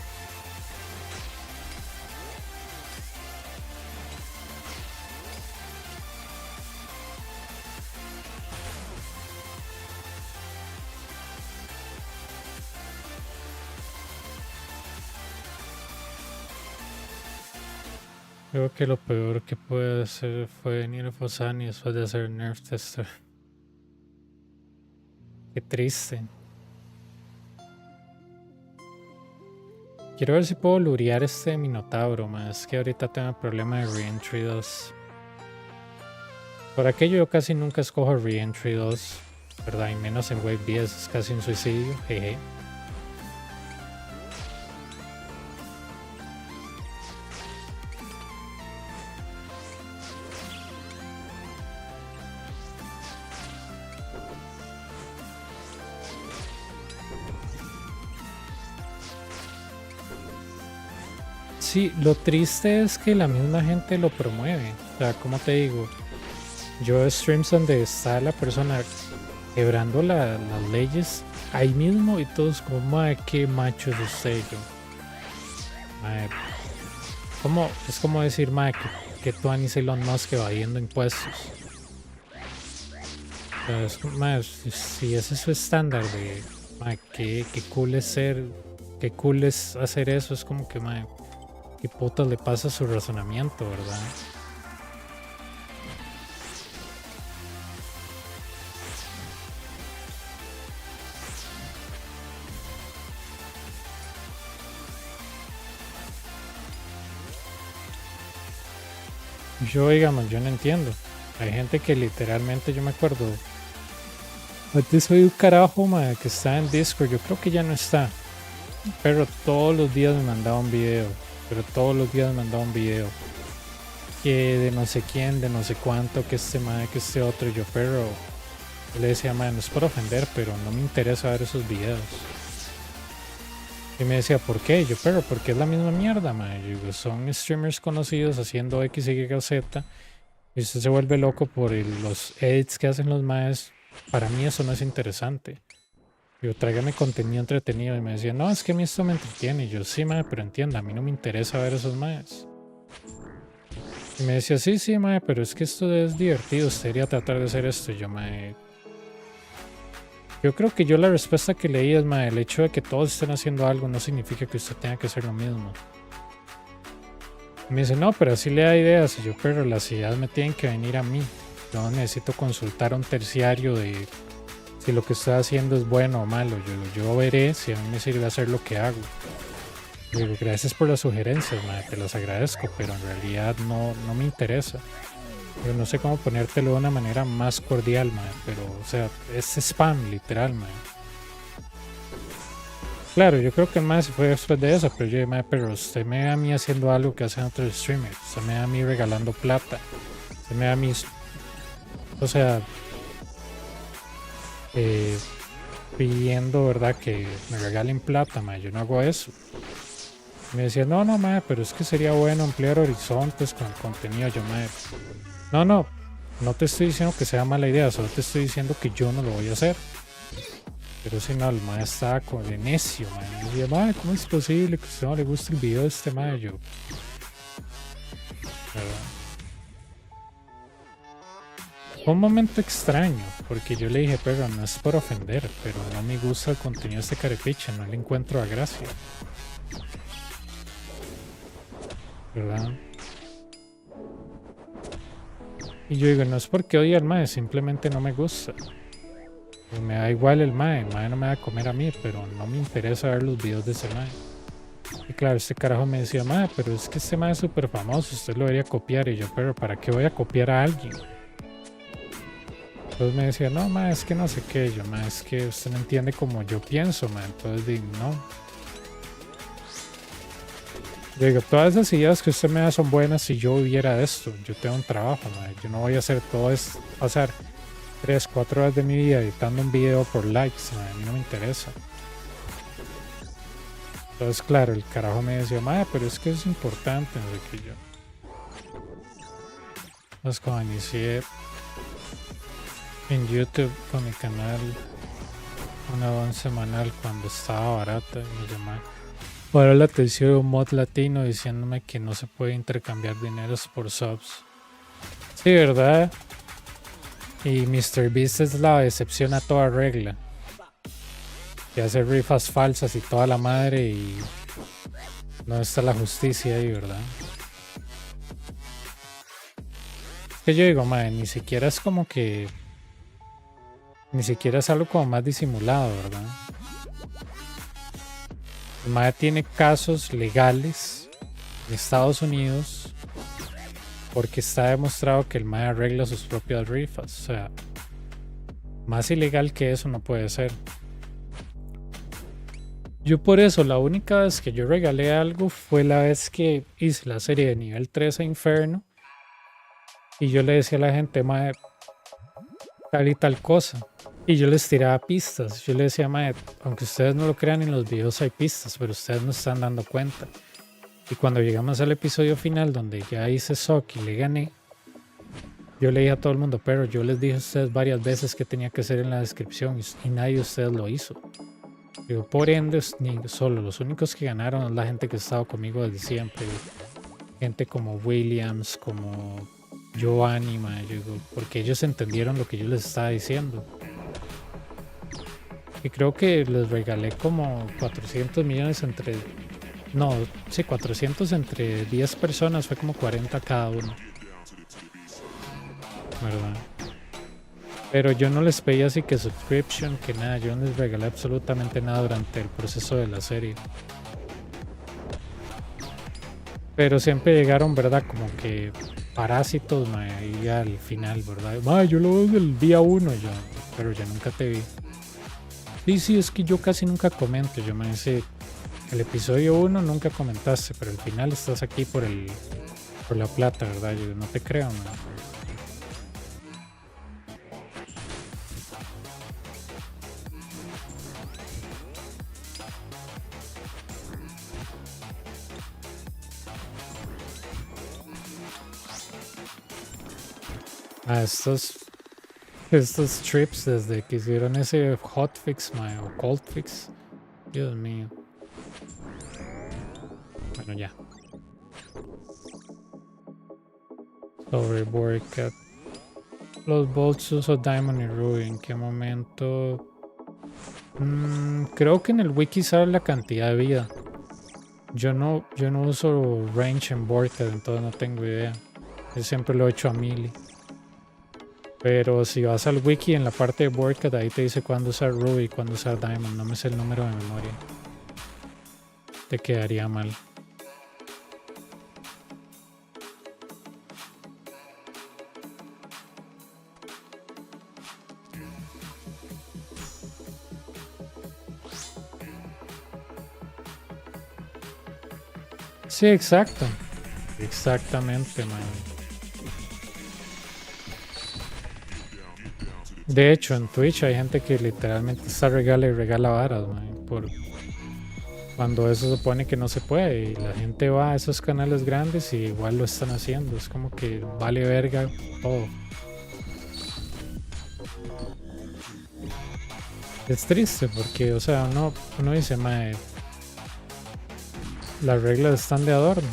Creo que lo peor que puede hacer fue venir a Fosani después de hacer Nerf Tester. Qué triste. Quiero ver si puedo lurear este Minotauro, más que ahorita tengo el problema de Reentry 2. Por aquello yo casi nunca escojo Reentry 2, ¿verdad? Y menos en Wave 10, es casi un suicidio, jeje. Sí, lo triste es que la misma gente lo promueve. O sea, como te digo, yo veo streams donde está la persona quebrando las leyes ahí mismo y todos como, madre, qué macho es usted. Y yo, madre, es como decir, madre, que tú Anis Elon Musk evadiendo impuestos. O sea, madre, si ese es su estándar de, madre, qué cool es ser, qué cool es hacer eso, es como que, madre, qué putas le pasa a su razonamiento, ¿verdad? Yo, digamos, yo no entiendo. Hay gente que literalmente, yo me acuerdo, antes soy un carajo, madre, que está en Discord, yo creo que ya no está, pero todos los días me mandaba un video, que de no sé quién, de no sé cuánto, que este madre, que este otro, y yo, pero, yo le decía, madre, no es por ofender, pero no me interesa ver esos videos. Y me decía, ¿por qué? Yo, pero, porque es la misma mierda, madre. Yo digo, son streamers conocidos haciendo X, Y, Z. Y usted se vuelve loco por los edits que hacen los maes. Para mí eso no es interesante. Digo, tráigame contenido entretenido. Y me decía, no, es que a mí esto me entretiene. Y yo, sí, madre, pero entienda, a mí no me interesa ver esos maes. Y me decía, sí, madre, pero es que esto es divertido. Usted debería tratar de hacer esto. Y yo, madre, yo creo que yo la respuesta que leí es, madre, el hecho de que todos estén haciendo algo no significa que usted tenga que hacer lo mismo. Y me dice, no, pero así le da ideas. Y yo, pero las ideas me tienen que venir a mí. Yo necesito consultar a un terciario de si lo que estoy haciendo es bueno o malo. Yo veré si a mí me sirve hacer lo que hago. Y digo, gracias por las sugerencias, madre, te las agradezco, pero en realidad no me interesa. Pero no sé cómo ponértelo de una manera más cordial, man. Pero, o sea, es spam, literal, man. Claro, yo creo que el man se fue después de eso, pero yo dije, man, pero usted me ve a mí haciendo algo que hacen otros streamers. Usted me ve a mí regalando plata. Usted me ve a mí, o sea, pidiendo, ¿verdad? Que me regalen plata, man. Yo no hago eso. Me decía, no, man, pero es que sería bueno ampliar horizontes con el contenido. Yo, man, no te estoy diciendo que sea mala idea, solo te estoy diciendo que yo no lo voy a hacer. Pero si no, el mae estaba con de necio, mae. Y decía, mae, ¿cómo es posible que a usted no le guste el video de este mae? Yo, ¿verdad? Fue un momento extraño, porque yo le dije, pero no es por ofender, pero no me gusta el contenido de este carepicha, no le encuentro la gracia. ¿Verdad? Y yo digo, no es porque odie al mae, simplemente no me gusta. Me da igual el mae no me va a comer a mí, pero no me interesa ver los videos de ese mae. Y claro, este carajo me decía, mae, pero es que este mae es súper famoso, usted lo debería copiar. Y yo, pero ¿para qué voy a copiar a alguien? Entonces me decía, no, mae, es que no sé qué. Yo, mae, es que usted no entiende como yo pienso, mae. Entonces digo, no. Yo digo, todas esas ideas que usted me da son buenas si yo viviera de esto. Yo tengo un trabajo, mae. Yo no voy a hacer todo esto, pasar 3, 4 horas de mi vida editando un video por likes, mae. A mí no me interesa. Entonces, claro, el carajo me decía, mae, pero es que es importante, no sé qué yo. Entonces, cuando inicié en YouTube con mi canal, una don semanal cuando estaba barata, me llamaba. Ahora la atención de un mod latino diciéndome que no se puede intercambiar dineros por subs. Sí, ¿verdad? Y MrBeast es la excepción a toda regla. Que hace rifas falsas y toda la madre y no está la justicia ahí, ¿verdad? Que yo digo, madre, ni siquiera es como que... Ni siquiera es algo como más disimulado, ¿verdad? El mae tiene casos legales en Estados Unidos porque está demostrado que el mae arregla sus propias rifas. O sea, más ilegal que eso no puede ser. Yo por eso, la única vez que yo regalé algo fue la vez que hice la serie de nivel 3 a Inferno. Y yo le decía a la gente, mae, tal y tal cosa. Y yo les tiraba pistas. Yo le decía, mae, aunque ustedes no lo crean, en los videos hay pistas, pero ustedes no están dando cuenta. Y cuando llegamos al episodio final, donde ya hice Sock y le gané, yo le dije a todo el mundo, pero yo les dije a ustedes varias veces que tenía que ser en la descripción y nadie de ustedes lo hizo. Digo, por ende, ni solo los únicos que ganaron es la gente que ha estado conmigo desde siempre. Gente como Williams, como Giovanni, porque ellos entendieron lo que yo les estaba diciendo. Y creo que les regalé como 400 millones entre... No, sí, 400 entre 10 personas, fue como 40 cada uno. ¿Verdad? Pero yo no les pedí así que subscription, que nada, yo no les regalé absolutamente nada durante el proceso de la serie. Pero siempre llegaron, ¿verdad? Como que parásitos, ahí al final, ¿verdad? Yo lo veo desde el día 1, yo, pero ya nunca te vi. Sí, es que yo casi nunca comento, yo me dice, el episodio 1 nunca comentaste, pero al final estás aquí por la plata, ¿verdad? Yo no te creo, man. Estos trips desde que hicieron ese hotfix, o cold fix. Dios mío. Bueno, ya. Sobre Boycat. Los bolts uso Diamond y Ruby. ¿En qué momento? Creo que en el wiki sale la cantidad de vida. Yo no uso range en Boycat, entonces no tengo idea. Yo siempre lo he hecho a melee. Pero si vas al wiki en la parte de Boycat, ahí te dice cuándo usar Ruby y cuándo usar Diamond. No me sé el número de memoria. Te quedaría mal. Sí, exacto. Exactamente, man. De hecho, en Twitch hay gente que literalmente está regala y regala varas, man, por cuando eso se supone que no se puede. Y la gente va a esos canales grandes y igual lo están haciendo. Es como que vale verga todo. Es triste porque, o sea, uno dice, mae, las reglas están de adorno.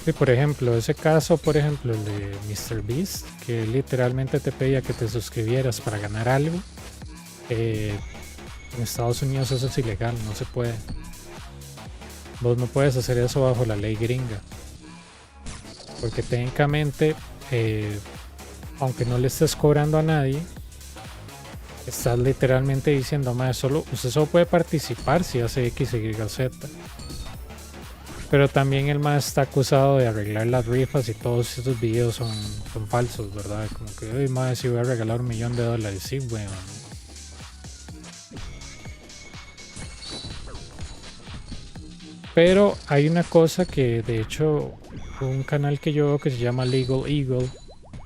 Sí, por ejemplo, ese caso, por ejemplo, el de MrBeast, que literalmente te pedía que te suscribieras para ganar algo. En Estados Unidos eso es ilegal, no se puede. Vos no puedes hacer eso bajo la ley gringa. Porque técnicamente, aunque no le estés cobrando a nadie, estás literalmente diciendo, más usted solo puede participar si hace X, Y, Z. Pero también el más está acusado de arreglar las rifas y todos estos videos son falsos, ¿verdad? Como que, uy, más si voy a regalar $1 millón. Sí, bueno. Pero hay una cosa que, de hecho, un canal que yo veo que se llama Legal Eagle,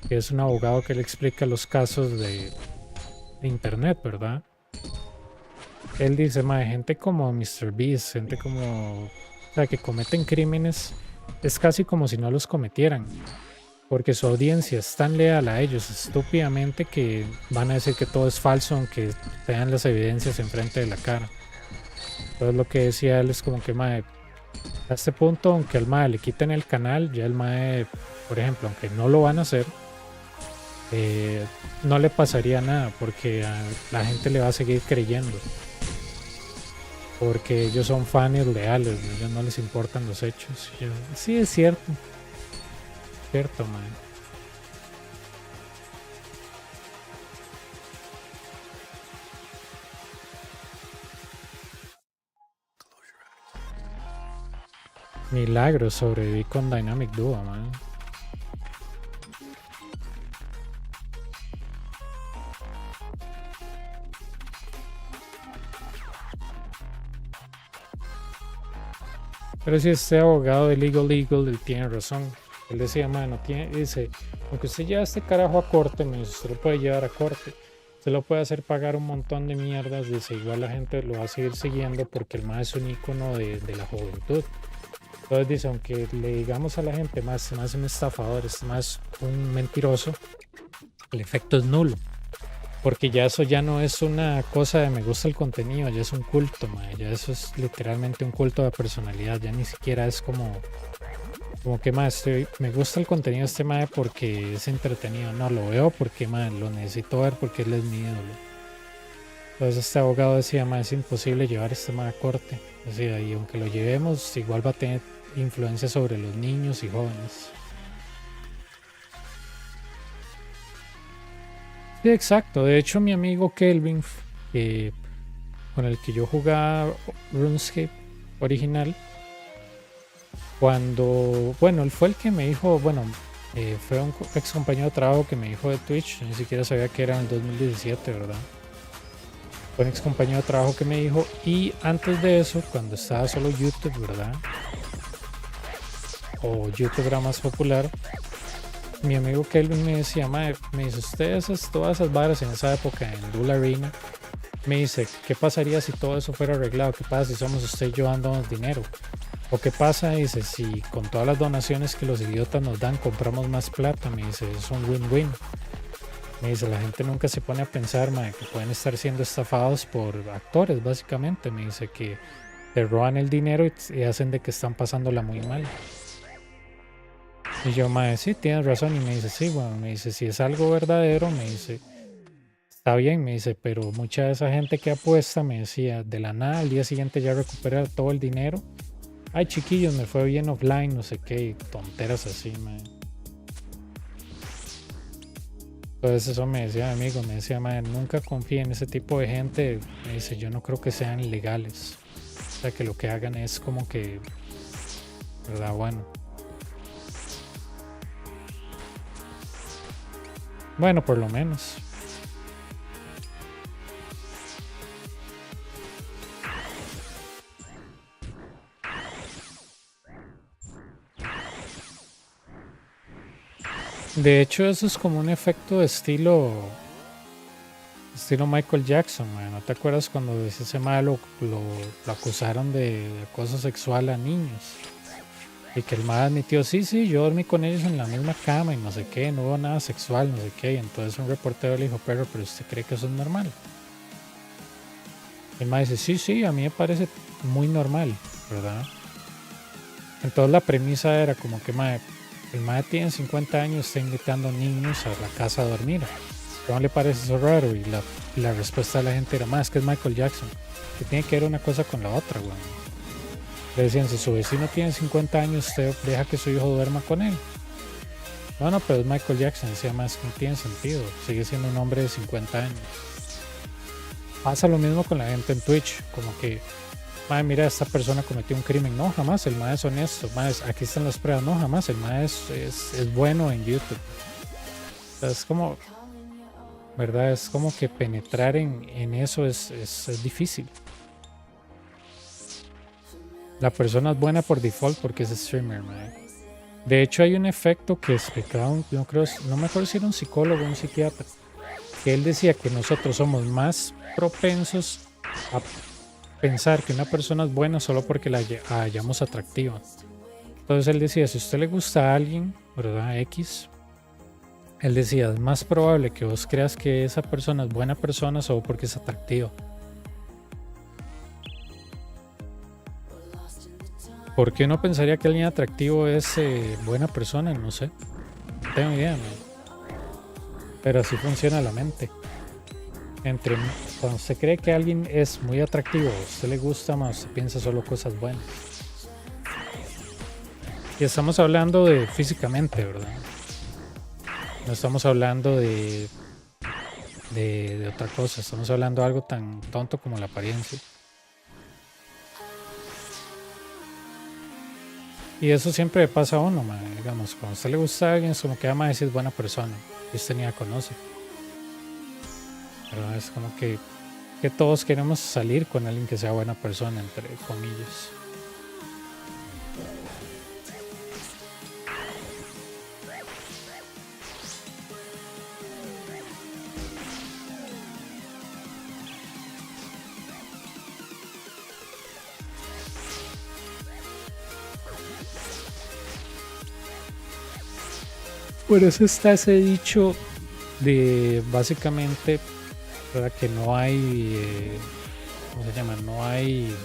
que es un abogado que le explica los casos de internet, ¿verdad? Él dice, gente como MrBeast, gente como... O sea, que cometen crímenes, es casi como si no los cometieran, porque su audiencia es tan leal a ellos estúpidamente que van a decir que todo es falso aunque tengan las evidencias enfrente de la cara. Entonces lo que decía él es como que, a este punto, aunque al le quiten el canal, ya el por ejemplo, aunque no lo van a hacer, no le pasaría nada porque a la gente le va a seguir creyendo. Porque ellos son fans leales, a ellos no les importan los hechos. Sí, es cierto. Cierto, man. Milagro, sobreviví con Dynamic Duo, man. Pero si este abogado de Legal Eagle, él tiene razón. Él decía, dice, aunque usted lleva este carajo a corte, me dice, usted lo puede llevar a corte. Usted lo puede hacer pagar un montón de mierdas. Dice, igual la gente lo va a seguir siguiendo porque el mae es un ícono de la juventud. Entonces dice, aunque le digamos a la gente más un estafador, es más un mentiroso, el efecto es nulo. Porque ya eso ya no es una cosa de me gusta el contenido, ya es un culto, mae. Ya eso es literalmente un culto de personalidad. Ya ni siquiera es como que más me gusta el contenido de este mae porque es entretenido. No, lo veo porque mae, lo necesito ver porque él es mi ídolo. Entonces este abogado decía, mae, es imposible llevar este mae a corte. Decía, y aunque lo llevemos, igual va a tener influencia sobre los niños y jóvenes. Sí, exacto. De hecho, mi amigo Kelvin, con el que yo jugaba RuneScape original, bueno, él fue el que me dijo, bueno, fue un ex compañero de trabajo que me dijo de Twitch, ni siquiera sabía que era en el 2017, ¿verdad? Fue un ex compañero de trabajo que me dijo, y antes de eso, cuando estaba solo YouTube, ¿verdad? O YouTube era más popular, mi amigo Kelvin me decía, me dice, ustedes todas esas varas en esa época en Dula Arena, me dice, ¿qué pasaría si todo eso fuera arreglado? ¿Qué pasa si somos usted y yo dándonos dinero? ¿O qué pasa? Dice, si con todas las donaciones que los idiotas nos dan compramos más plata. Me dice, es un win-win. Me dice, la gente nunca se pone a pensar, que pueden estar siendo estafados por actores, básicamente. Me dice que te roban el dinero y hacen de que están pasándola muy mal. Y yo, sí, tienes razón. Y me dice, sí, bueno, me dice, si es algo verdadero, me dice, está bien, me dice, pero mucha de esa gente que apuesta, me decía, de la nada, al día siguiente ya recupera todo el dinero. Ay, chiquillos, me fue bien offline, no sé qué, tonteras así, man. Entonces eso me decía mi amigo, me decía, man, nunca confíe en ese tipo de gente. Me dice, yo no creo que sean legales. O sea, que lo que hagan es como que, ¿verdad? Bueno, por lo menos. De hecho, eso es como un efecto de estilo Michael Jackson, man. ¿No te acuerdas cuando ese malo lo acusaron de acoso sexual a niños? Y que el mae admitió, sí, yo dormí con ellos en la misma cama y no sé qué, no hubo nada sexual, no sé qué. Y entonces un reportero le dijo, pero ¿usted cree que eso es normal? El mae dice, sí, a mí me parece muy normal, ¿verdad? Entonces la premisa era como que el mae tiene 50 años, está invitando niños a la casa a dormir. ¿Cómo le parece eso raro? Y la respuesta de la gente era, es que es Michael Jackson, que tiene que ver una cosa con la otra, güey. Le decían, si su vecino tiene 50 años, usted deja que su hijo duerma con él. No, pero es Michael Jackson, decía, que no tiene sentido, sigue siendo un hombre de 50 años. Pasa lo mismo con la gente en Twitch, como que, mira, esta persona cometió un crimen. No, jamás, el mae es honesto. Aquí están las pruebas. No, jamás, el mae es bueno en YouTube. O sea, es como, ¿verdad? Es como que penetrar en eso es difícil. La persona es buena por default porque es streamer, mae. De hecho, hay un efecto que explicaba, no me acuerdo si era un psicólogo o un psiquiatra, que él decía que nosotros somos más propensos a pensar que una persona es buena solo porque la hallamos atractiva. Entonces él decía, si a usted le gusta a alguien, ¿verdad? X, él decía, es más probable que vos creas que esa persona es buena persona solo porque es atractiva. ¿Por qué uno pensaría que alguien atractivo es buena persona? No sé. No tengo idea, man. Pero así funciona la mente. Cuando se cree que alguien es muy atractivo, a usted le gusta más, usted piensa solo cosas buenas. Y estamos hablando de físicamente, ¿verdad? No estamos hablando de otra cosa, estamos hablando de algo tan tonto como la apariencia. Y eso siempre le pasa a uno, digamos, cuando a usted le gusta a alguien es como que ama decir buena persona, y usted ni la conoce. Pero es como que todos queremos salir con alguien que sea buena persona, entre comillas. Por eso está ese dicho de básicamente, ¿verdad? Que no hay, ¿cómo se llama? No hay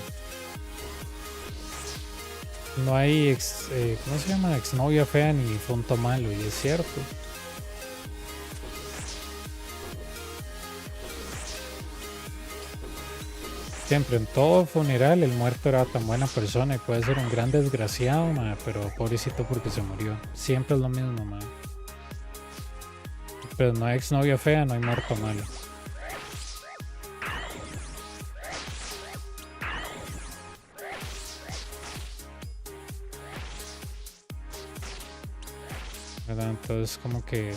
¿cómo se llama? Exnovia fea ni difunto malo, y es cierto. Siempre en todo funeral el muerto era tan buena persona y puede ser un gran desgraciado, ma, pero pobrecito porque se murió. Siempre es lo mismo, ma. Pero no hay exnovia fea, no hay muerto malo. ¿Verdad? Entonces como que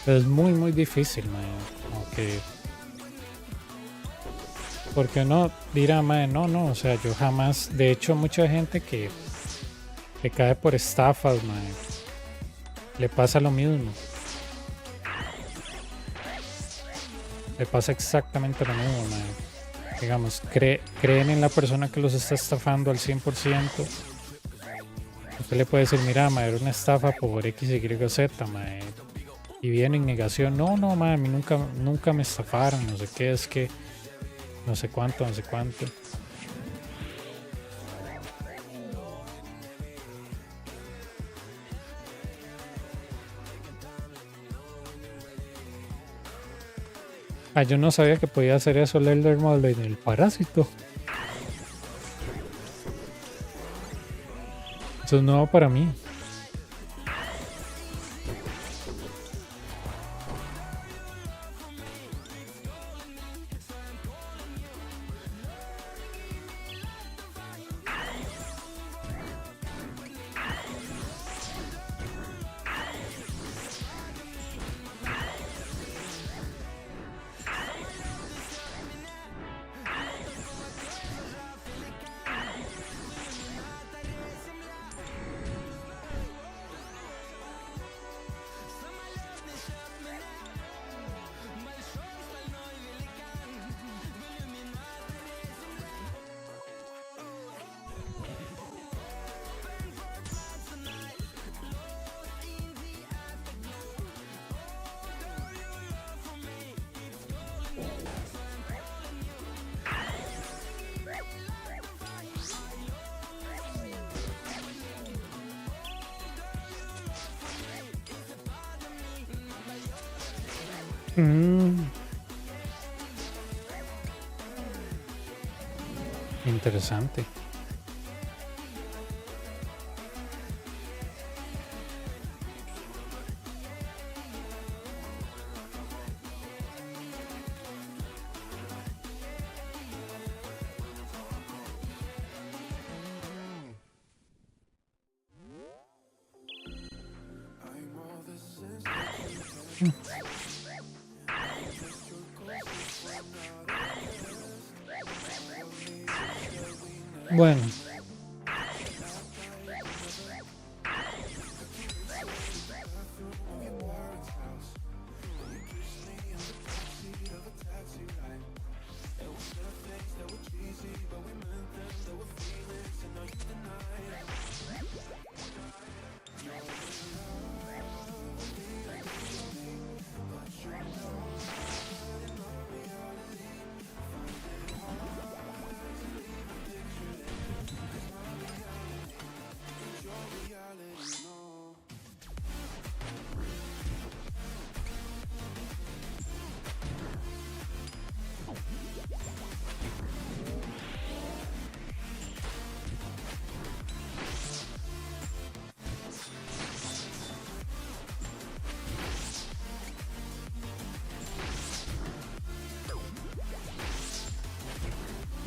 es muy muy difícil, ma. Como que porque uno dirá, ma, no, o sea, yo jamás, de hecho mucha gente que cae por estafas, ma, le pasa lo mismo. Le pasa exactamente lo mismo, ma. Digamos, creen en la persona que los está estafando al 100%. Usted le puede decir, mira, ma, era una estafa por X, Y, Z, ma. Y viene en negación, no, ma, a mí nunca me estafaron, no sé qué, es que no sé cuánto. Ah, yo no sabía que podía hacer eso el Elder Mole en el parásito. Eso es nuevo para mí. Interesante. Bueno,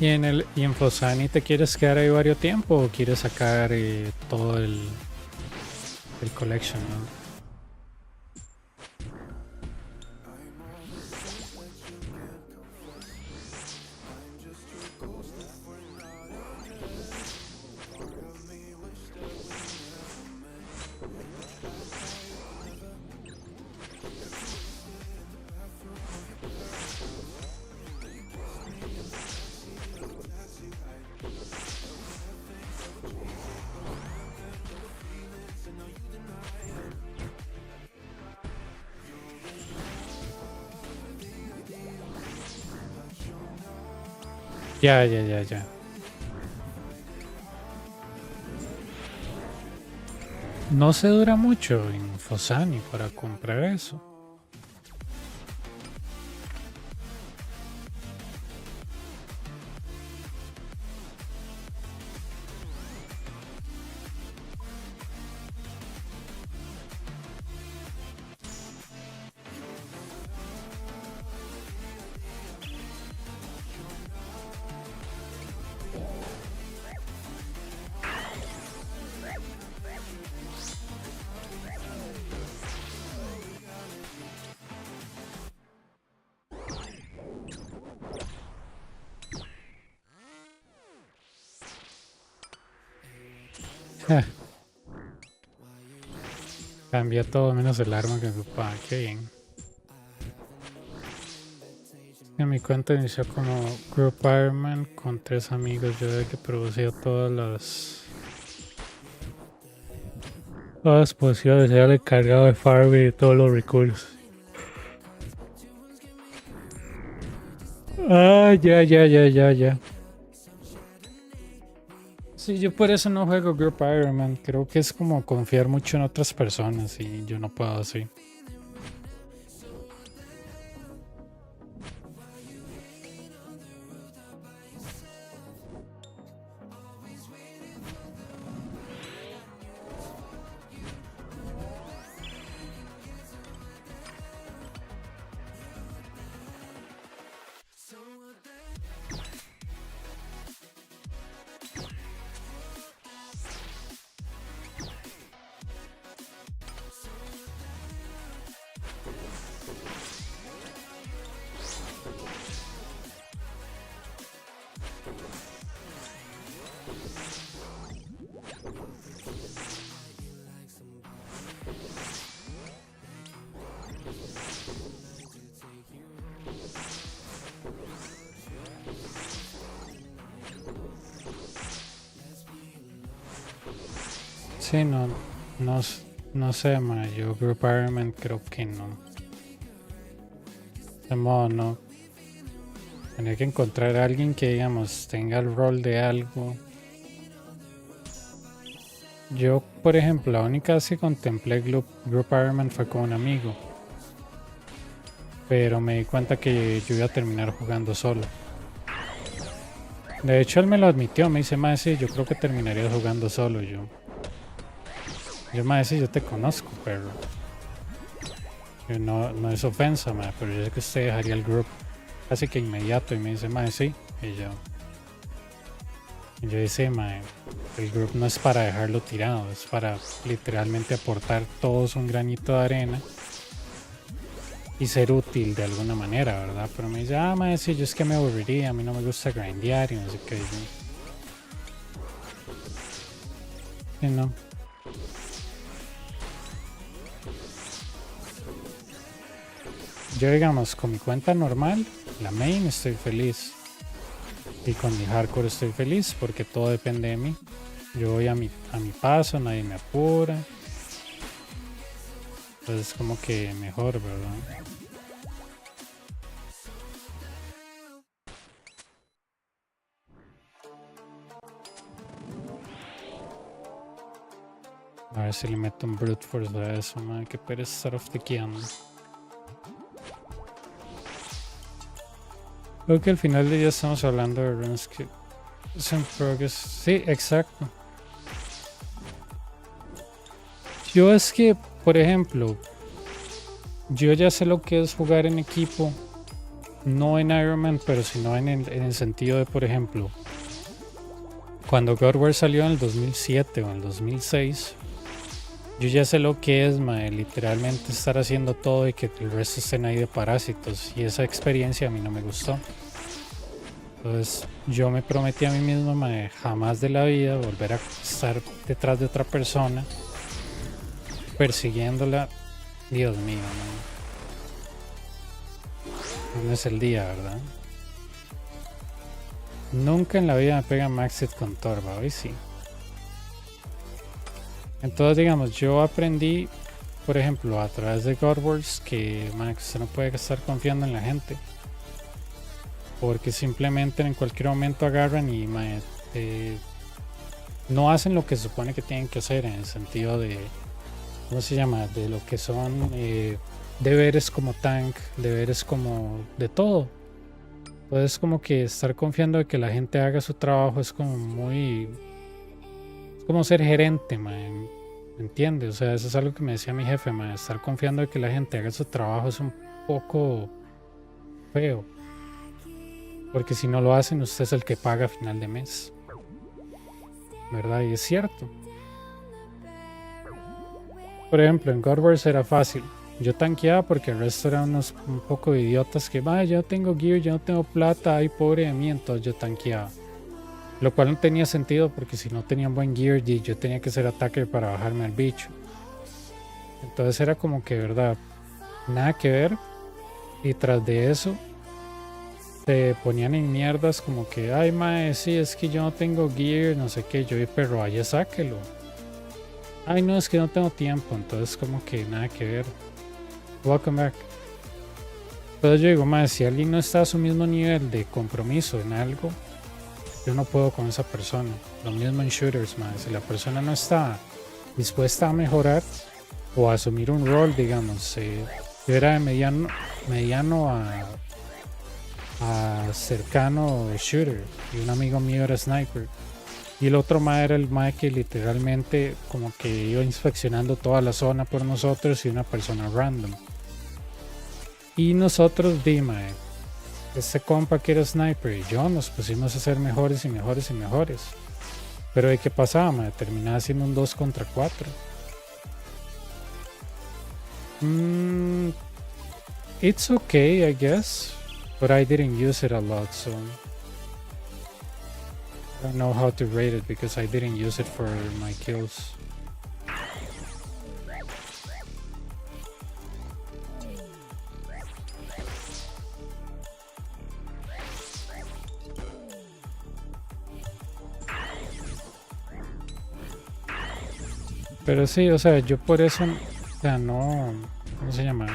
Y en Fosani te quieres quedar ahí varios tiempo o quieres sacar todo el collection, ¿no? Ya. No se dura mucho en Fosani para comprar eso. Cambia todo menos el arma que ocupaba. Qué bien. En mi cuenta inició como Group Ironman con 3 amigos. Yo era el que producía todas las posiciones. Era el encargado de farm y todos los recursos. Ah, ya. Sí, yo por eso no juego Group Ironman. Creo que es como confiar mucho en otras personas y yo no puedo así. Sí, no sé, ma. Yo Group Ironman creo que no. De modo, no. Tenía que encontrar a alguien que, digamos, tenga el rol de algo. Yo, por ejemplo, la única vez que contemplé Group Ironman fue con un amigo. Pero me di cuenta que yo iba a terminar jugando solo. De hecho, él me lo admitió. Me dice, ma, sí, yo creo que terminaría jugando solo. Yo me decía, yo te conozco, pero no es ofensa, ma, pero yo sé que usted dejaría el grupo casi que inmediato. Y me dice, ma, sí. Y yo dice, ma, el grupo no es para dejarlo tirado, es para literalmente aportar todos un granito de arena y ser útil de alguna manera, ¿verdad? Pero me dice, ma, sí, yo es que me aburriría, a mí no me gusta grindear y no sé qué. Y no. Yo, digamos, con mi cuenta normal, la main, estoy feliz. Y con mi hardcore estoy feliz porque todo depende de mí. Yo voy a mi paso, nadie me apura. Entonces como que mejor, ¿verdad? A ver si le meto un brute force a eso, man. Que pereza estar off-tequeando. Creo que al final del día estamos hablando de runs que son progress. Sí, exacto. Yo es que, por ejemplo, yo ya sé lo que es jugar en equipo no en Iron Man, pero sino en el sentido de, por ejemplo, cuando God War salió en el 2007 o en el 2006, yo ya sé lo que es, mae, literalmente estar haciendo todo y que el resto estén ahí de parásitos. Y esa experiencia a mí no me gustó. Entonces yo me prometí a mí mismo, mae, jamás de la vida volver a estar detrás de otra persona persiguiéndola. Dios mío, mae. No es el día, ¿verdad? Nunca en la vida me pega Maxit con Torba, hoy sí. Entonces, digamos, yo aprendí, por ejemplo, a través de God Wars, que man, usted no puede estar confiando en la gente. Porque simplemente en cualquier momento agarran y man, no hacen lo que se supone que tienen que hacer en el sentido de, ¿cómo se llama? De lo que son deberes como tank, deberes como de todo. Entonces, como que estar confiando de que la gente haga su trabajo es como muy... como ser gerente, man, ¿me entiendes? O sea, eso es algo que me decía mi jefe, man, estar confiando de que la gente haga su trabajo es un poco feo, porque si no lo hacen, usted es el que paga a final de mes, ¿verdad? Y es cierto. Por ejemplo, en God Wars era fácil, yo tanqueaba porque el resto eran unos un poco idiotas que, yo no tengo gear, yo no tengo plata, ay, pobre de mí, entonces yo tanqueaba. Lo cual no tenía sentido porque si no tenía buen gear yo tenía que ser attacker para bajarme al bicho. Entonces era como que, verdad, nada que ver. Y tras de eso, se ponían en mierdas como que, ay mae, sí, es que yo no tengo gear, no sé qué. Yo vi, pero vaya, sáquelo. Ay, no, es que no tengo tiempo. Entonces como que nada que ver. Welcome back. Entonces yo digo, mae, si alguien no está a su mismo nivel de compromiso en algo, yo no puedo con esa persona. Lo mismo en shooters, man. Si la persona no está dispuesta a mejorar o a asumir un rol, digamos, yo era de mediano a cercano shooter y un amigo mío era sniper. Y el otro mae era el mae que literalmente como que iba inspeccionando toda la zona por nosotros y una persona random. Y nosotros, mae, este compa que era sniper y yo nos pusimos a ser mejores y mejores y mejores. Pero ¿de qué pasaba? Me terminaba siendo un 2 contra 4. It's okay, I guess. But I didn't use it a lot, so I don't know how to rate it because I didn't use it for my kills. Pero sí, o sea, yo por eso, o sea, no, ¿cómo se llama?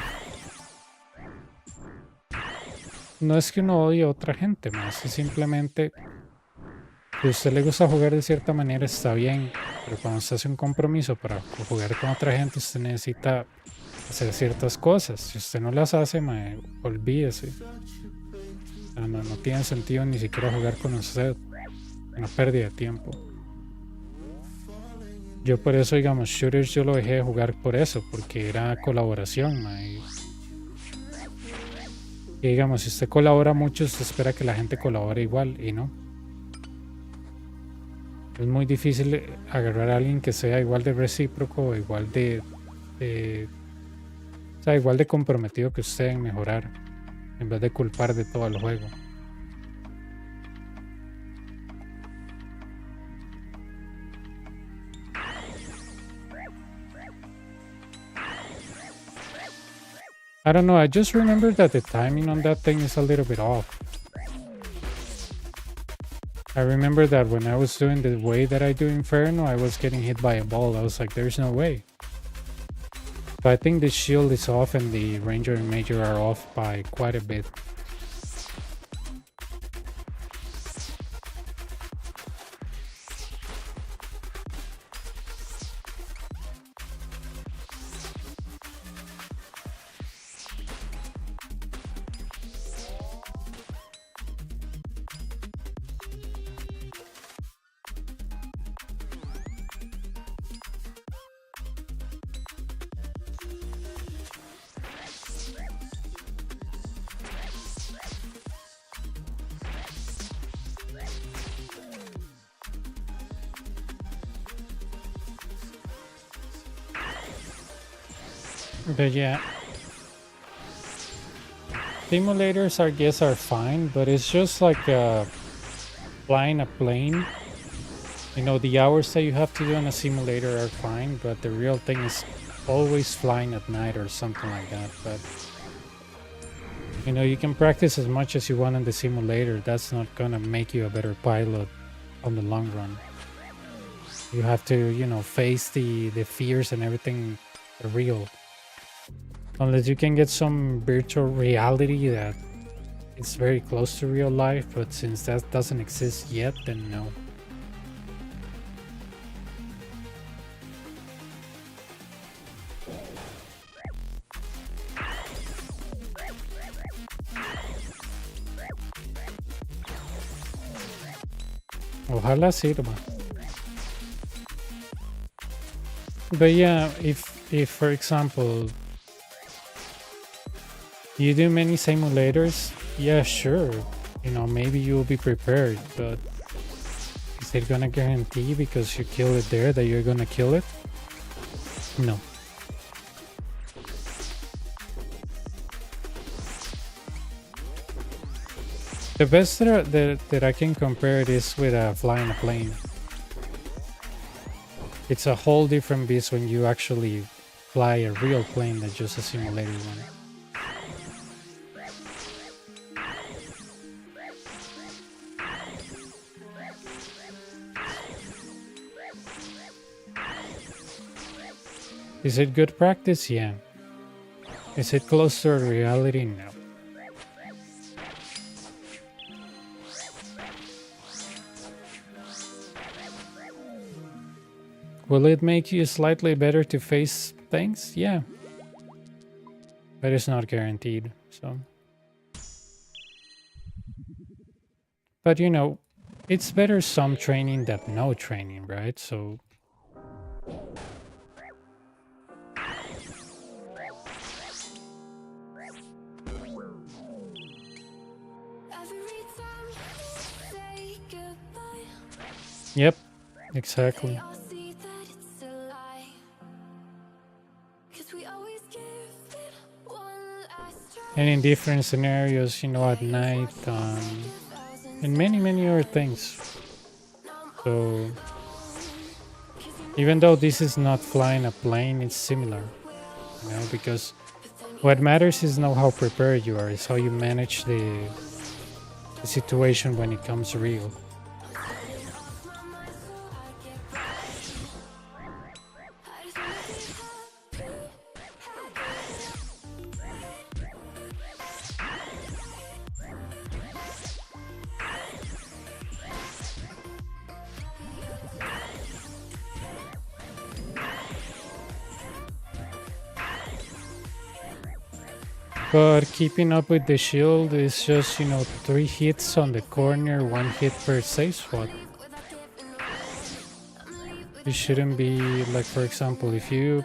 No es que uno odie a otra gente, más es simplemente si a usted le gusta jugar de cierta manera está bien, pero cuando usted hace un compromiso para jugar con otra gente, usted necesita hacer ciertas cosas. Si usted no las hace, olvídese. O sea, no tiene sentido ni siquiera jugar con usted, una pérdida de tiempo. Yo por eso, digamos, shooters yo lo dejé de jugar por eso, porque era colaboración, y digamos, si usted colabora mucho, usted espera que la gente colabore igual, y no. Es muy difícil agarrar a alguien que sea igual de recíproco, o igual o sea, igual de comprometido que usted en mejorar, en vez de culpar de todo el juego. I don't know, I just remember that the timing on that thing is a little bit off. I remember that when I was doing the way that I do Inferno, I was getting hit by a ball. I was like, there's no way. So I think the shield is off and the Ranger and Major are off by quite a bit. But yeah, simulators, I guess, are fine, but it's just like flying a plane. You know, the hours that you have to do on a simulator are fine, but the real thing is always flying at night or something like that. But you know, you can practice as much as you want in the simulator. That's not gonna make you a better pilot on the long run. You have to, you know, face the fears and everything real. Unless you can get some virtual reality that it's very close to real life, but since that doesn't exist yet, then no. Ojalá sirva. But yeah, if for example you do many simulators, yeah, sure, you know, maybe you will be prepared, but is it gonna guarantee because you kill it there that you're gonna kill it? No. The best that I can compare it is with flying a plane. It's a whole different beast when you actually fly a real plane than just a simulated one. Is it good practice? Yeah. Is it close to reality? No. Will it make you slightly better to face things? Yeah. But it's not guaranteed, so. But you know, it's better some training than no training, right? So. Yep, exactly. And in different scenarios, you know, at night, and many other things. So, even though this is not flying a plane, it's similar, you know, because what matters is not how prepared you are, it's how you manage the situation when it comes real. But keeping up with the shield is just, you know, 3 hits on the corner, 1 hit per safe spot. It shouldn't be like, for example, if you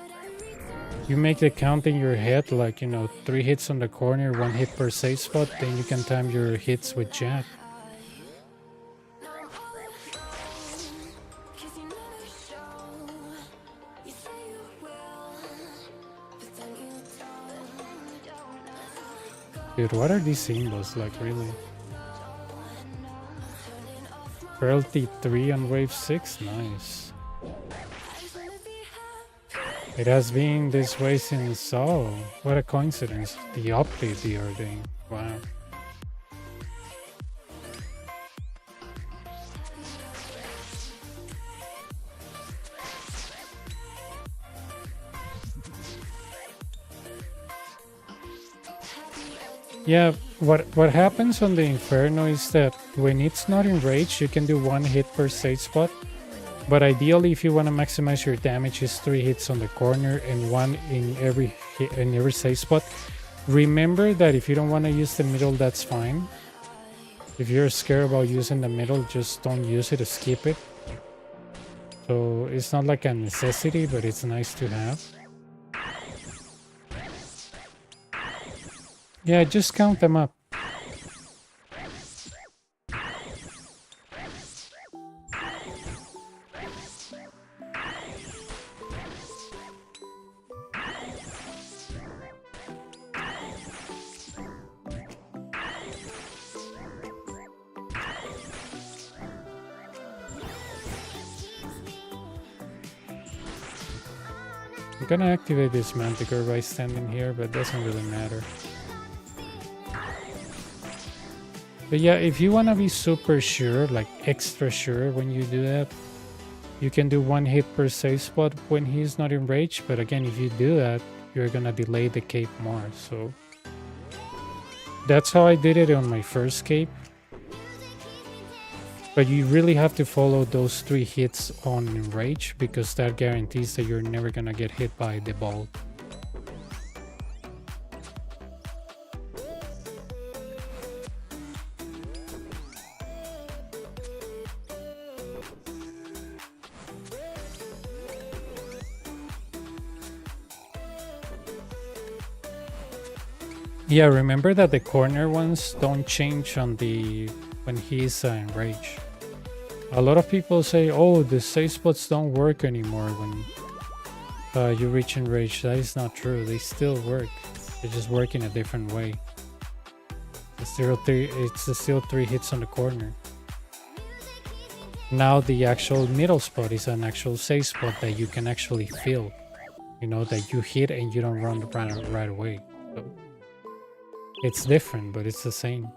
make the count in your head, like, you know, 3 hits on the corner, 1 hit per safe spot, then you can time your hits with Jack. Dude, what are these symbols, like, really? Frailty 3 on wave 6? Nice. It has been this way since, oh, what a coincidence. The update the other day. Wow. Yeah, what happens on the Inferno is that when it's not enraged, you can do 1 hit per safe spot. But ideally, if you want to maximize your damage, is 3 hits on the corner and 1 in every safe spot. Remember that if you don't want to use the middle, that's fine. If you're scared about using the middle, just don't use it, skip it. So it's not like a necessity, but it's nice to have. Yeah, just count them up. gonna activate this Manticore by standing here, but doesn't really matter. But yeah, if you wanna be super sure, like extra sure when you do that, you can do 1 hit per safe spot when he's not enraged, but again, if you do that, you're gonna delay the cape more, so... That's how I did it on my first cape. But you really have to follow those 3 hits on enrage, because that guarantees that you're never gonna get hit by the ball. Yeah, remember that the corner ones don't change on the when he's enraged. A lot of people say, oh, the safe spots don't work anymore when you reach enraged. That is not true. They still work. They just work in a different way. It's still 3 hits on the corner. Now the actual middle spot is an actual safe spot that you can actually feel. You know, that you hit and you don't run right away. So it's different, but it's the same.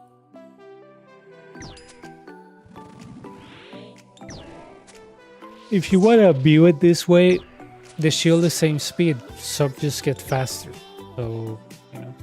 If you want to view it this way, the shield is same speed, sub just get faster. So, you know.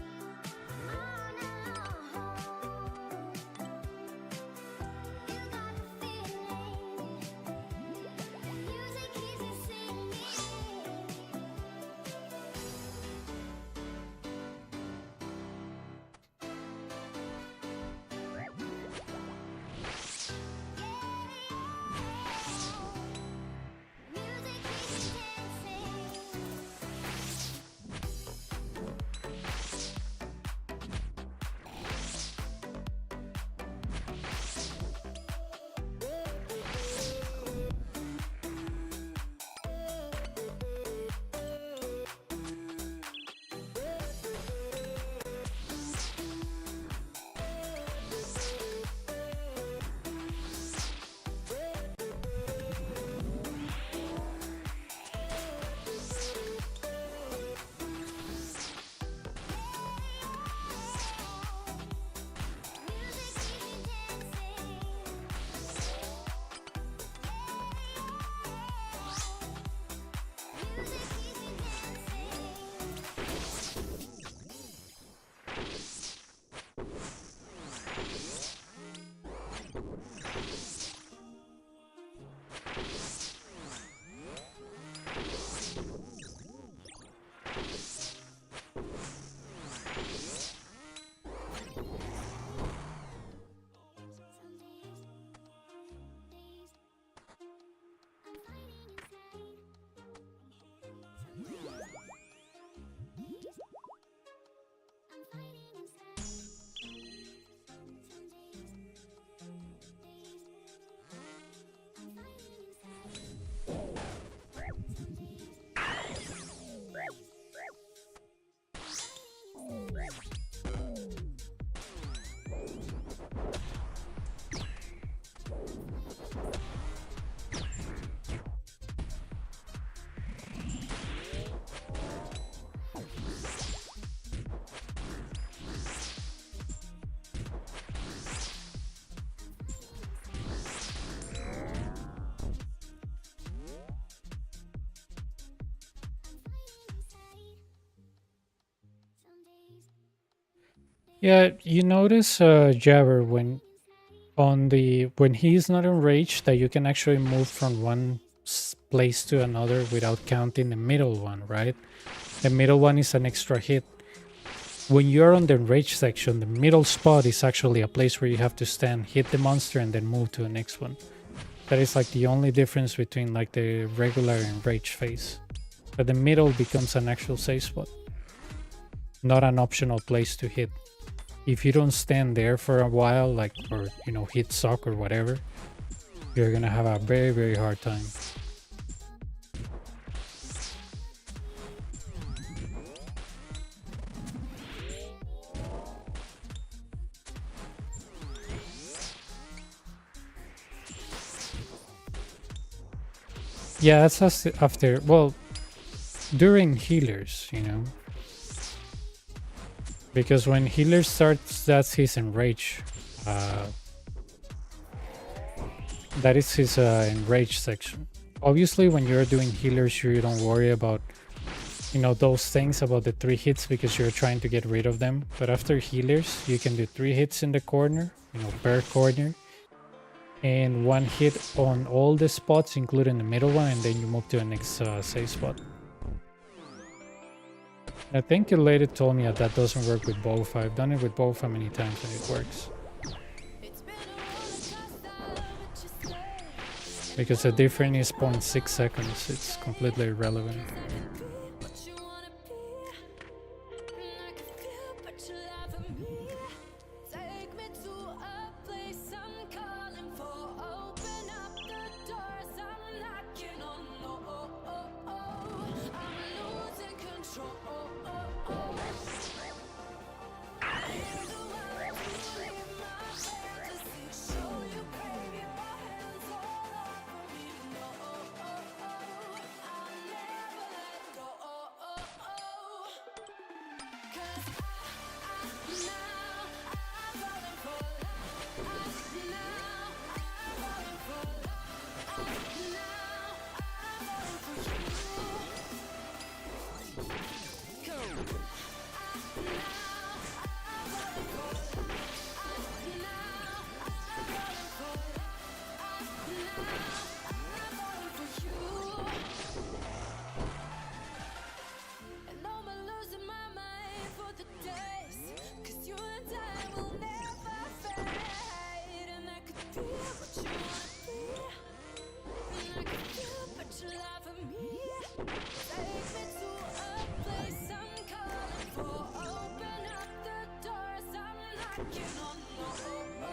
Yeah, you notice Jabber when he's not enraged that you can actually move from one place to another without counting the middle one, right? The middle one is an extra hit. When you're on the enraged section, the middle spot is actually a place where you have to stand, hit the monster, and then move to the next one. That is like the only difference between like the regular enraged phase. But the middle becomes an actual safe spot, not an optional place to hit. If you don't stand there for a while, like, or, you know, hit sock or whatever, you're gonna have a very, very hard time. Yeah, that's after, well, during healers, you know. Because when healer starts, that's his enrage. That is his enrage section. Obviously, when you're doing healers, you don't worry about, you know, those things about the 3 hits because you're trying to get rid of them. But after healers, you can do 3 hits in the corner, you know, per corner, and 1 hit on all the spots, including the middle one, and then you move to the next safe spot. I think you later told me that doesn't work with both. I've done it with both many times and it works. Because the difference is 0.6 seconds. It's completely irrelevant.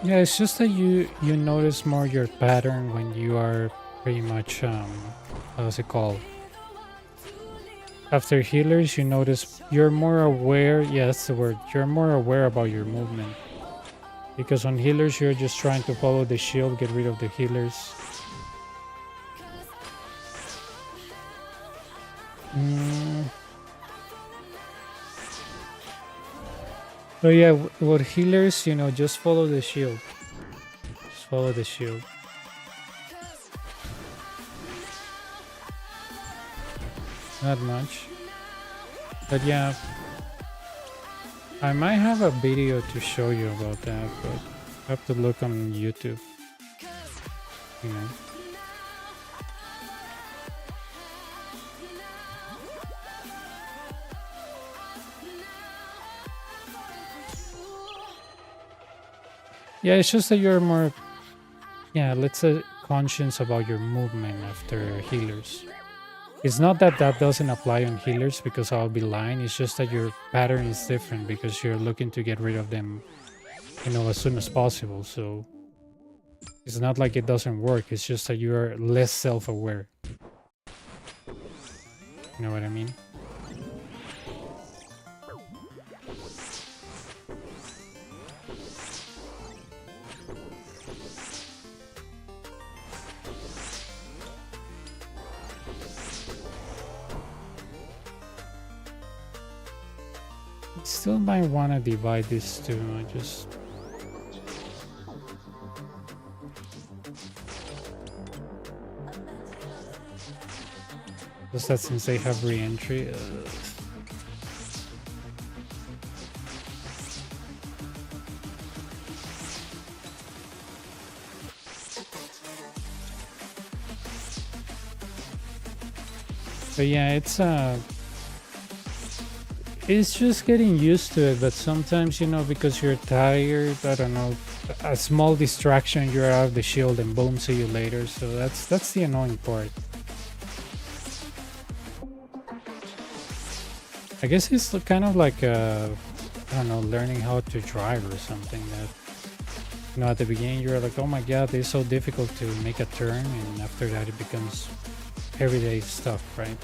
Yeah, it's just that you notice more your pattern when you are pretty much how's it called? After healers, you notice you're more aware. Yeah, that's the word. You're more aware about your movement. Because on healers, you're just trying to follow the shield, get rid of the healers. But yeah, with healers, you know, just follow the shield. Just follow the shield. Not much. But yeah, I might have a video to show you about that, but I have to look on YouTube. You know. Yeah, it's just that you're more, yeah, let's say conscious about your movement after healers. It's not that that doesn't apply on healers because I'll be lying. It's just that your pattern is different because you're looking to get rid of them, you know, as soon as possible. So it's not like it doesn't work. It's just that you're less self-aware. You know what I mean? Still might want to divide this too. I just that since they have re-entry. But yeah, it's just getting used to it, but sometimes, you know, because you're tired, I don't know, a small distraction, you're out of the shield and boom, see you later. So that's the annoying part. I guess it's kind of like I don't know, learning how to drive or something. That, you know, at the beginning you're like, oh my god, it's so difficult to make a turn, and after that it becomes everyday stuff, right?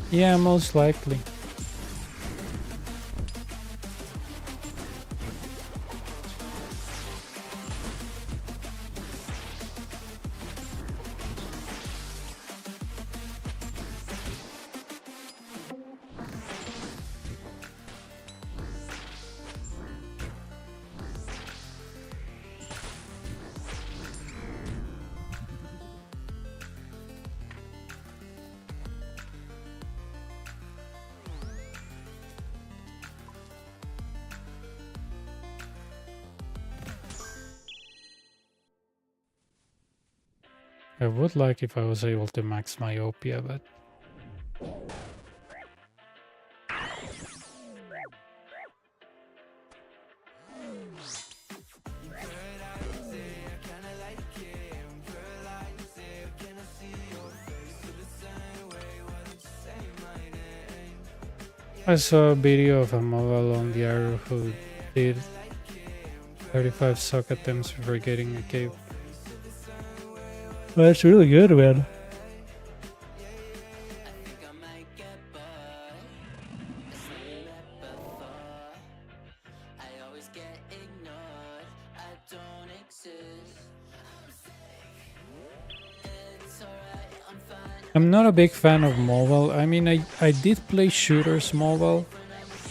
Yeah, most likely. I would like if I was able to max myopia, but I saw a video of a mobile on the Arrow who did 35 sock attempts before getting a cave. Well, that's really good, man. I'm not a big fan of mobile. I mean, I did play shooters mobile,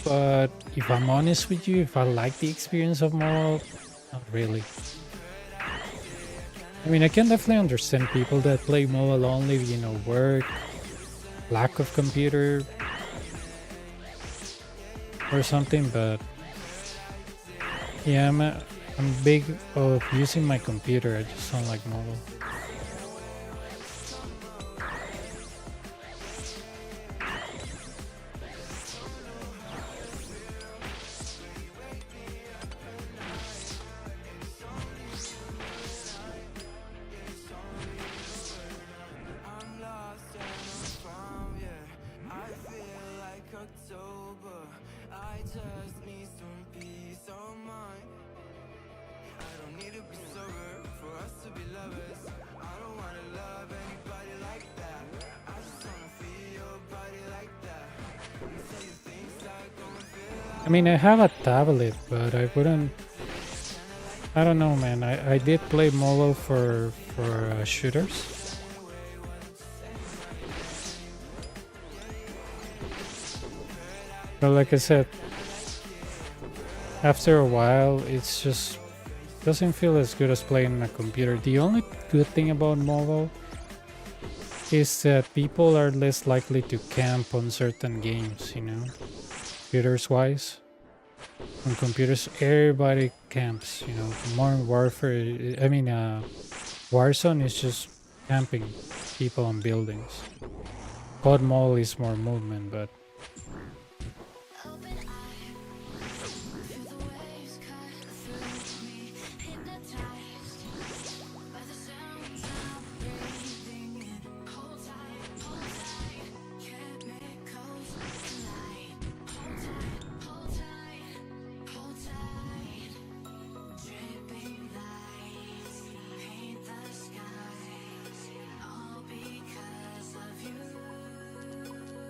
but if I'm honest with you, if I like the experience of mobile, not really. I mean, I can definitely understand people that play mobile only, you know, work, lack of computer, or something, but yeah, I'm big of using my computer. I just don't like mobile. I mean, I have a tablet, but I wouldn't. I don't know, man. I did play mobile for shooters. But like I said, after a while, it's just doesn't feel as good as playing on a computer. The only good thing about mobile is that people are less likely to camp on certain games, you know, computers wise. On computers, everybody camps, you know. Modern Warfare, I mean, Warzone is just camping people on buildings. COD Mall is more movement, but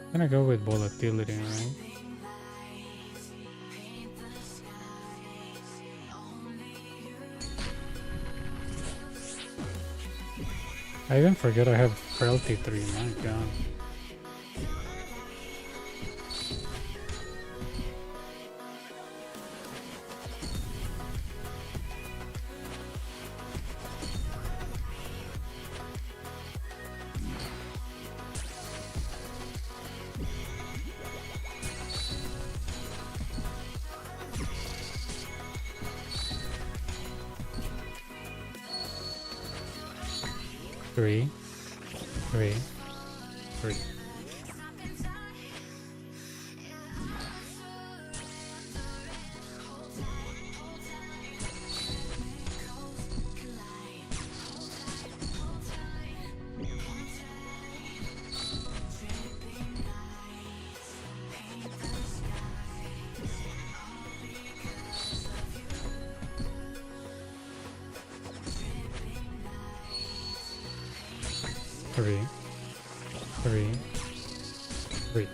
I'm gonna go with volatility, right? I even forget I have frailty 3, my god. 3, 3, 3. Three, three, three.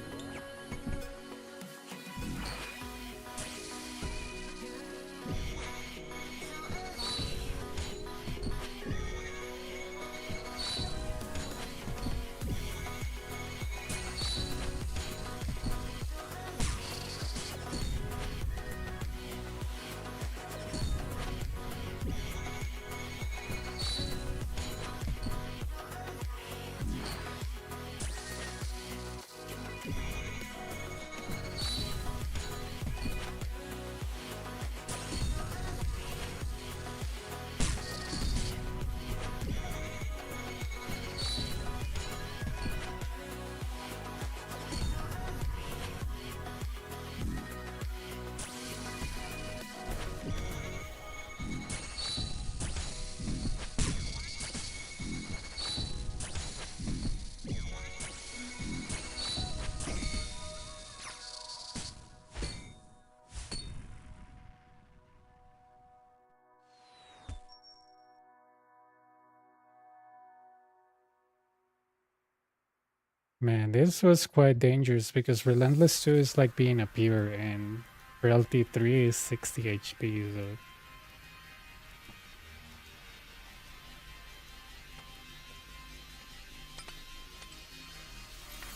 Man, this was quite dangerous because Relentless 2 is like being a peer and Reality 3 is 60 HP, so...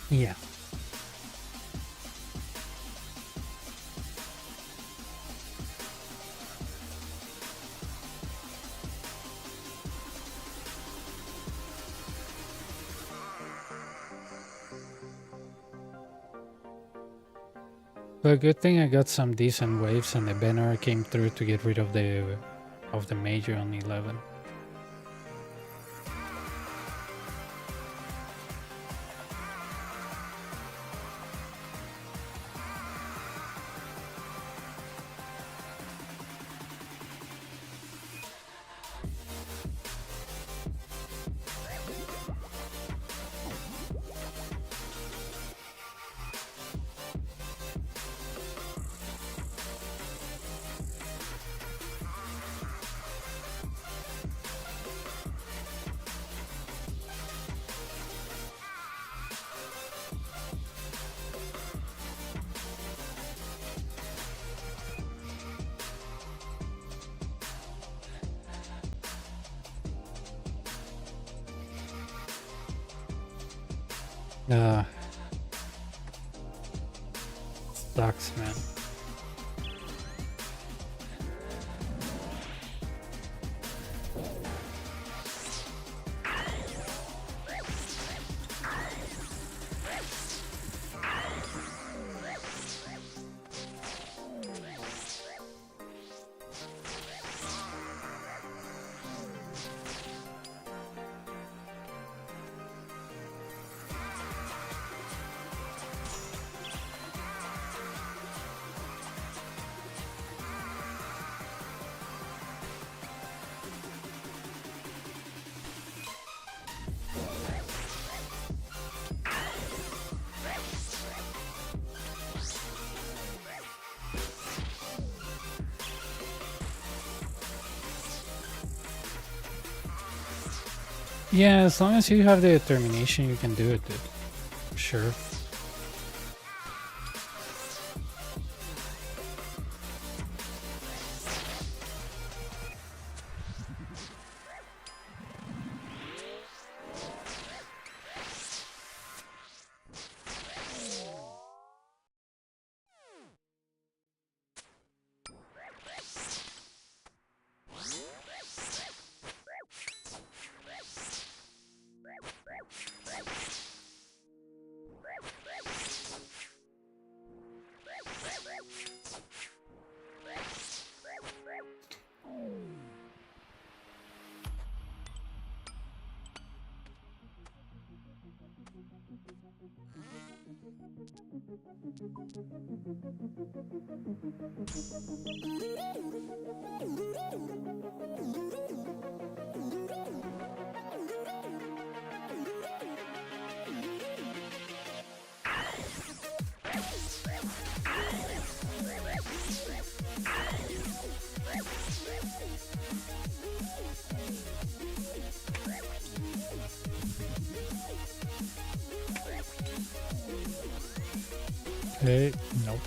Yeah. But good thing I got some decent waves and the banner came through to get rid of the major on 11. Sucks, man. Yeah, as long as you have the determination, you can do it, dude. Sure. No.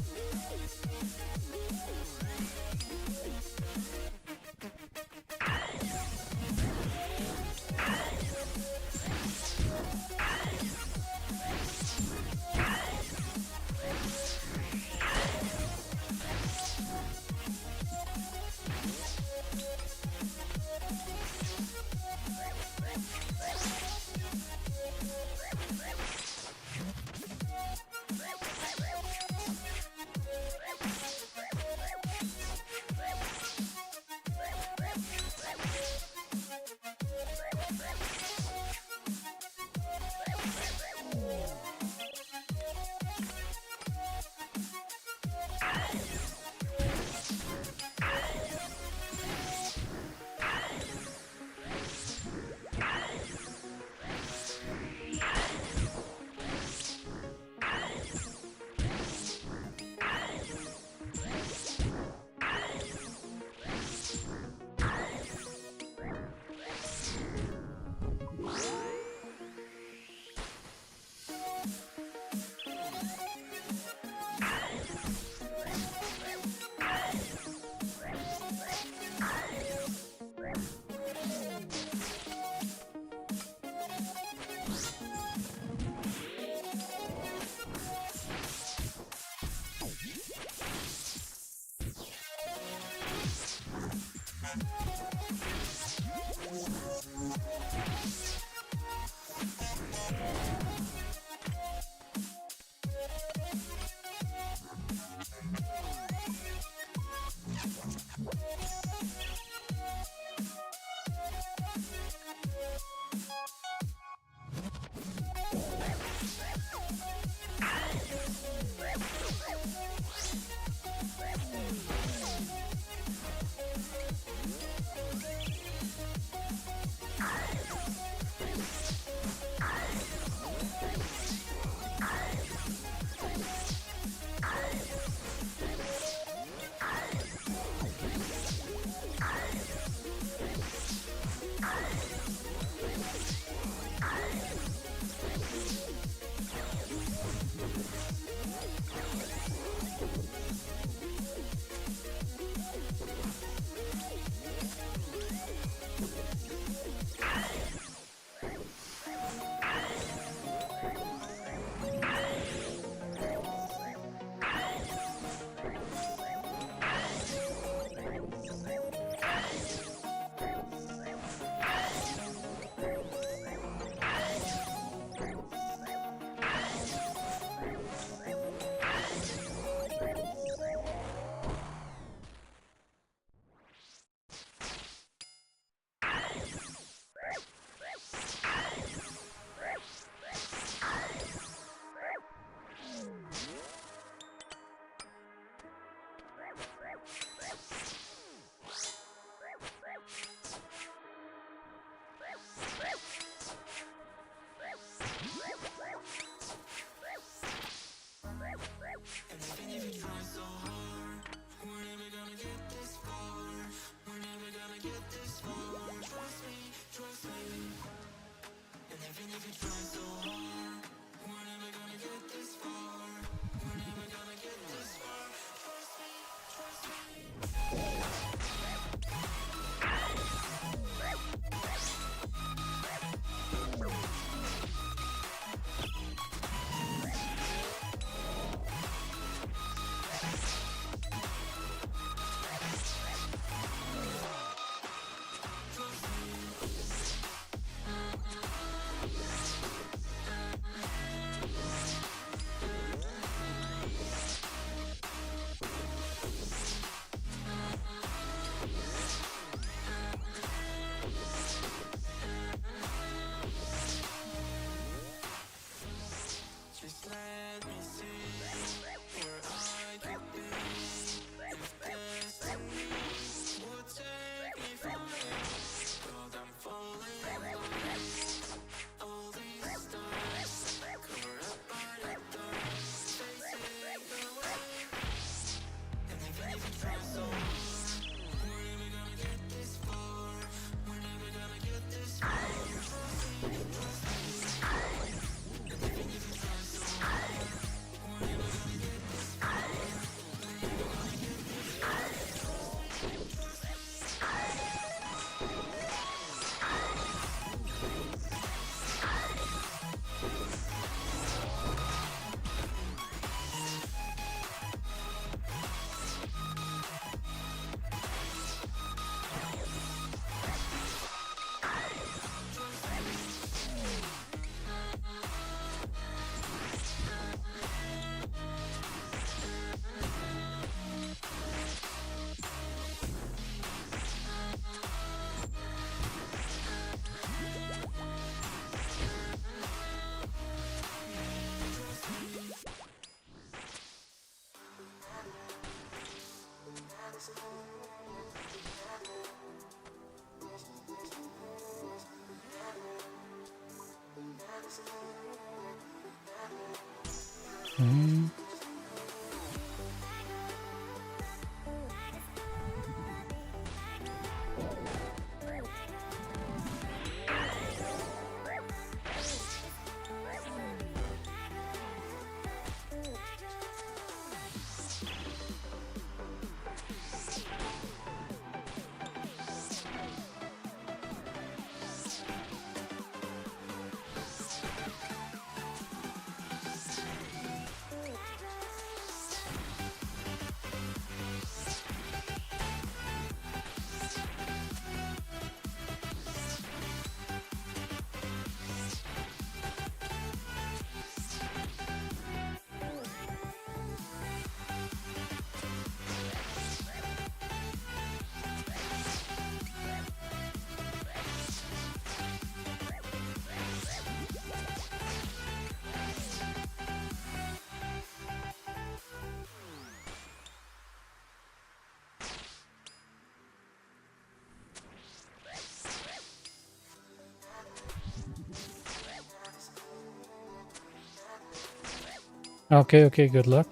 Okay, okay, good luck.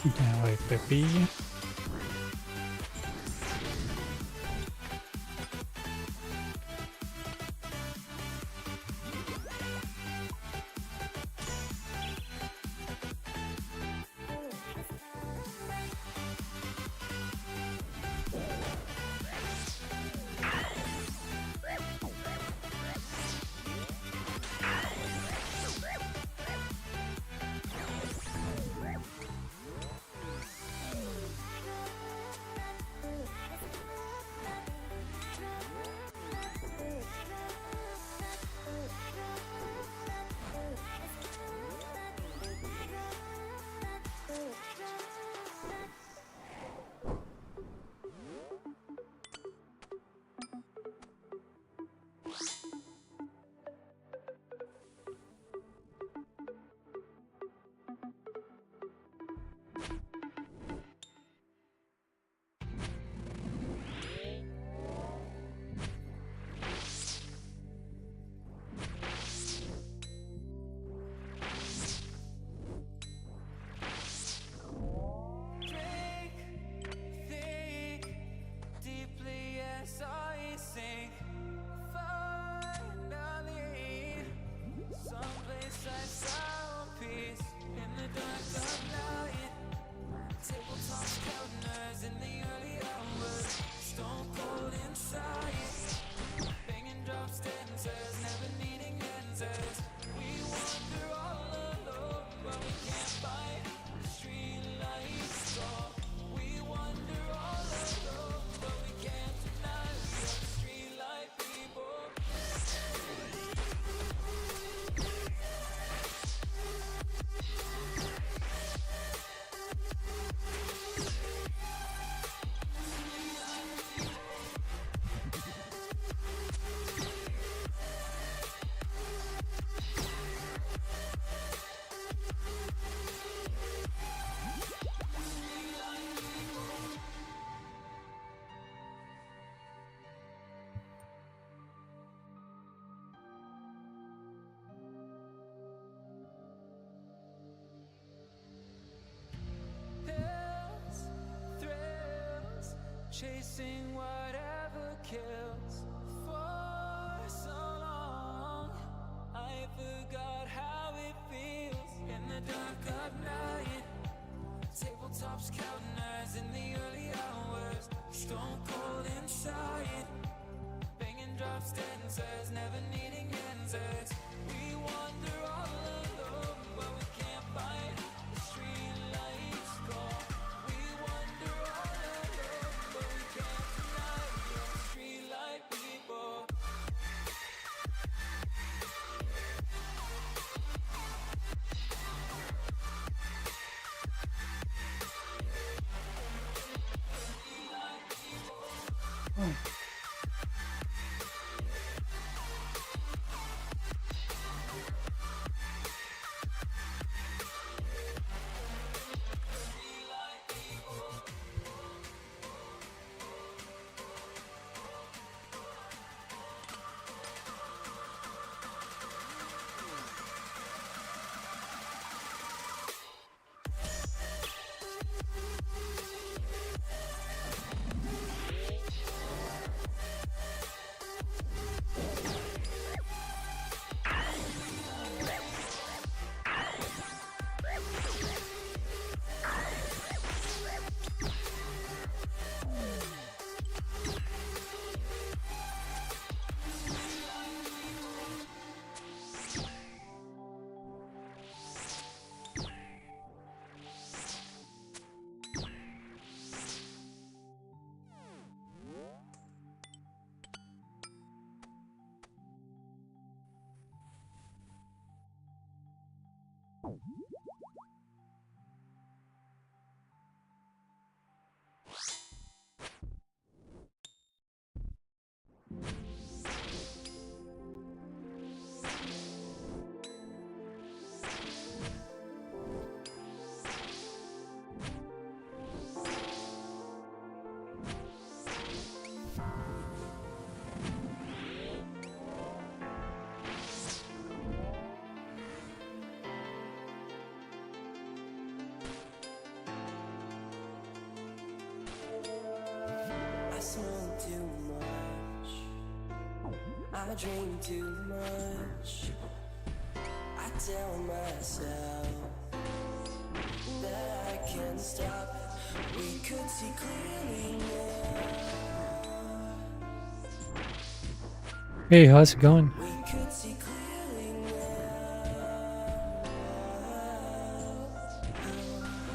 Ya va Pepilla. Think deeply as I sink. Finally, someplace I found peace in the dark of night. Tabletops, counters in the early hours. Stone cold inside. Banging drop stanzas, never needing answers. We wander all alone, but we can't find the street lights. We wander all alone, but we can't deny we are the street light people. Hills, thrills, chasing whatever kills. For so long, I forgot how it feels in the dark of night. Tabletops, counters in the early hours. Stone cold inside. Banging I smoke too much. I drink too much. I tell myself that I can't stop. We could see clearly now. Hey, how's it going? We could see clearly now.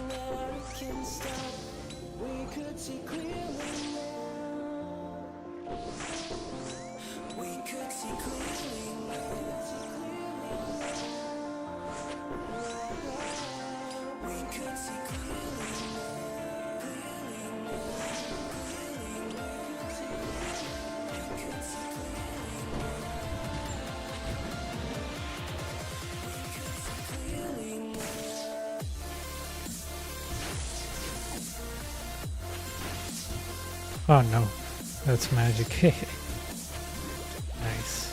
Now we can stop. We could see clearly now. We could see clearly now. We could see clearly now. Clearly now. Clearly now. We could see clearly now. We could see clearly now. Oh no, that's magic. Nice.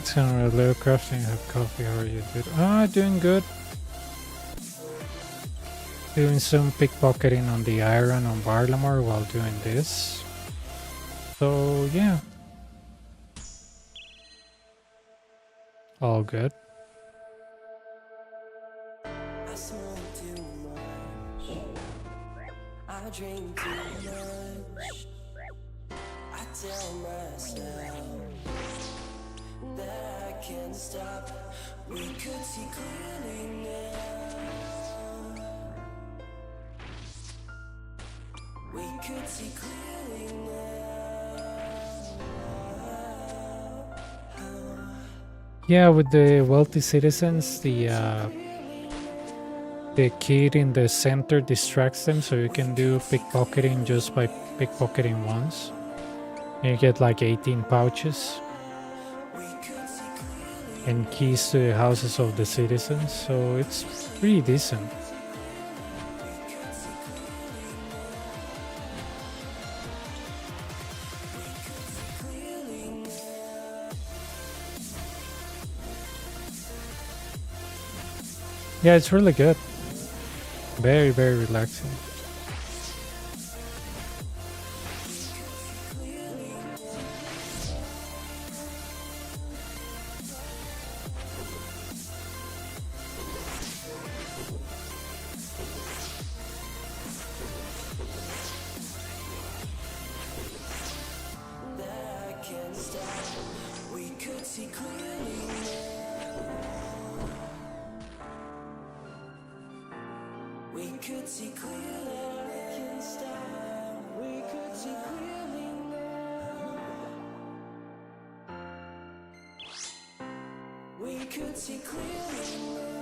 It's kind of a little crafting. Have coffee. How are you, dude? Ah, doing good. Doing some pickpocketing on the iron on Barlamore while doing this. So yeah, all good. I smoke too much. I drink too much. I tell myself that I can't stop. We could see clearly now. We could see clearly now. Yeah, with the wealthy citizens, the kid in the center distracts them, so you can do pickpocketing just by pickpocketing once. And you get like 18 pouches and keys to the houses of the citizens, so it's pretty decent. Yeah, it's really good. Very, very relaxing. could see clearly, can't stop. We could see clearly now. We could see clearly now.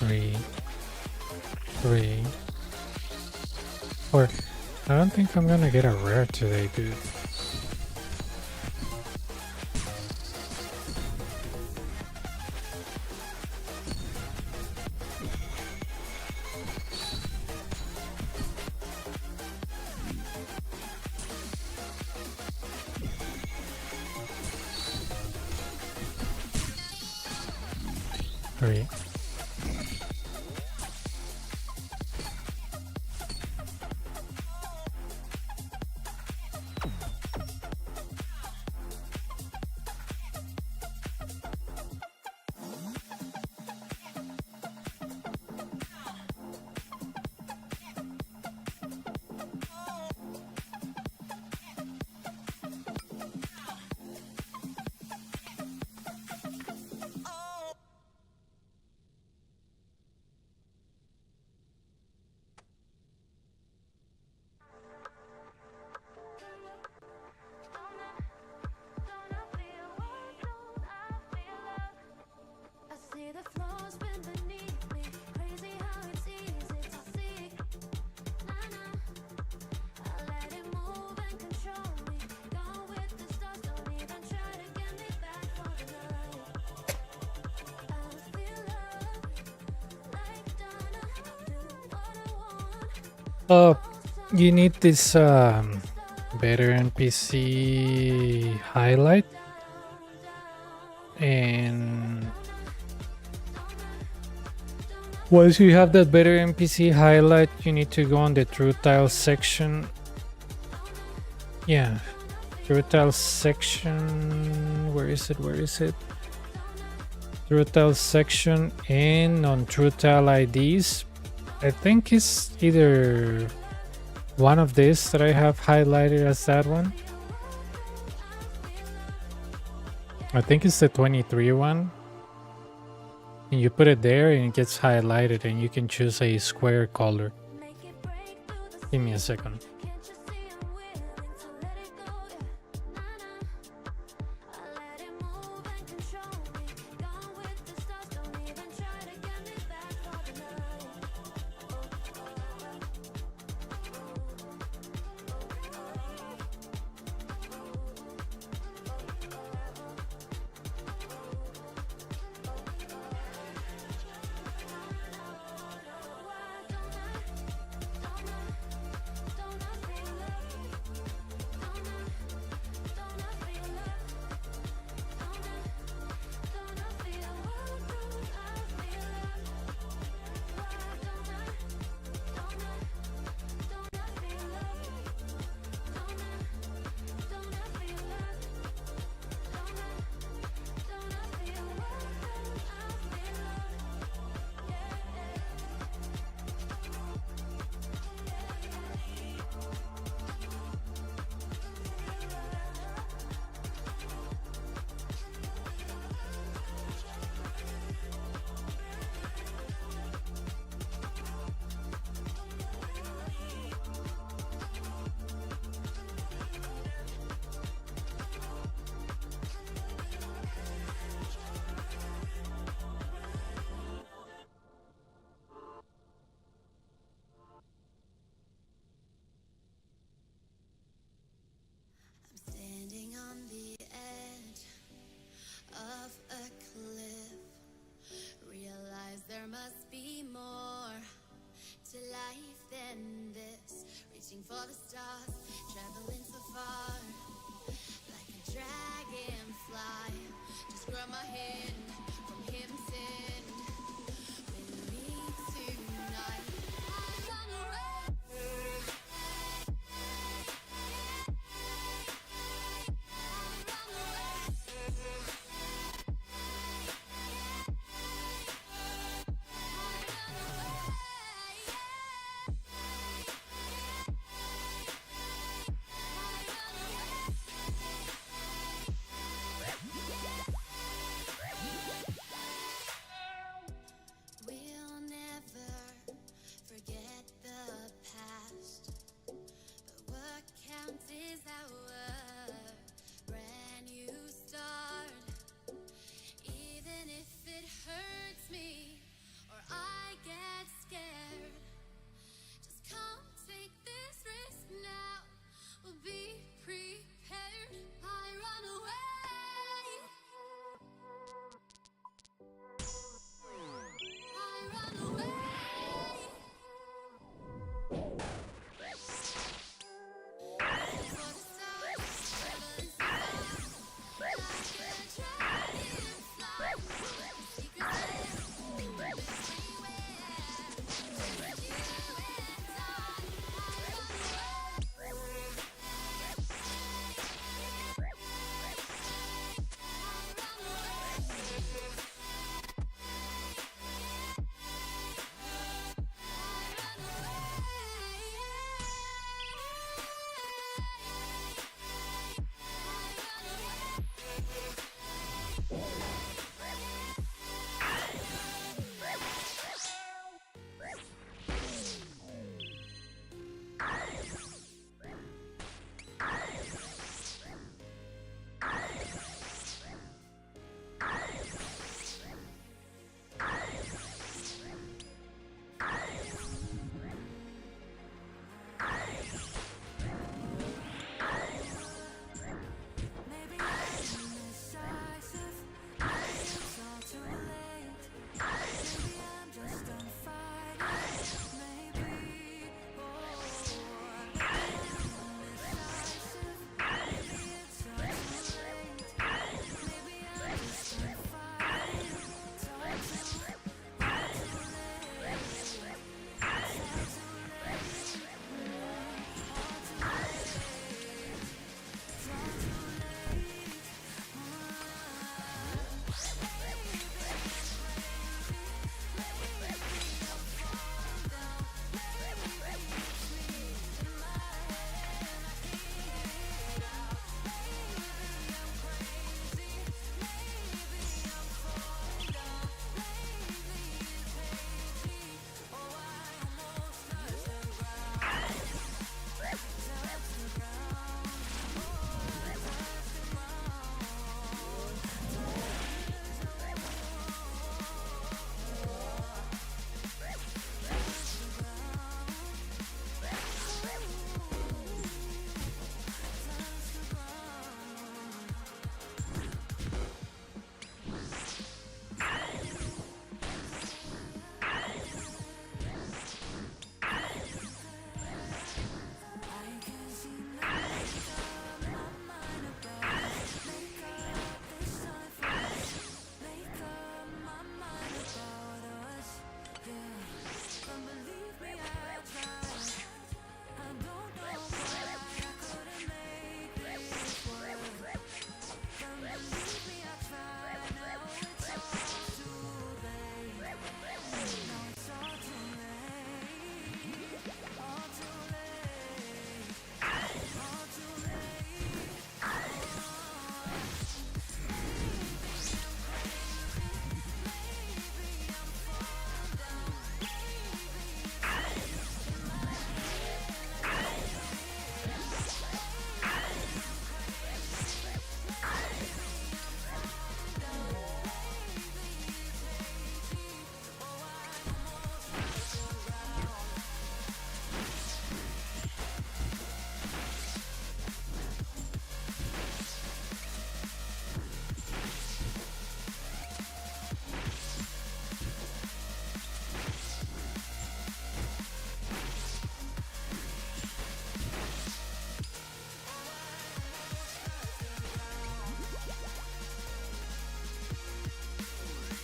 3, 3, 4. I don't think I'm gonna get a rare today, dude. Three. I see the flaws bend beneath me. Crazy how it's easy to see. Nah. I let it move and control me. Gone with the stars, don't even try to get me back for the night. I feel love like Donna. Do what I want. You need this better NPC highlight, and once you have that better NPC highlight, you need to go on the true tile section. Yeah, true tile section. Where is it? True tile section, and on true tile IDs. I think it's either one of these that I have highlighted as that one. I think it's the 23 one. And you put it there and it gets highlighted, and you can choose a square color. Make it break through the Give me a second. Can't you see I'm willing to let it go? Nah. I let it move and control me. Gone with the stars, don't even try to get me back for the night. Standing on the edge of a cliff, realize there must be more to life than this. Reaching for the stars, traveling so far, like a dragonfly. Just grab my hand from him, sin with me tonight. I'm gonna run.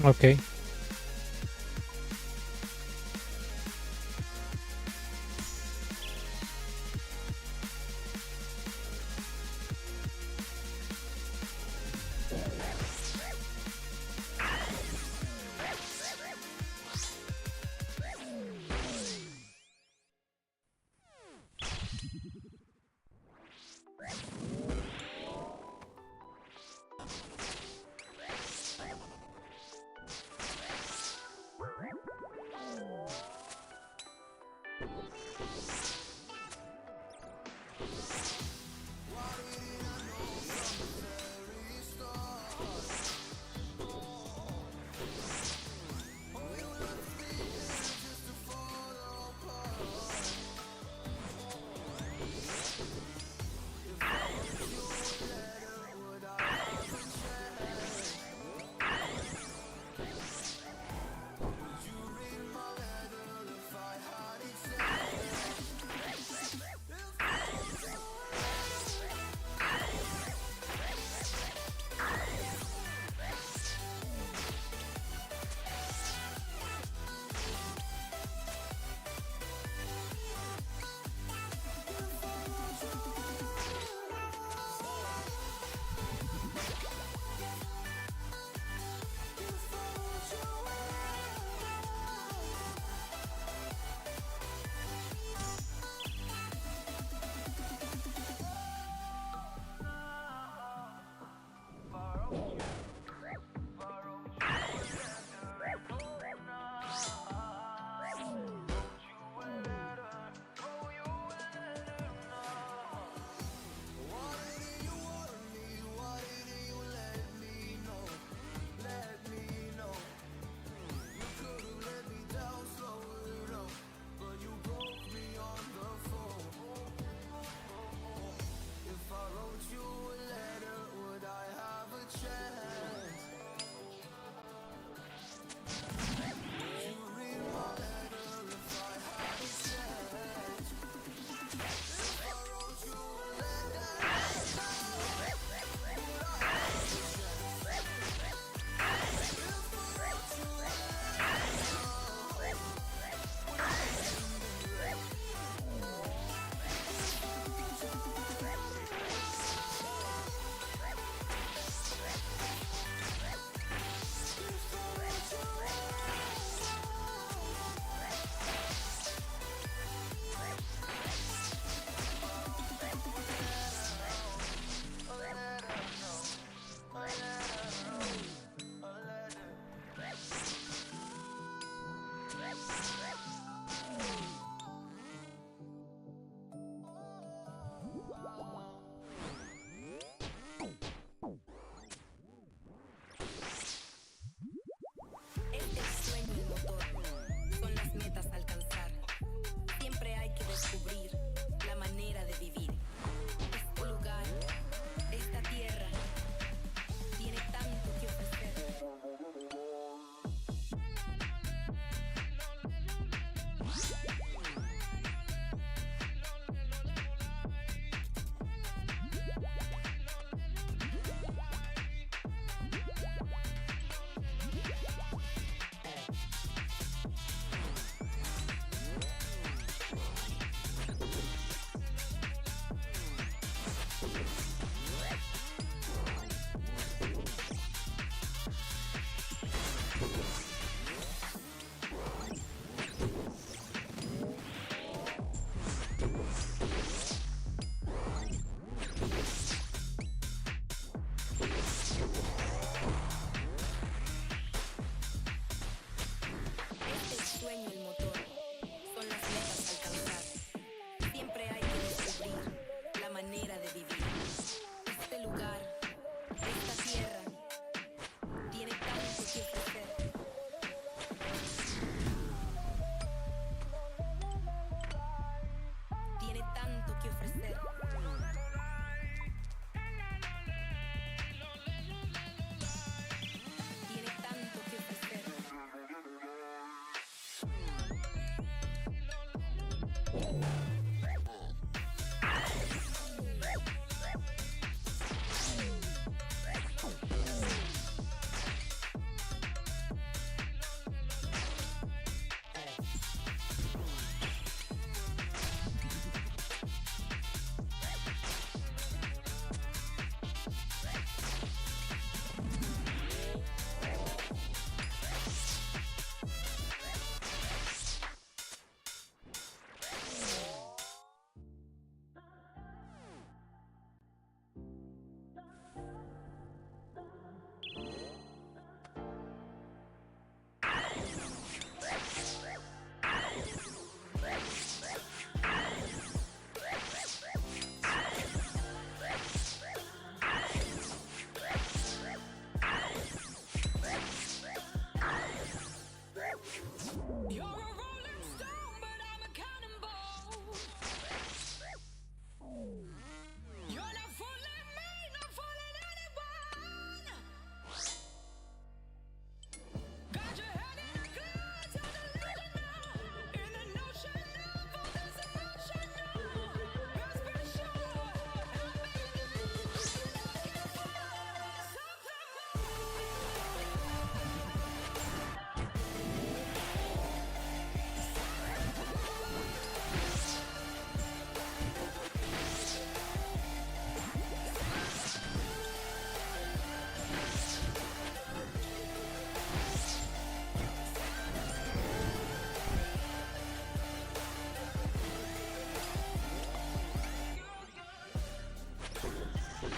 Ok.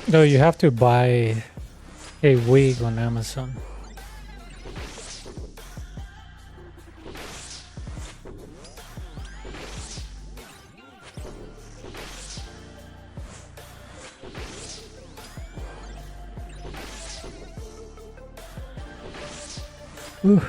No, you have to buy a wig on Amazon. Ooh.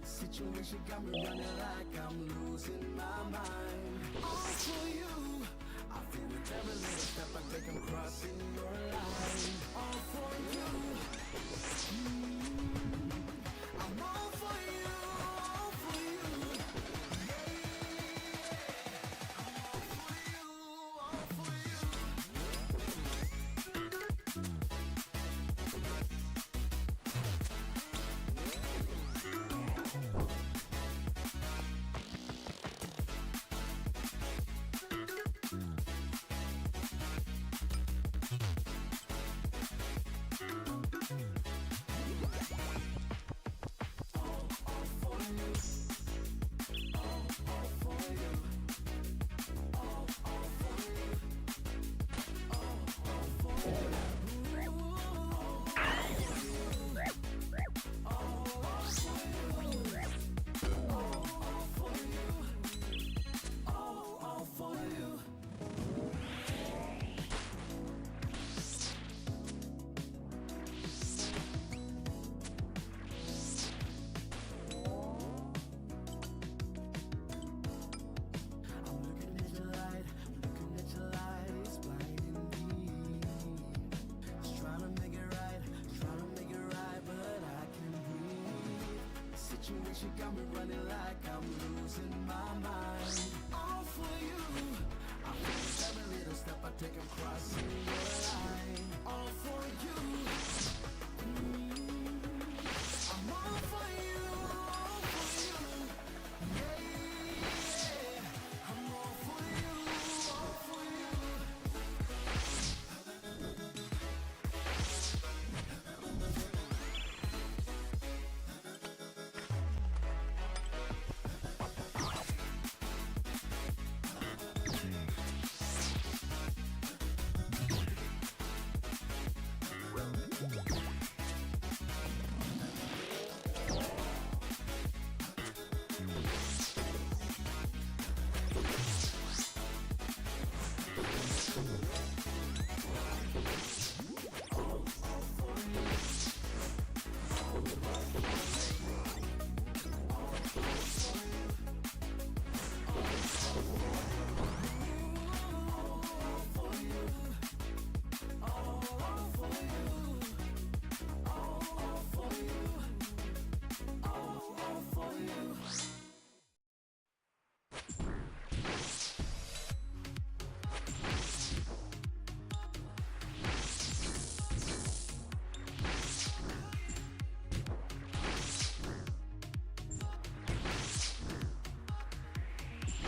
Situation got me running like I'm losing my mind. All for you, I feel it every little step I take, I'm crossing your line. All for you, I'm all for you, all for you. All for you. Situation got me running like I'm losing my mind. All for you. I feel every little step I take, I'm crossing your line. All for you. I'm all for you. All for you. Yeah, yeah. I'm all for you. All for you.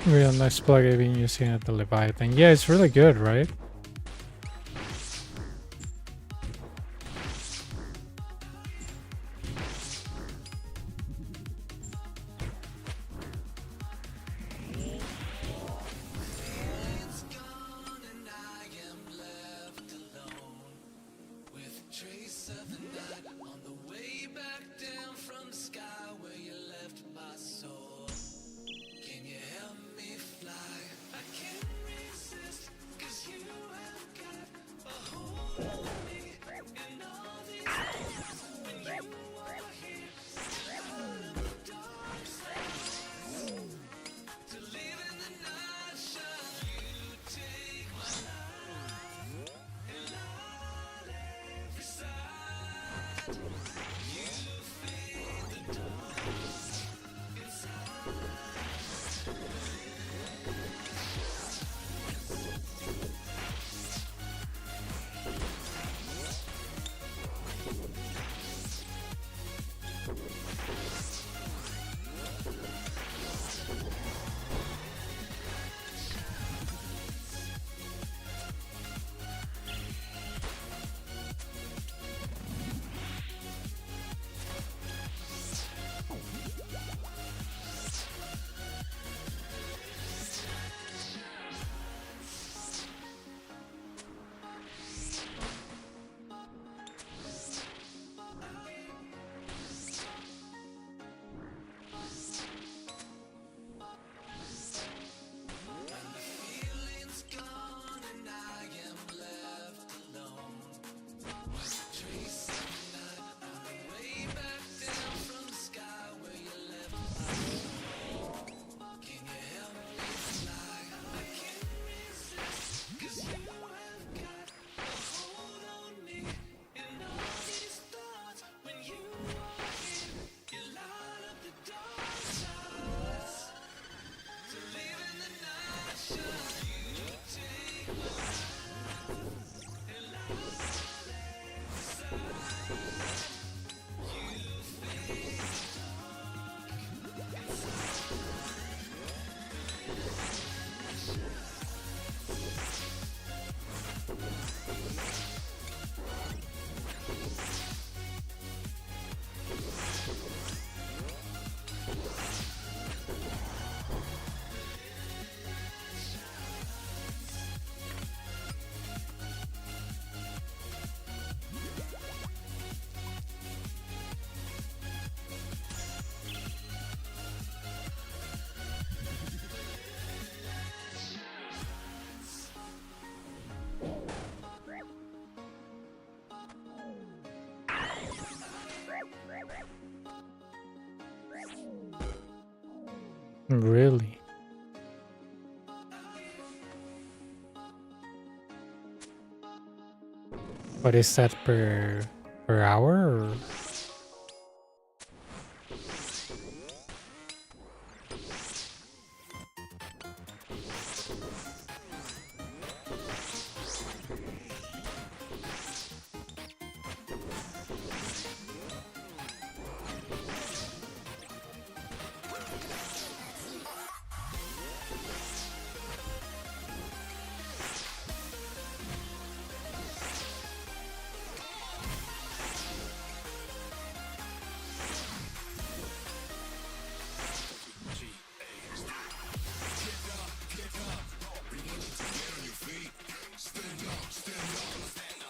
Real nice plug I've been using at the Leviathan. Yeah, it's really good, right? Trace of the night on the way back down from the sky where you left my soul. Can you help me fly? I can't resist, 'cause you have got a hold on me. And all these nights when you are here, out of the dark side, to live in the night shine. You take my life and light every side. You fade the dark inside. Really? What is that per hour? Or?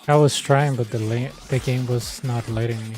I was trying, but the game was not letting me.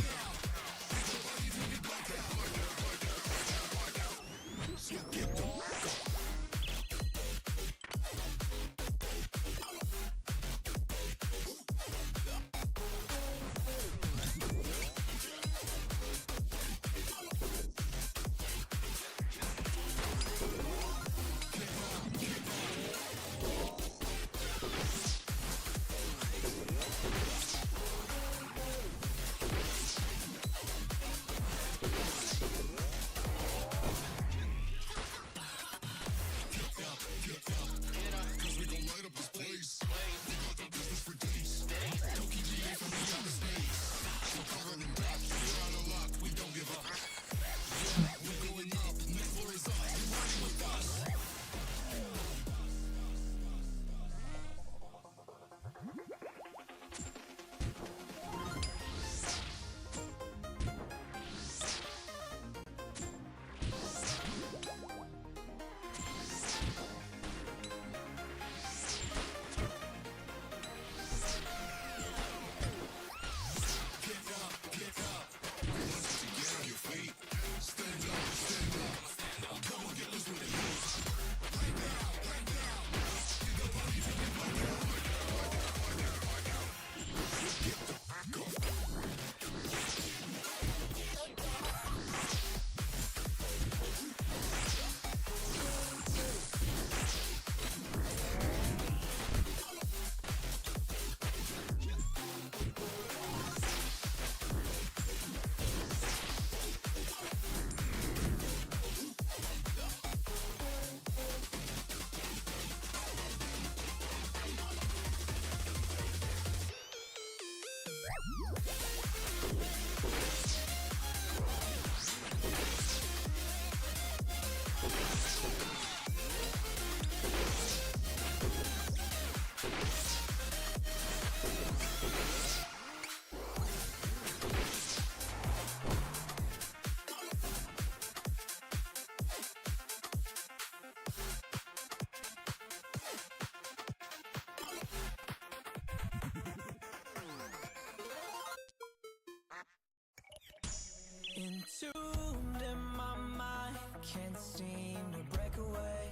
Entombed in my mind, can't seem to break away.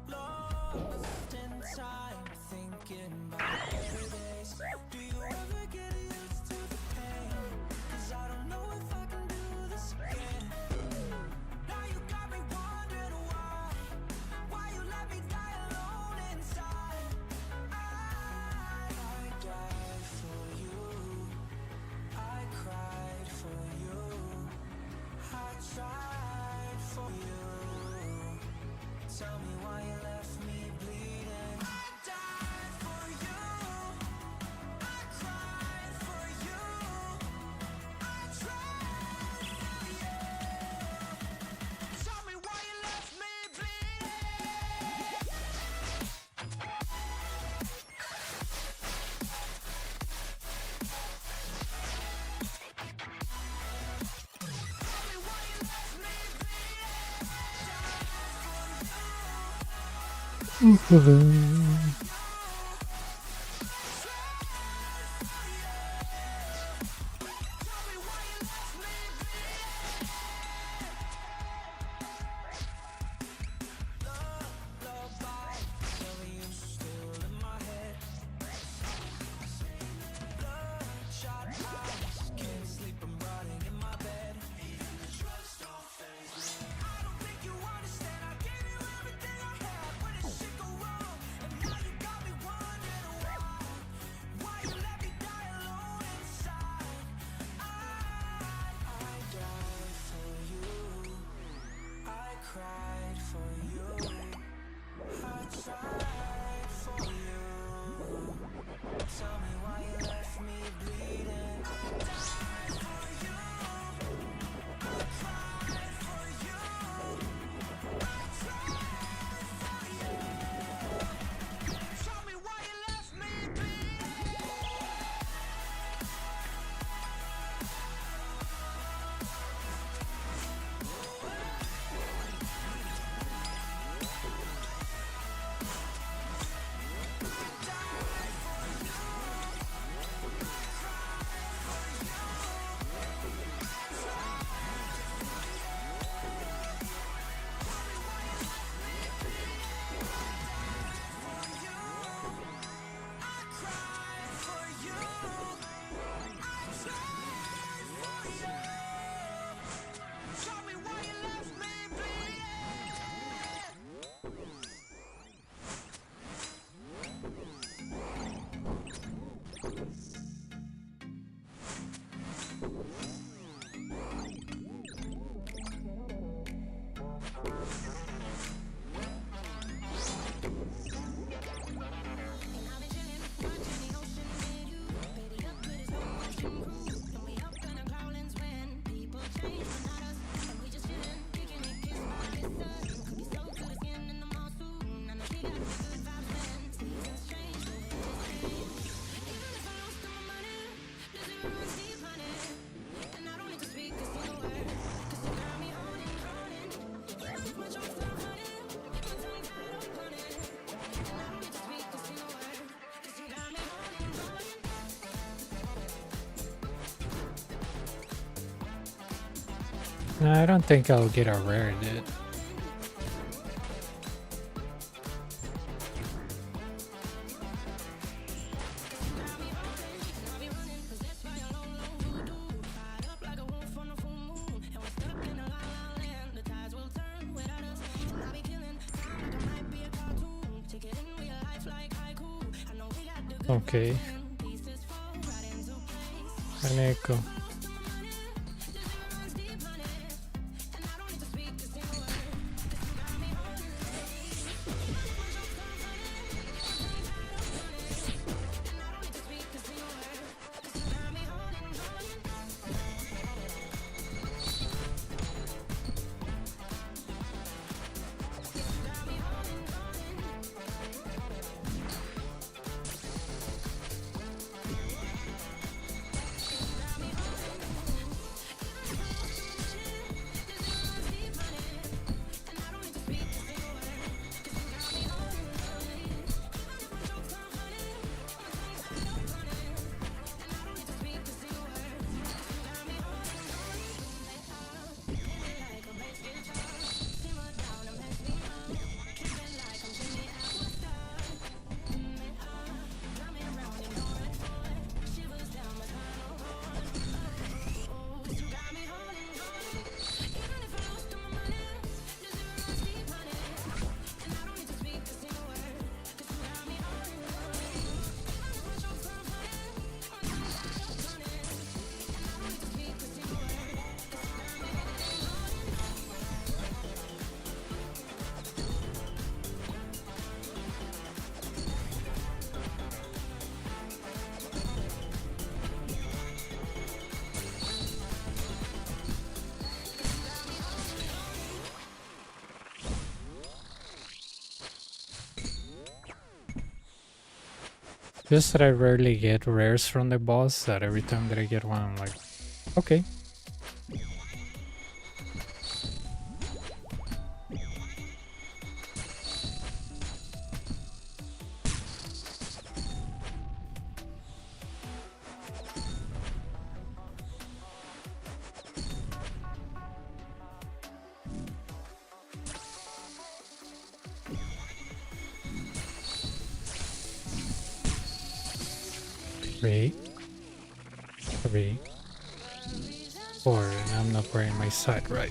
Lost in time, thinking about better days. Do you ever get used to the pain? 'Cause I don't know if I can do this again. Now you got me wondering why you let me die alone inside. I died for you, I cried for you, I tried for you. Tell me why you left me bleeding. I died for you, I cried for you, I tried for you. Tell me why you left me bleeding. Tell me why you left me Can't sleep, I'm rotting in my bed. Even the drugs don't faze me. I don't I don't think I'll get a rare, dude. Okay. Echo. Just that I rarely get rares from the boss, that every time that I get one, I'm like, okay. Three, 4, and I'm not wearing my side right.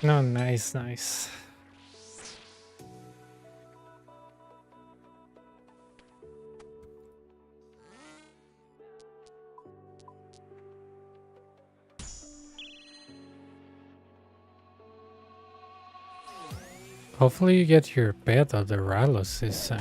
No, nice, nice. Hopefully you get your pet of the Ralos this time.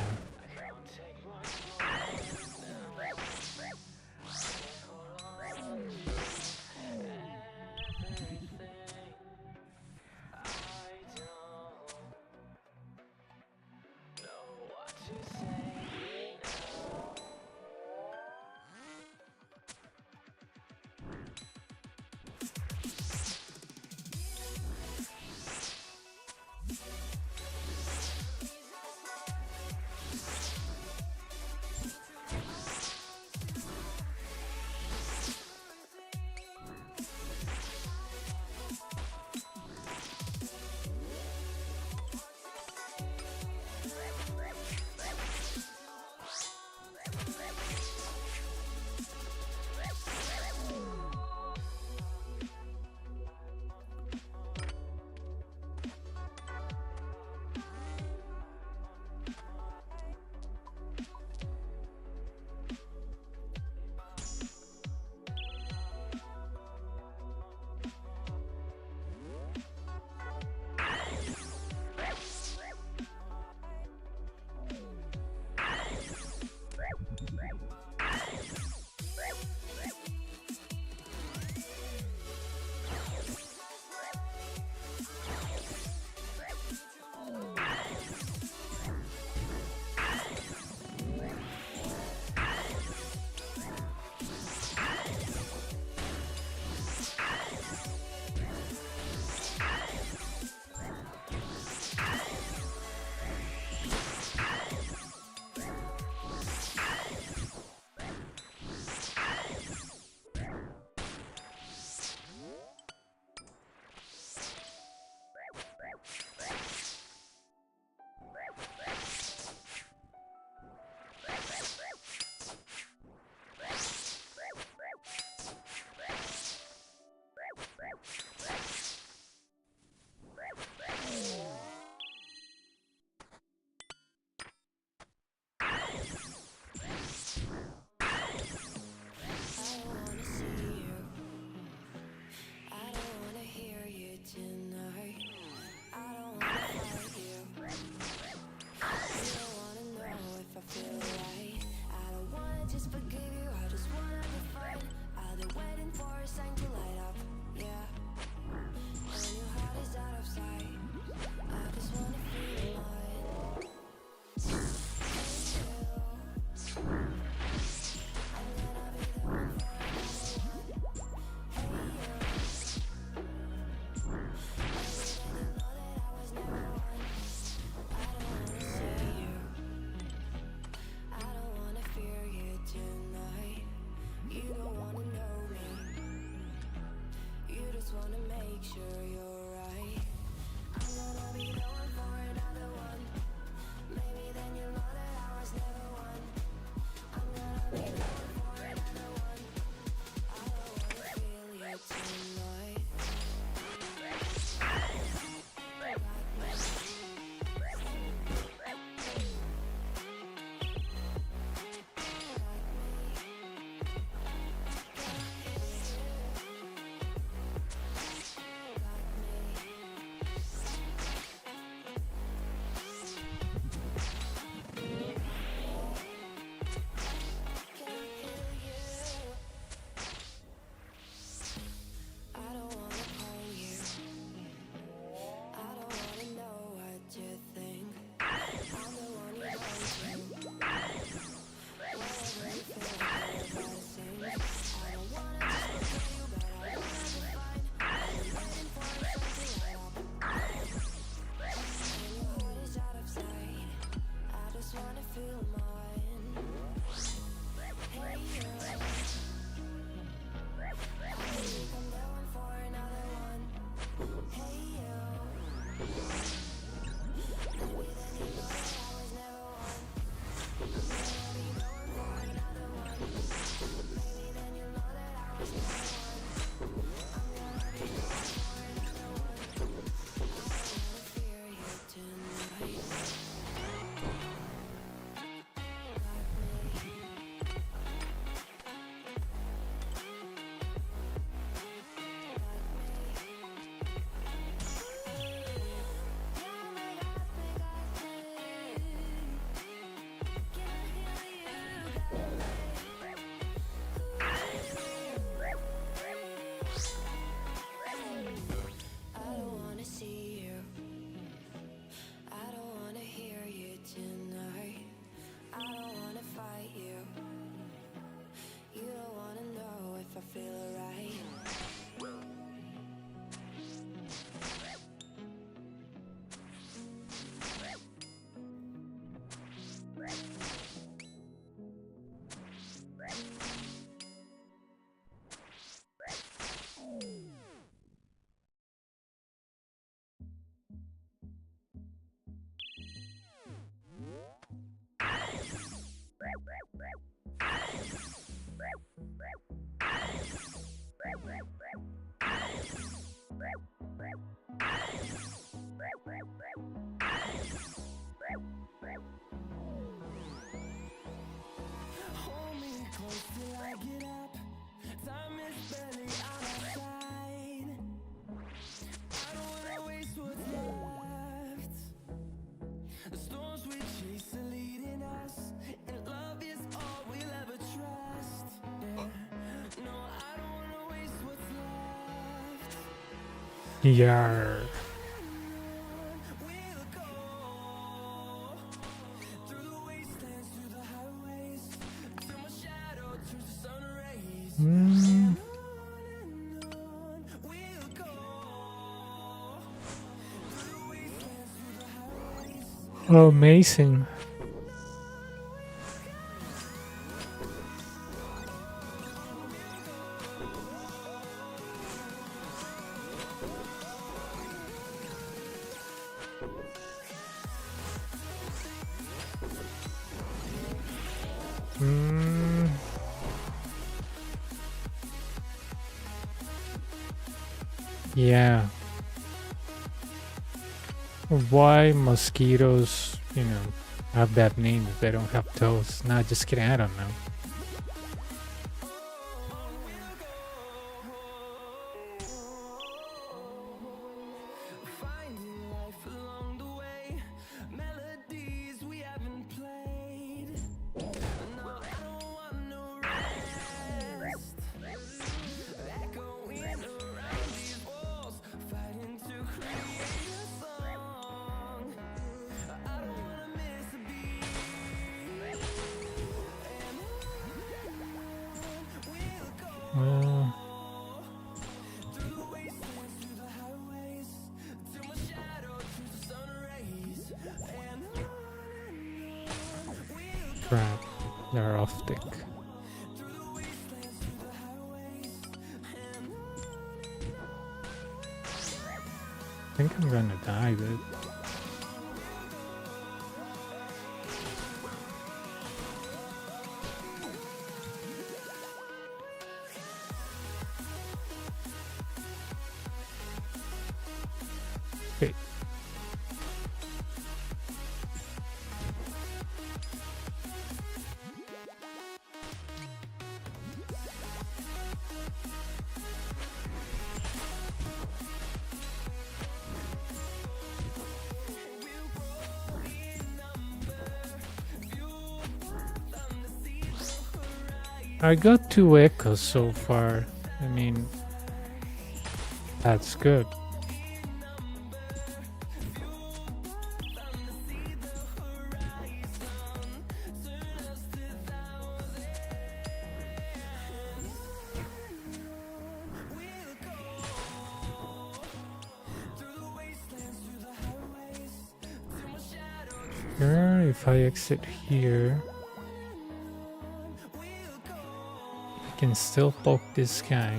Yar. Mm. Oh, amazing. Mm. Yeah. Why mosquitoes, have that name if they don't have toes? Nah, just kidding. I don't know. Finding life along the way, melodies we haven't played. No, I don't want no rest. Echoing around these walls, fighting to create a song. I don't wanna miss a beat. And we'll go Well, through the wastelands, through the highways, till my shadow turns to sun rays. And we'll crap. They're off tick. through the wastelands, through the highways. I think I'm gonna die, dude. Okay. I got 2 echoes so far. I mean, that's good. Here, if I exit here, I can still poke this guy.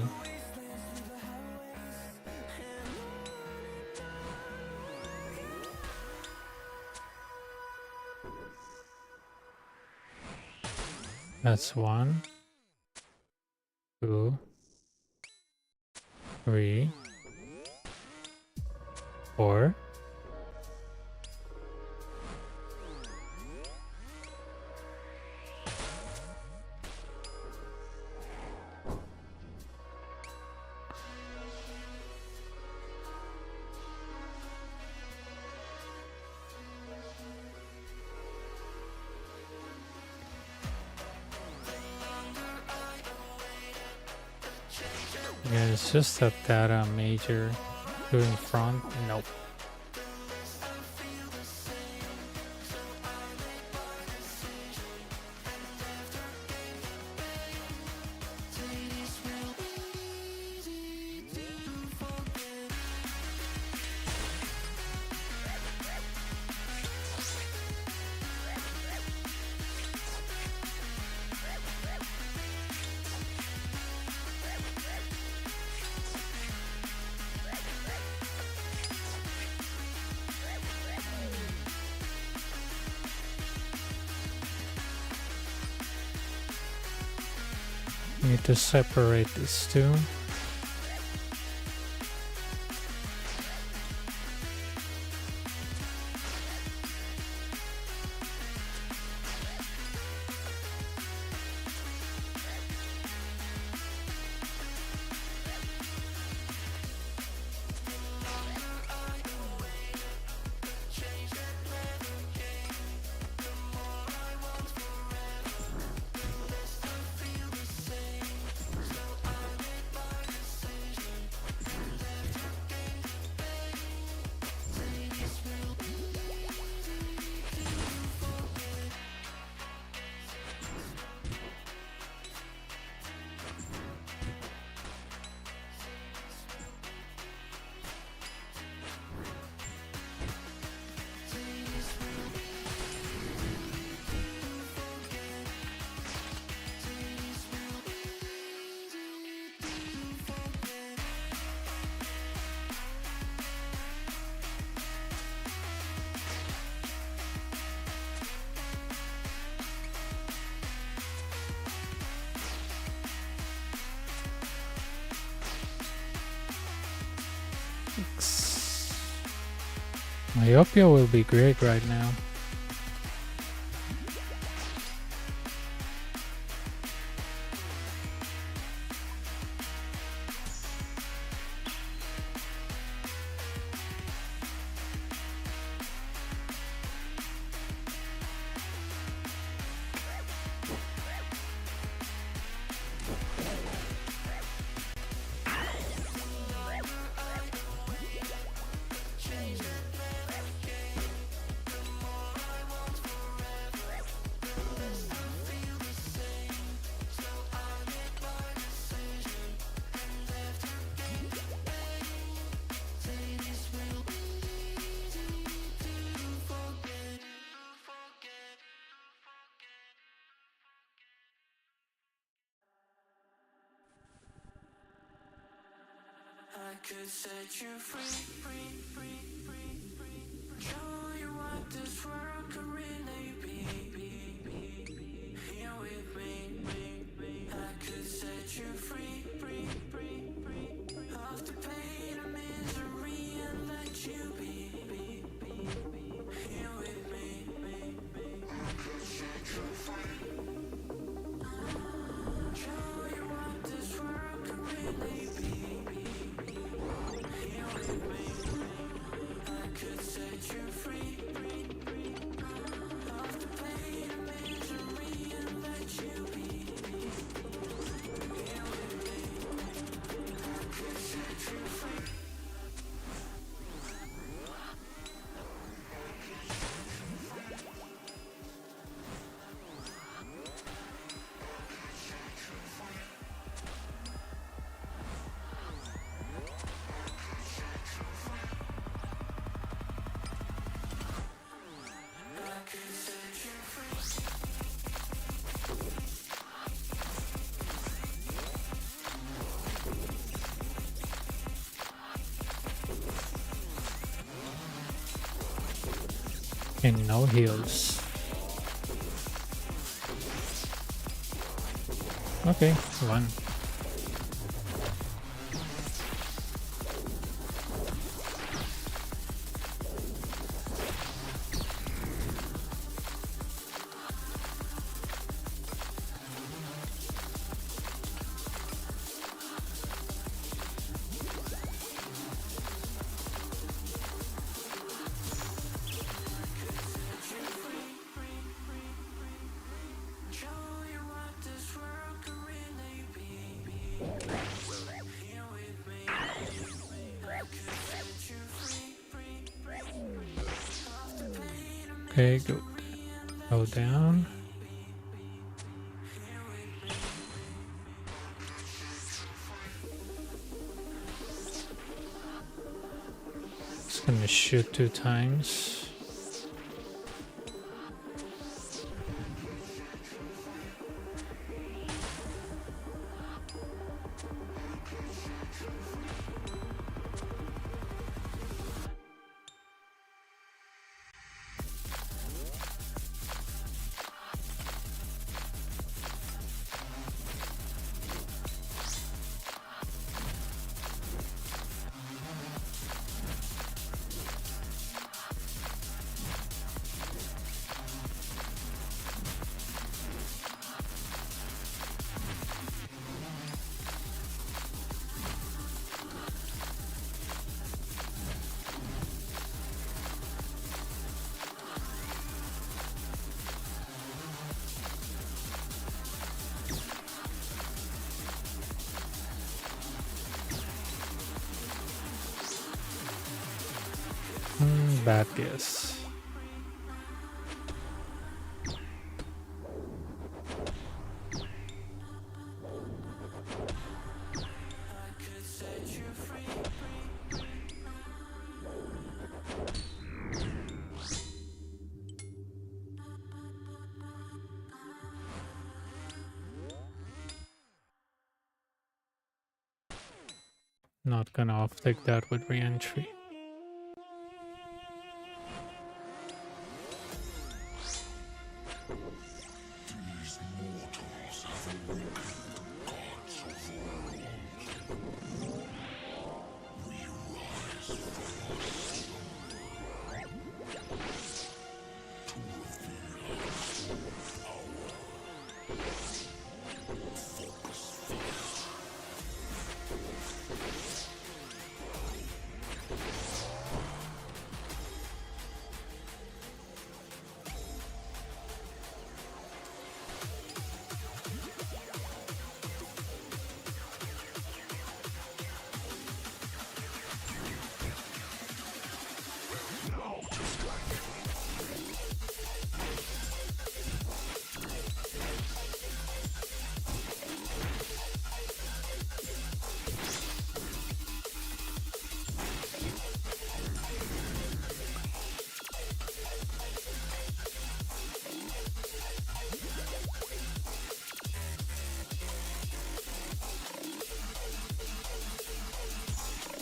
That's 1, 2, 3, 4. Yeah, it's just that data major doing front. Nope. Need to separate these two. Myopia will be great right now. I could set you free, show you what this world could really be. Here with me, I could set you free, off the pain and misery and let you be. Here with me, I could set you free, show you what this world could really be. I could set you free, off the pain and misery and let you be. Here with me, I could set you free. And no heals. Okay, one. Okay, go down. Just gonna shoot 2 times. Bad guess. Not gonna off-take that with re-entry.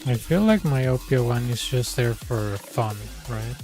I feel like myopia 1 is just there for fun, right?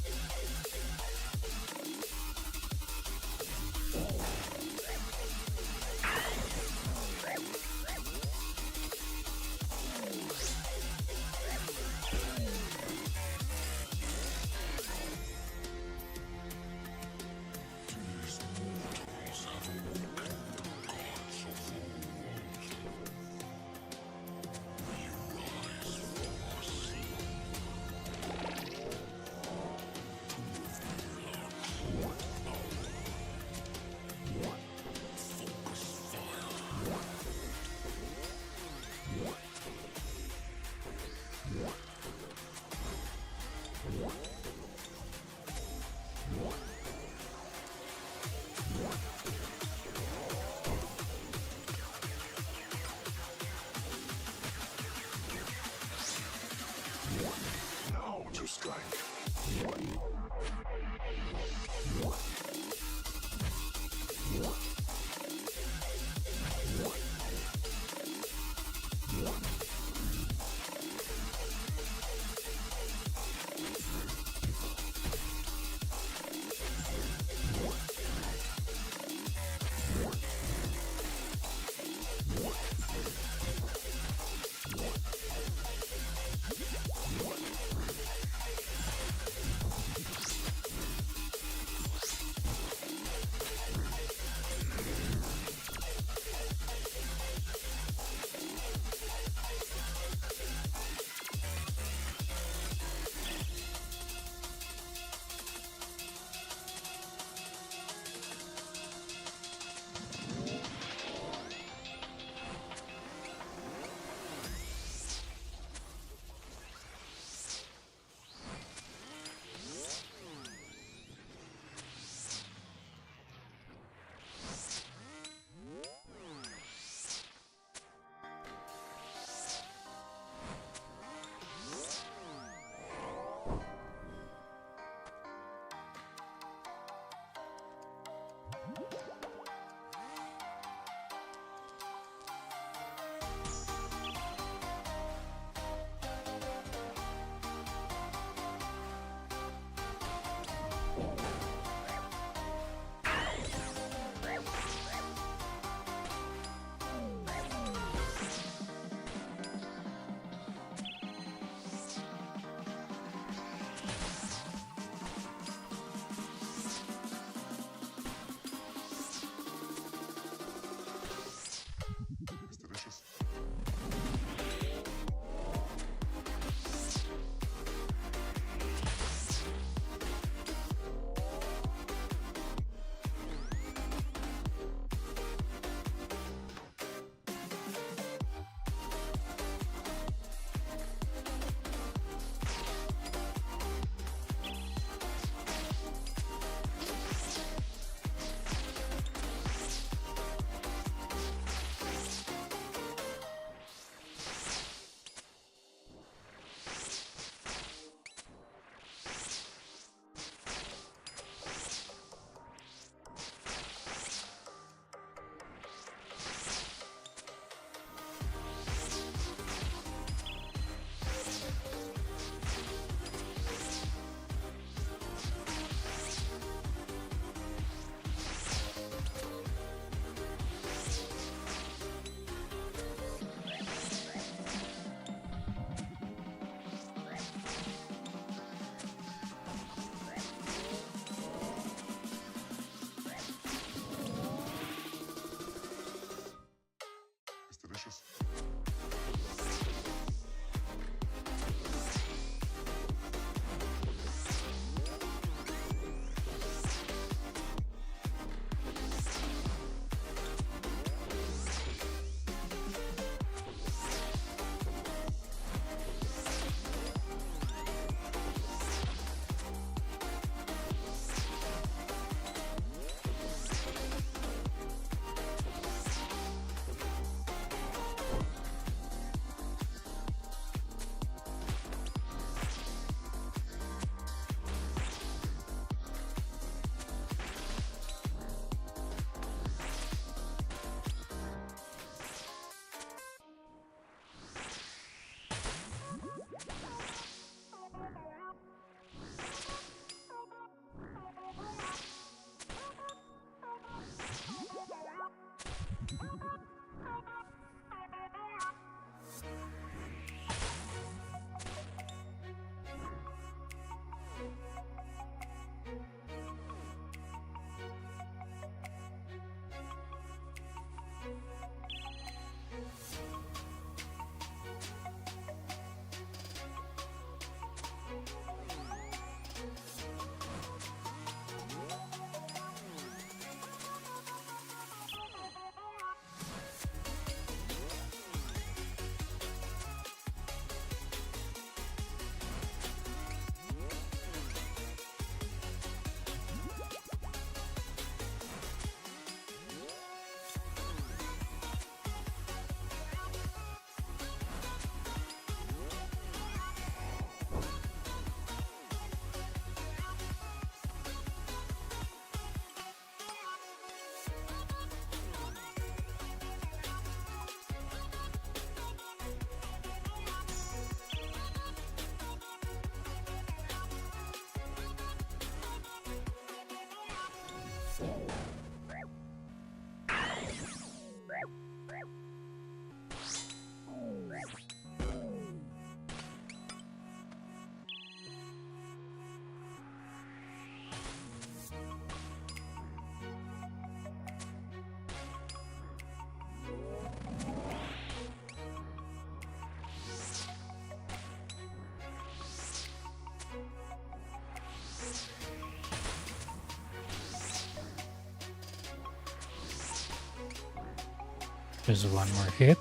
There's one more hit.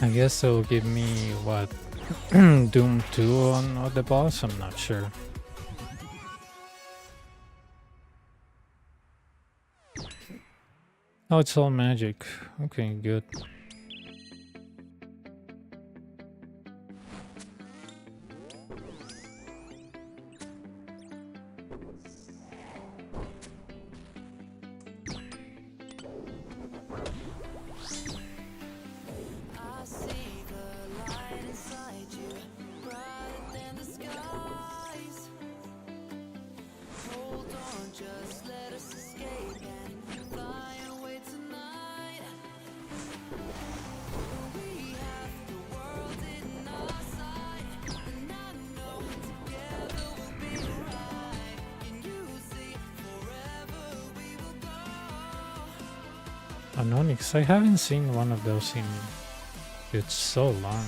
I guess it'll give me what Doom 2 on the boss, I'm not sure. Oh, it's all magic. Okay, good. I see the light inside you, brighter than the skies. Hold on, just let us escape and fly away tonight. We have the world in our sight, and I know together we'll be right. Can you see forever we will go? Anonix, I haven't seen one of those in... It's so long.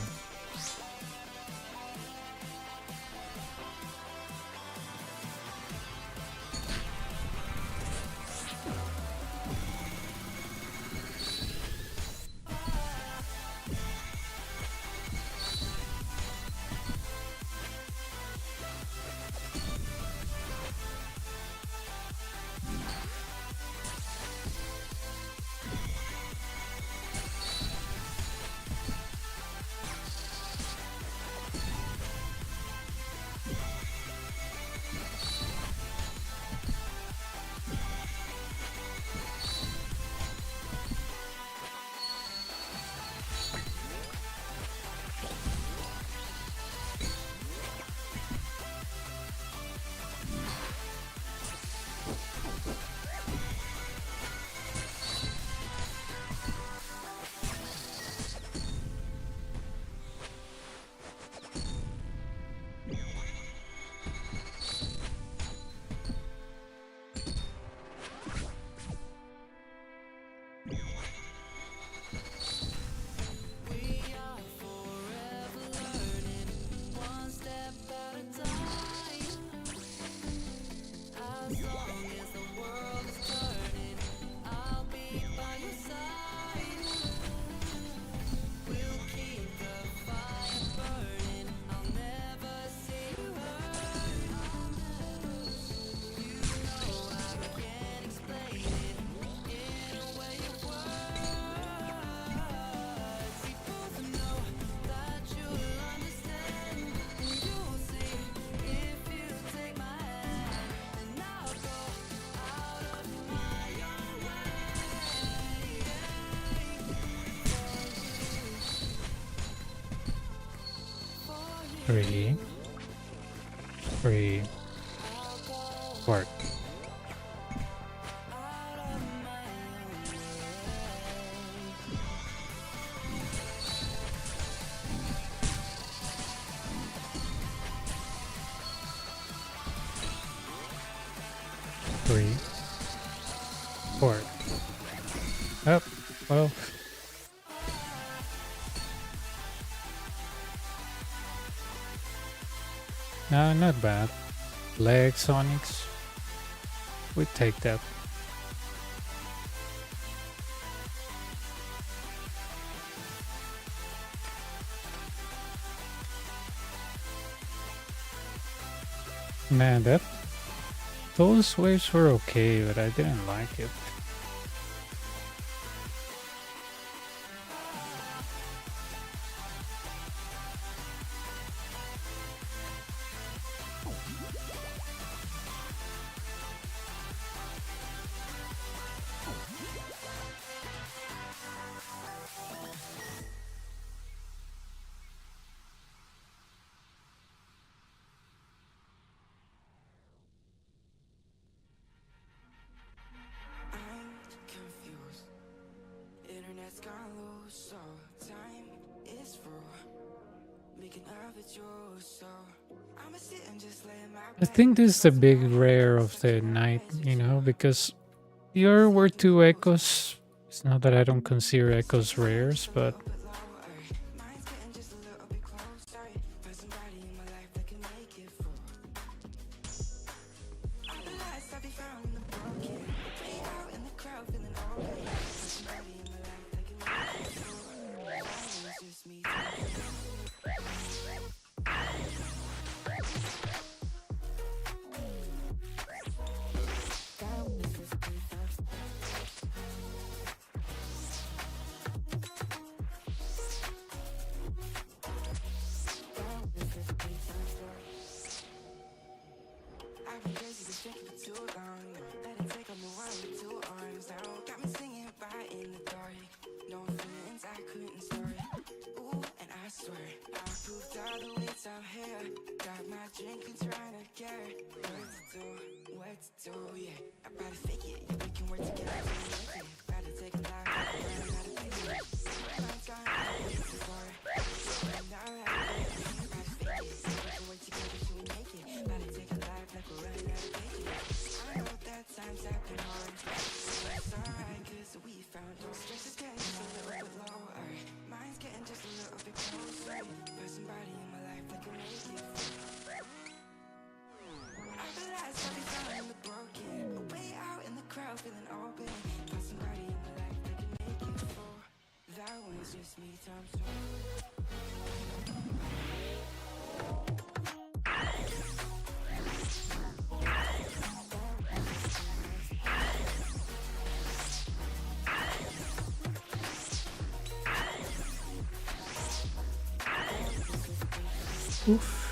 We are forever learning, one step at a time. As long as the world is turning, I'll be by your side. We'll keep the fire burning, I'll never see you hurt. You know I can't explain it in a way of words. We both know that you'll understand, and you'll see if you take my hand, and I'll go out of my own way for you. 3, 3, work. Out of my own way. 3, 4. Up. Well. No, not bad. Leg Sonics. We take that. Man, those waves were okay, but I didn't like it. I think this is the big rare of the night, you know, because the other were two echoes. It's not that I don't consider echoes rares, but I've been crazy, been drinking for too long. Let it take on the world with two arms now. Got me singing by in the dark. No feelings I couldn't store. Ooh, and I swear I proved all the ways I'm here. Got my drink and trying to get what to do, yeah. I gotta fake it, yeah, we can work together to make it. Gotta take a life, gotta fake it. I'm trying to wait for it. Now I gotta fake it, we can work together to make it. Gotta take a life like we're running out of patience. I know that times have been hard, but it's alright, cause we found our stress is getting just a little bit lower. Mine's getting just a little bit closer. Got somebody in my life that can make it. I realize I'll be found the broken, way out in the crowd feeling open. Got somebody in my life that can make it for. That one's just me times two. oof.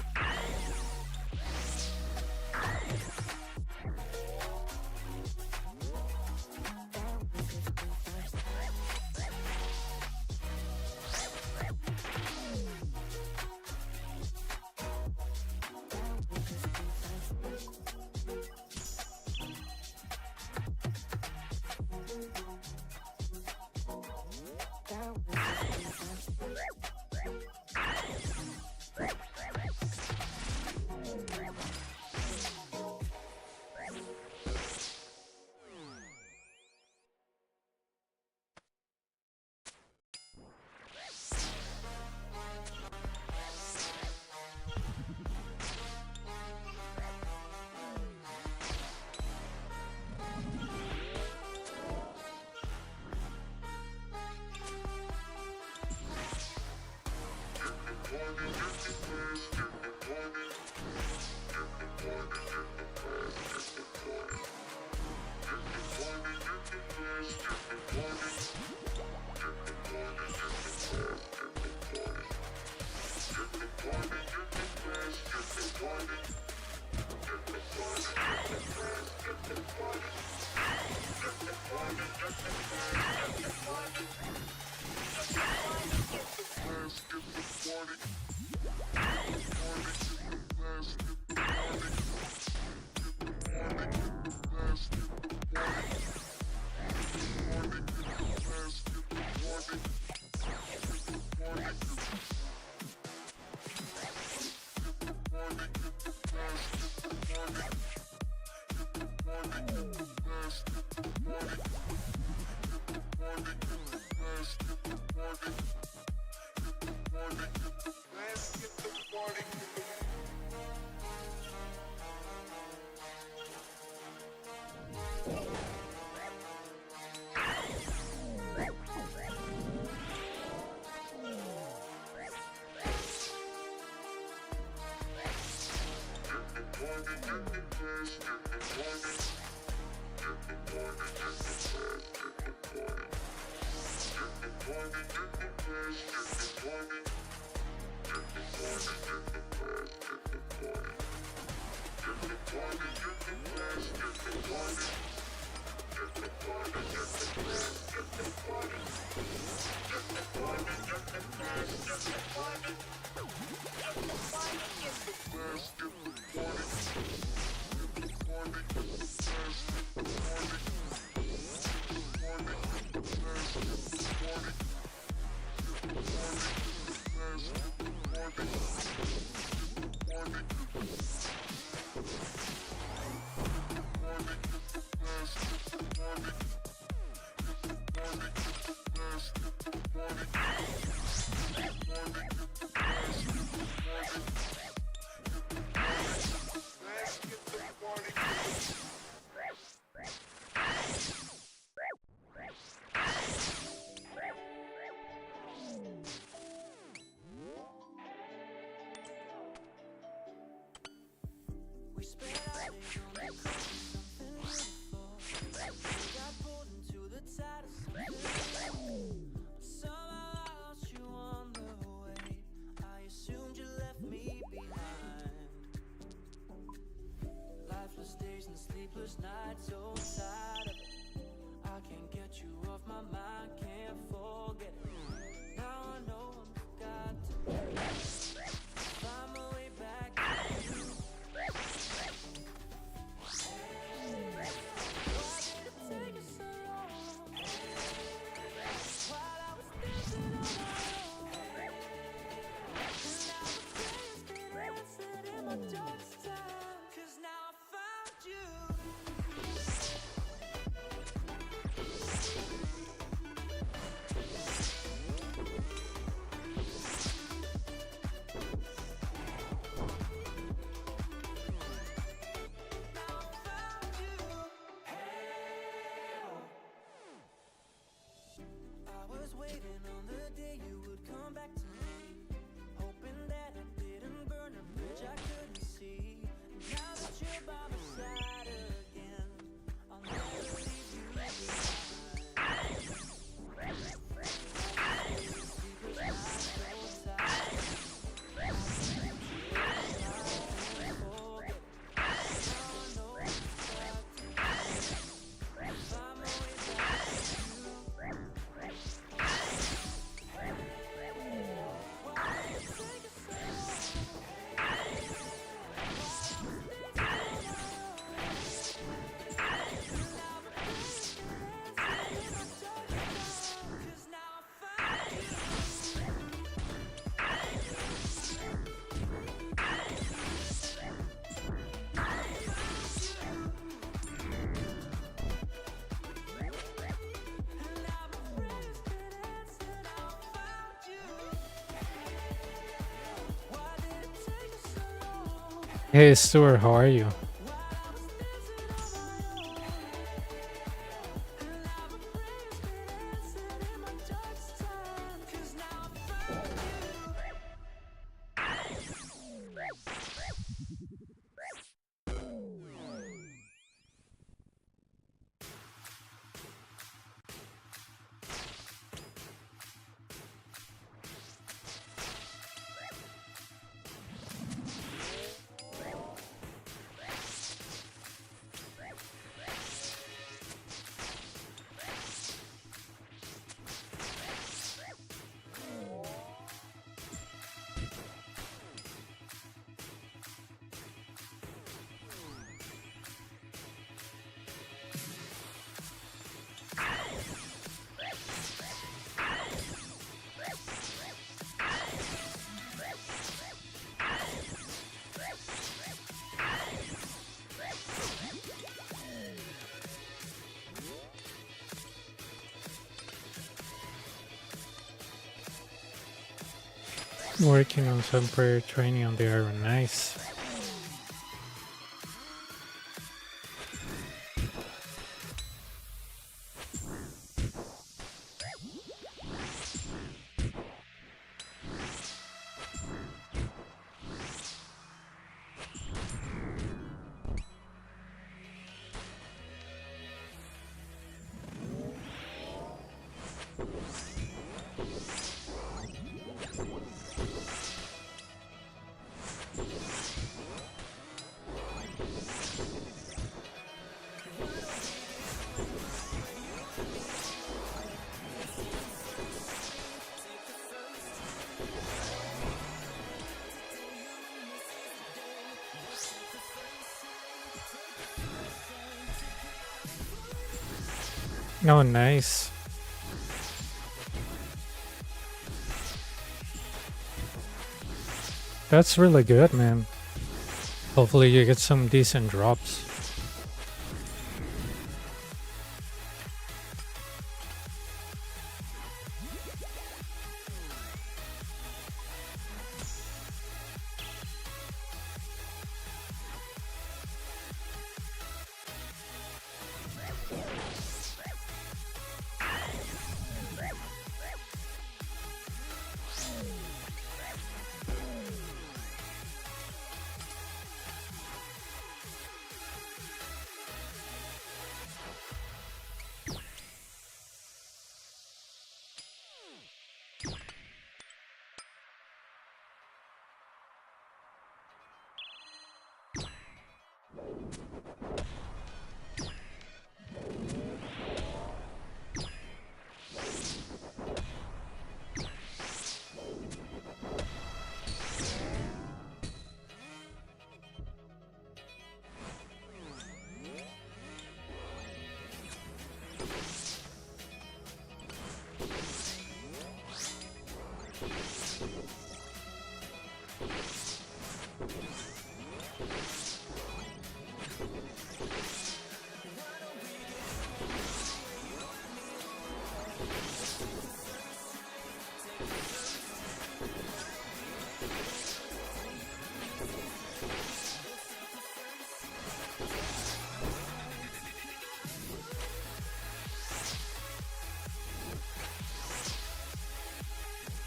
Lifeless days and sleepless nights, so tired of it. I can't get you off my mind, can't forget it. Now I know I've got to find my way back to you. Why did it take you so long? While I was dancing on my own, and now the prayers get answered in my darkest time. 'Cause now I found you. I was waiting on the day you would come back to me, hoping that I didn't burn a bridge I couldn't see. Now that you're by my side again, I'll never leave you behind. Sleepless nights, so tired. I can't forget. Now I know it's got to find my way back to you. Hey Stuart, how are you? Working on some prayer training on the iron. Nice. Oh, nice. That's really good, man. Hopefully you get some decent drops.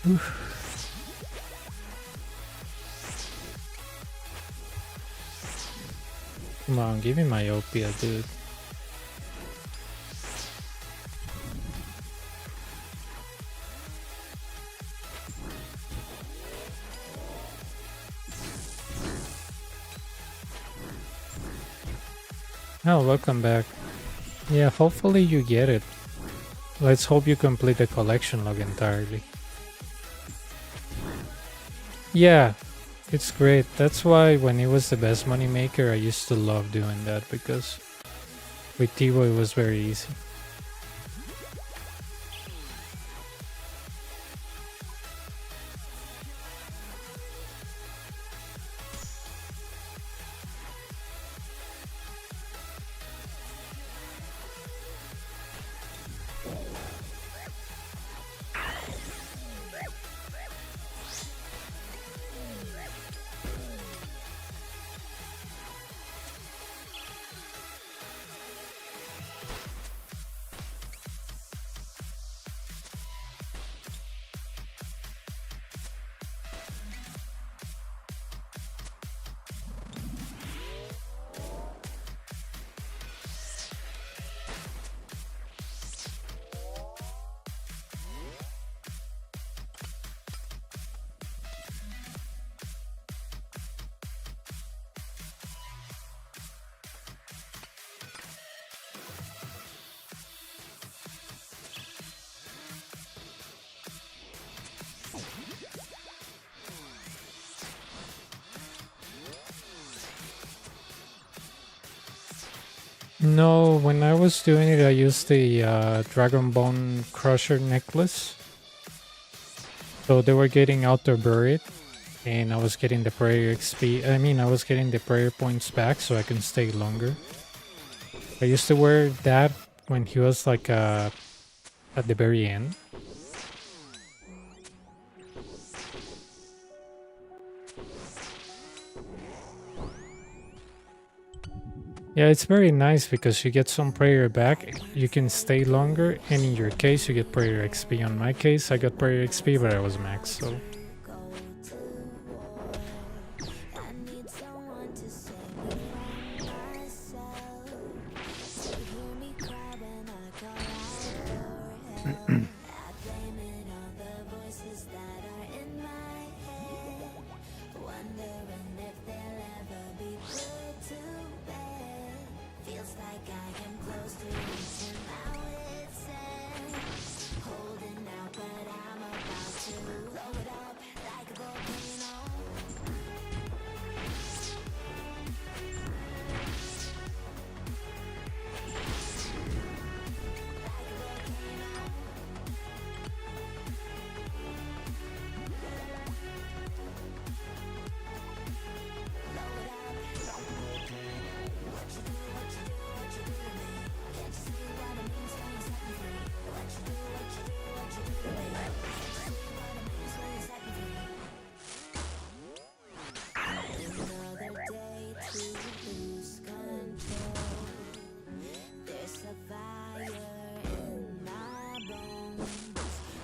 Come on, give me my Opia, dude. Oh, welcome back. Yeah, hopefully you get it. Let's hope you complete the collection log entirely. Yeah, it's great. That's why when it was the best money maker, I used to love doing that, because with Tivo it was very easy. No, when I was doing it, I used the Dragon Bone Crusher necklace. So they were getting outer buried, and I was getting the prayer XP. I was getting the prayer points back so I can stay longer. I used to wear that when he was like at the very end. Yeah, it's very nice because you get some prayer back, you can stay longer, and in your case you get prayer XP. On my case, I got prayer XP, but I was max, so... Go to war. I need someone to save me from myself. To hear me cry when I call out for help. I blame it on the voices that are in my head, wondering if they'll ever be put to bed. Feels like I am close to reaching my wit's end, holding out, but I'm about to blow it up like a volcano. Another day to lose control. There's a fire in my bones.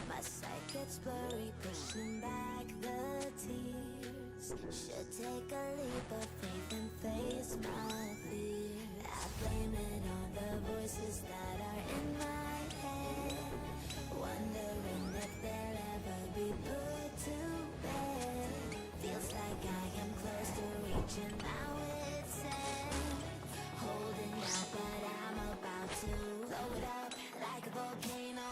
My sight gets blurry, pushing back the tears. Should take a leap of faith and face my fear. I blame it on the voices that are in my head, wondering if they'll ever be put to bed. Feels like I am close to reaching my wit's end, holding out, but I'm about to blow it up like a volcano.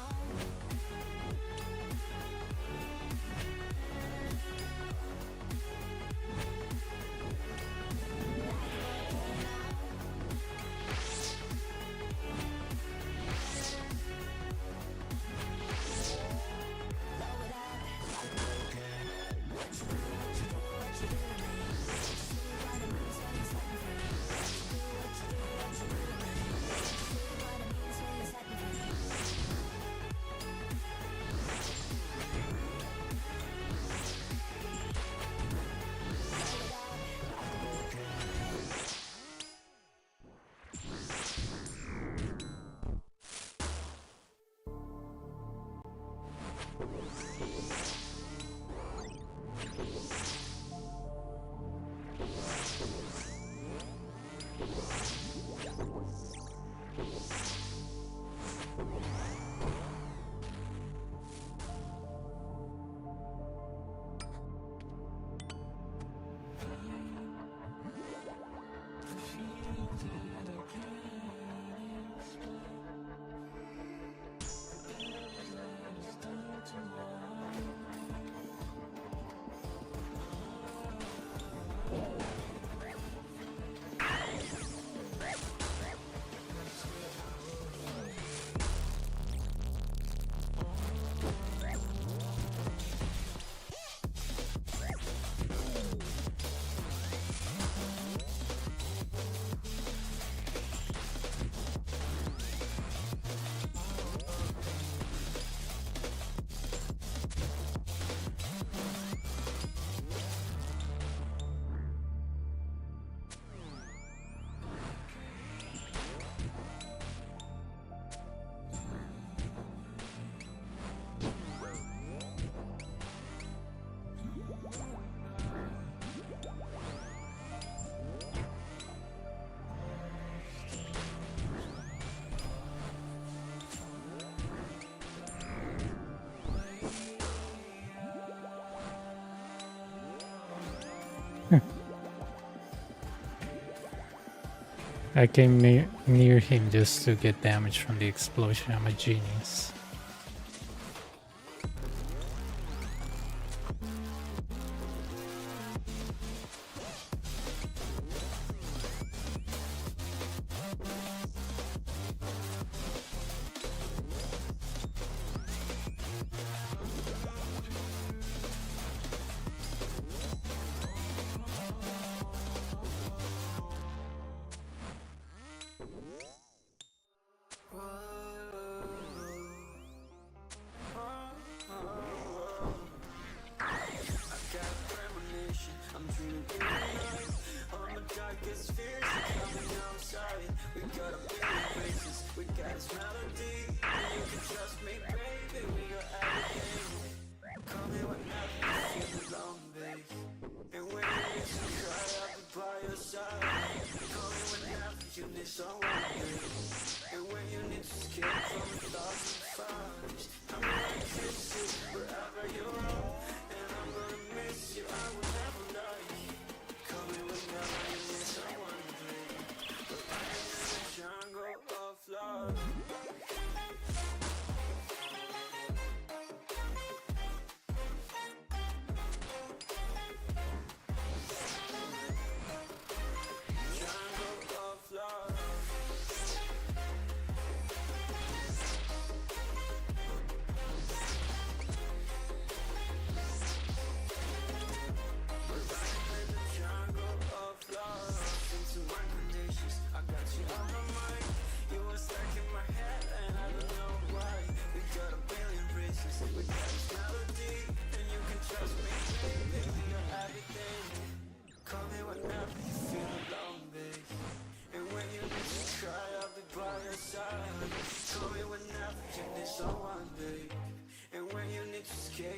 I came near him just to get damage from the explosion. I'm a genius.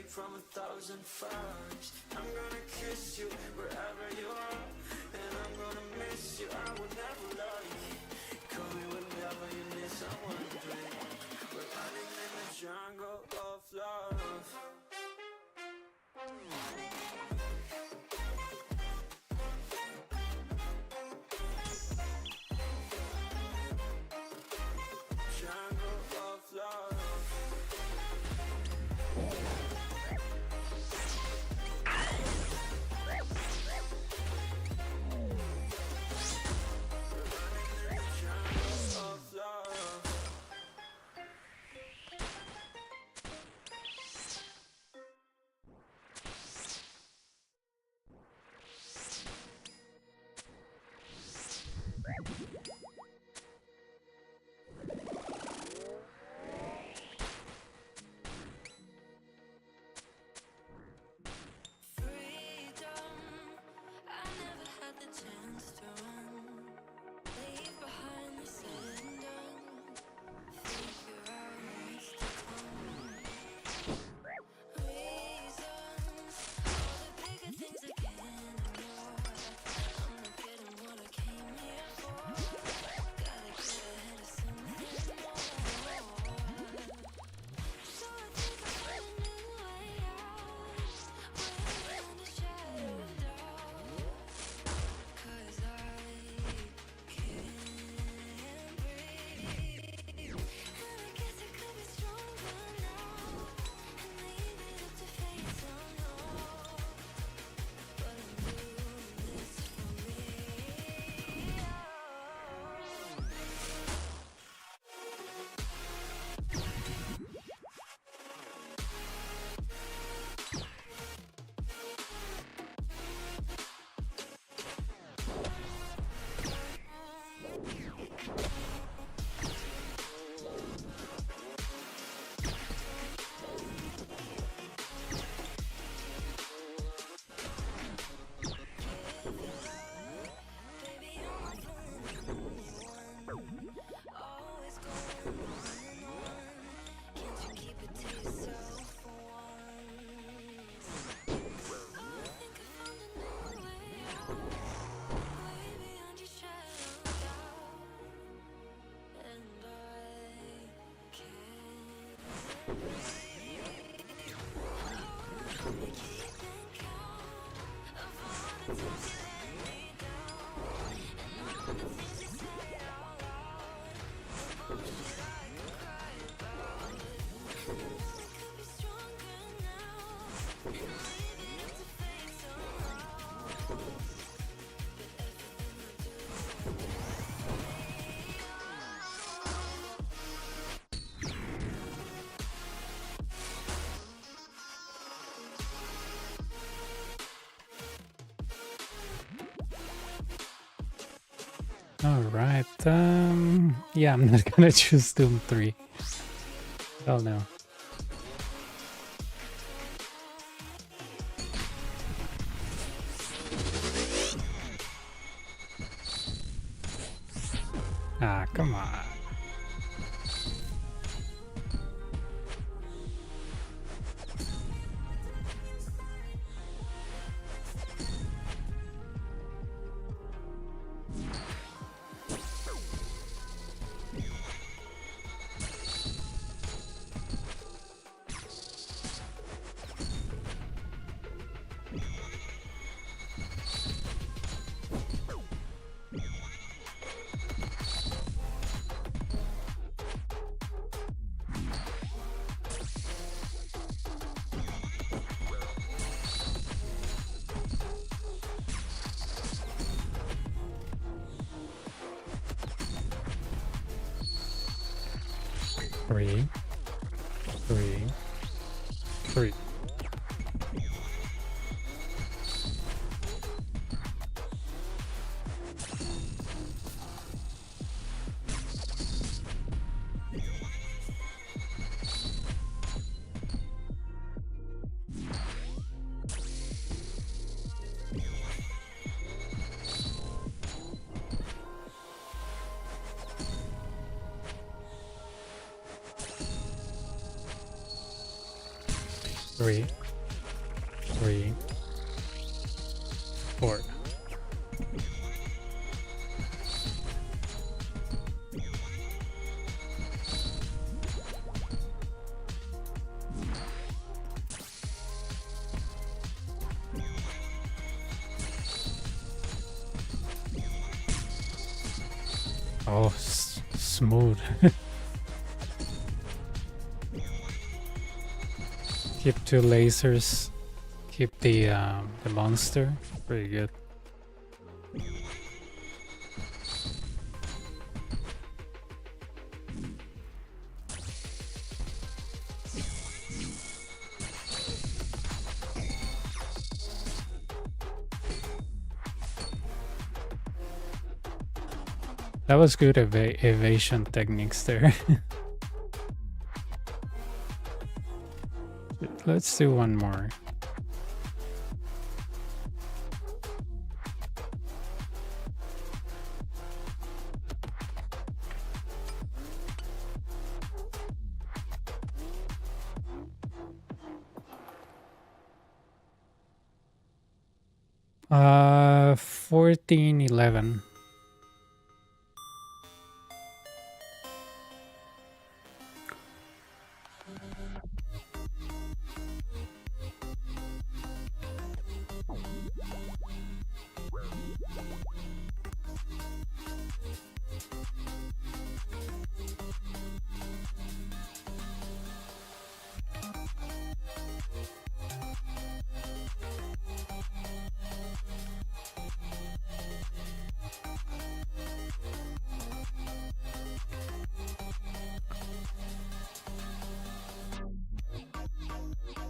From 1,000 fires, I'm gonna kiss you wherever you are, and I'm gonna miss you. I will never lie. Call me whenever you need someone, babe. We're running in the jungle of love. Jungle of love. Alright, yeah, I'm not gonna choose Doom 3. Hell no. Ah, come on. Three. Three, 4. Oh, smooth. Keep 2 lasers. Keep the monster. Pretty good. That was good evasion techniques there. Let's do one more. Uh, 1411.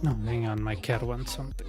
No, hang on, my cat wants something.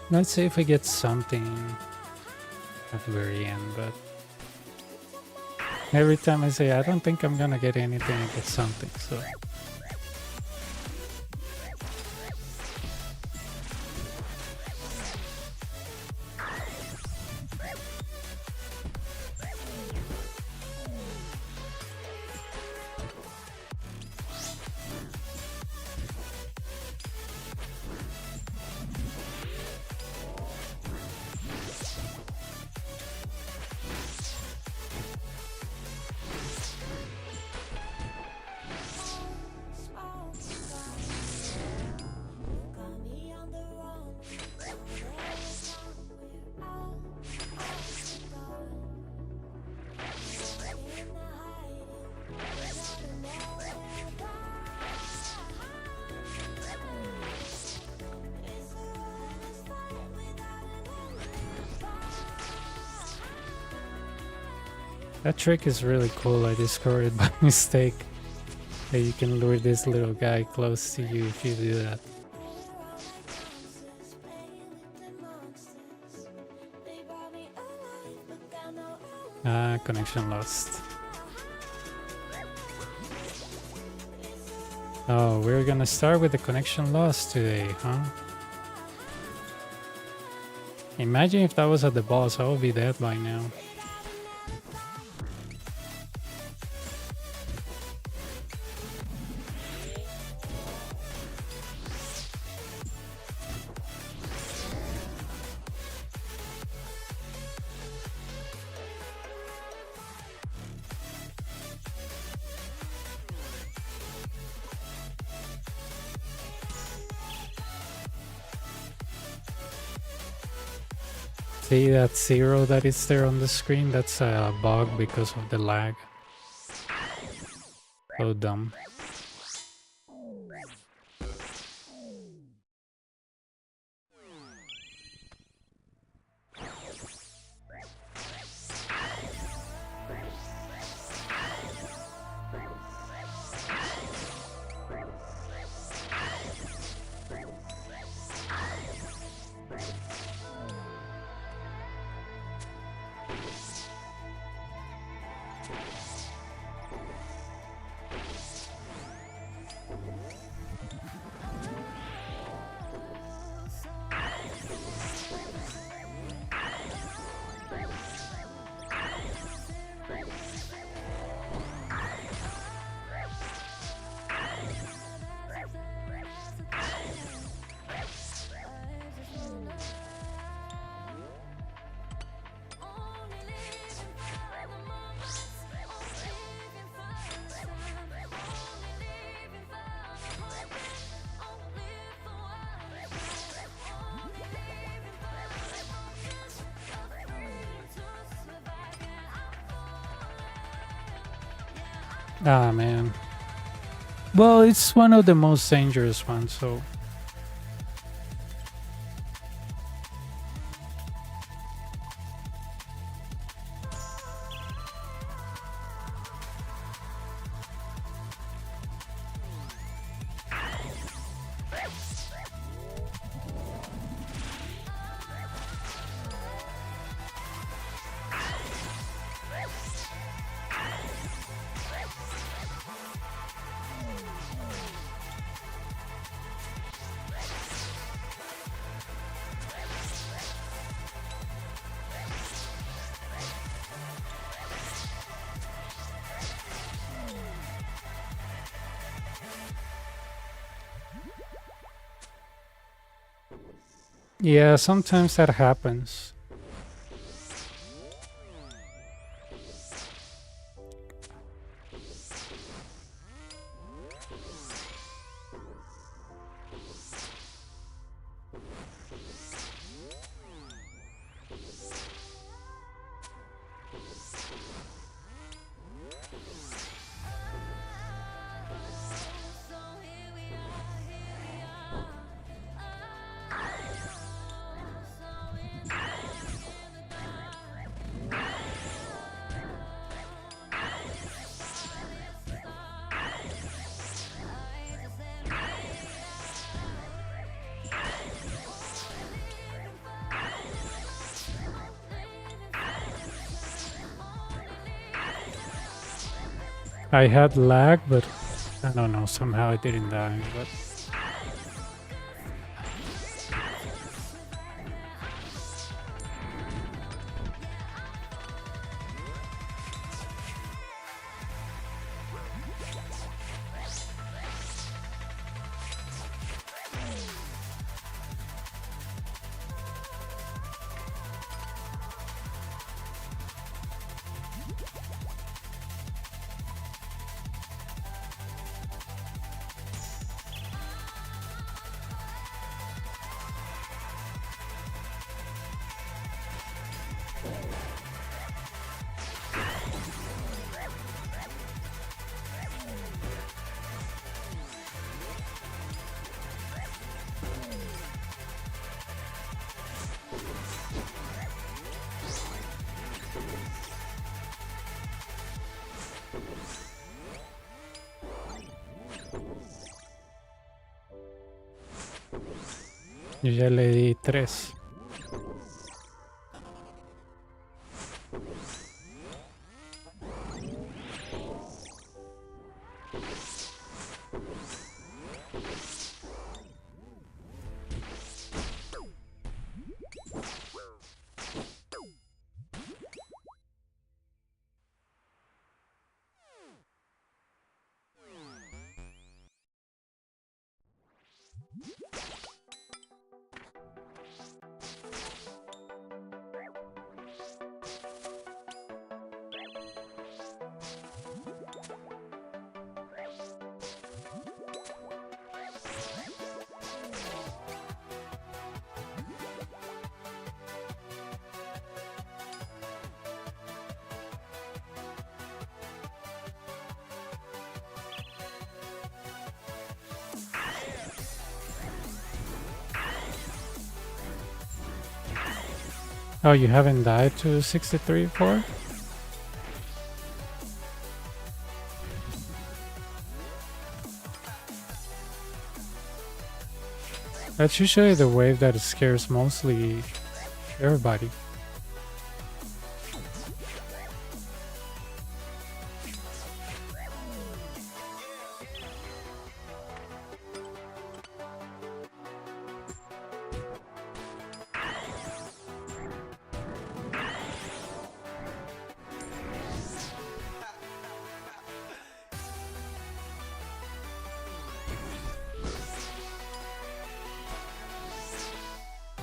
Let's see if we get something at the very end, but every time I say I don't think I'm gonna get anything, I get something, so. That trick is really cool. I discovered it by mistake. That you can lure this little guy close to you if you do that. Ah, connection lost. Oh, we're gonna start with the connection lost today, huh? Imagine if that was at the boss, I would be dead by now. See that 0 that is there on the screen? That's a bug because of the lag. So dumb. Ah, man. Well, it's one of the most dangerous ones, so... Yeah, sometimes that happens. I had lag, but I don't know, somehow I didn't die. But yo ya le di 3. Oh, you haven't died to 63 before? That's usually the wave that scares mostly everybody.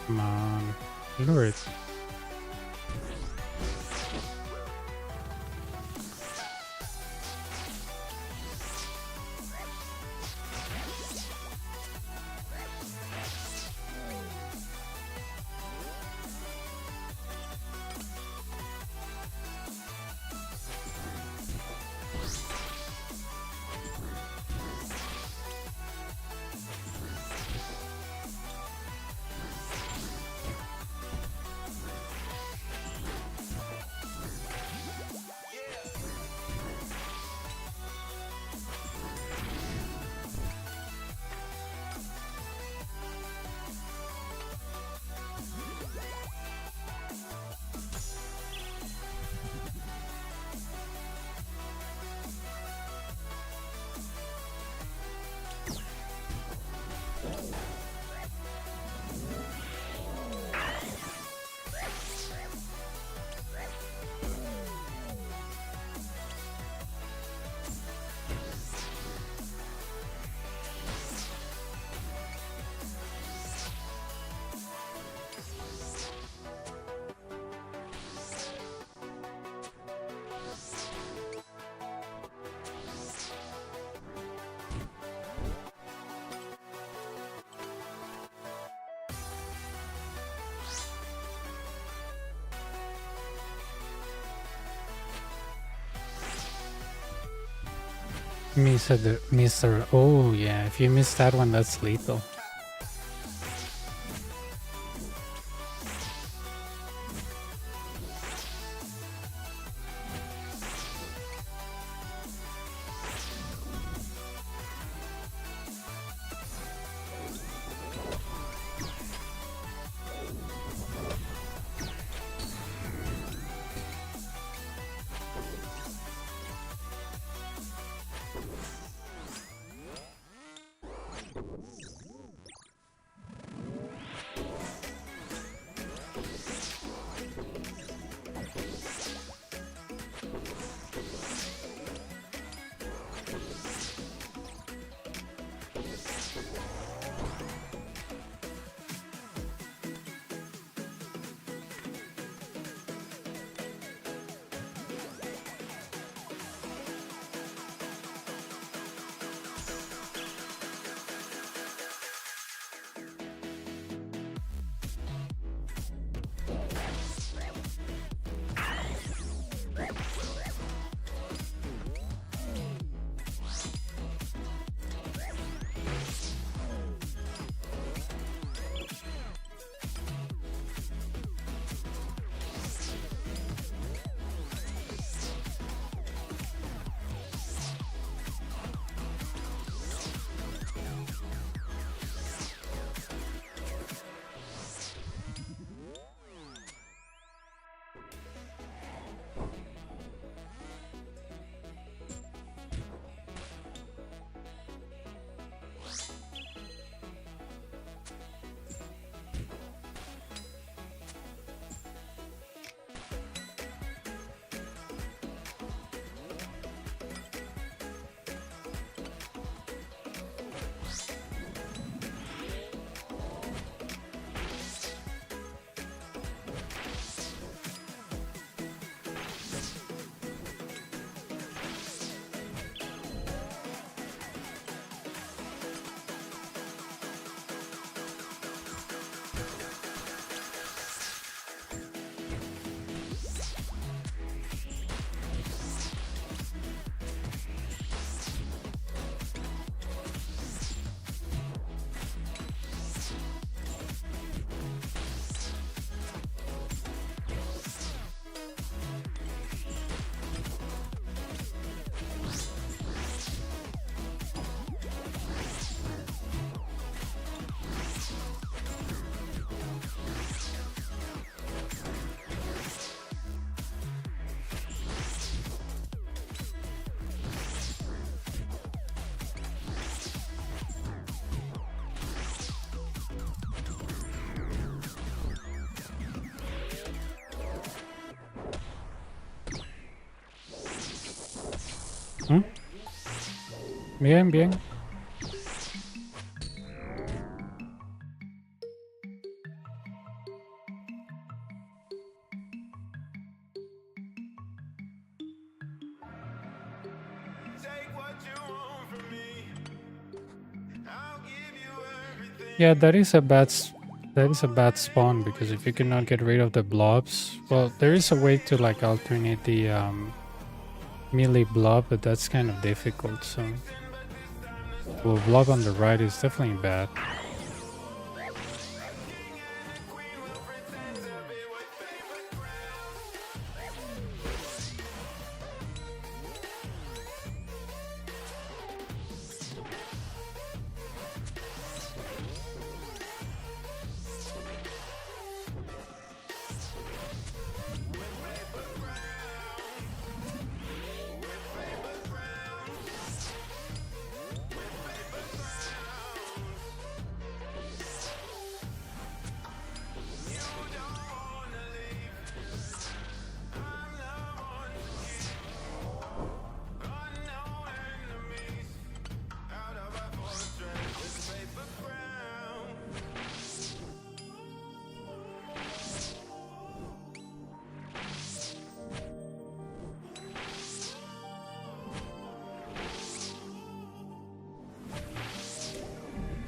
Come on, lure it. Mr. Oh yeah, if you miss that one, that's lethal. ¿Mm? Bien, bien. Take what you want from me. I'll give you everything. Yeah, that is a bad spawn, because if you cannot get rid of the blobs, well, there is a way to like alternate the melee blob, but that's kind of difficult. So, well, blob on the right is definitely bad.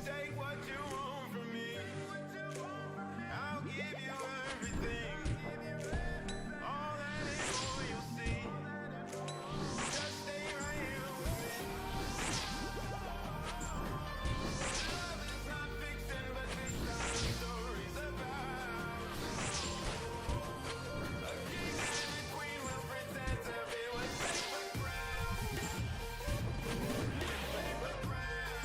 Take what you want from me. I'll give you everything. All that is all you'll see. Just stay right here with me. Love is not fiction, but this time the story's about a king and a queen will pretend to be with paper crowns. With paper crowns.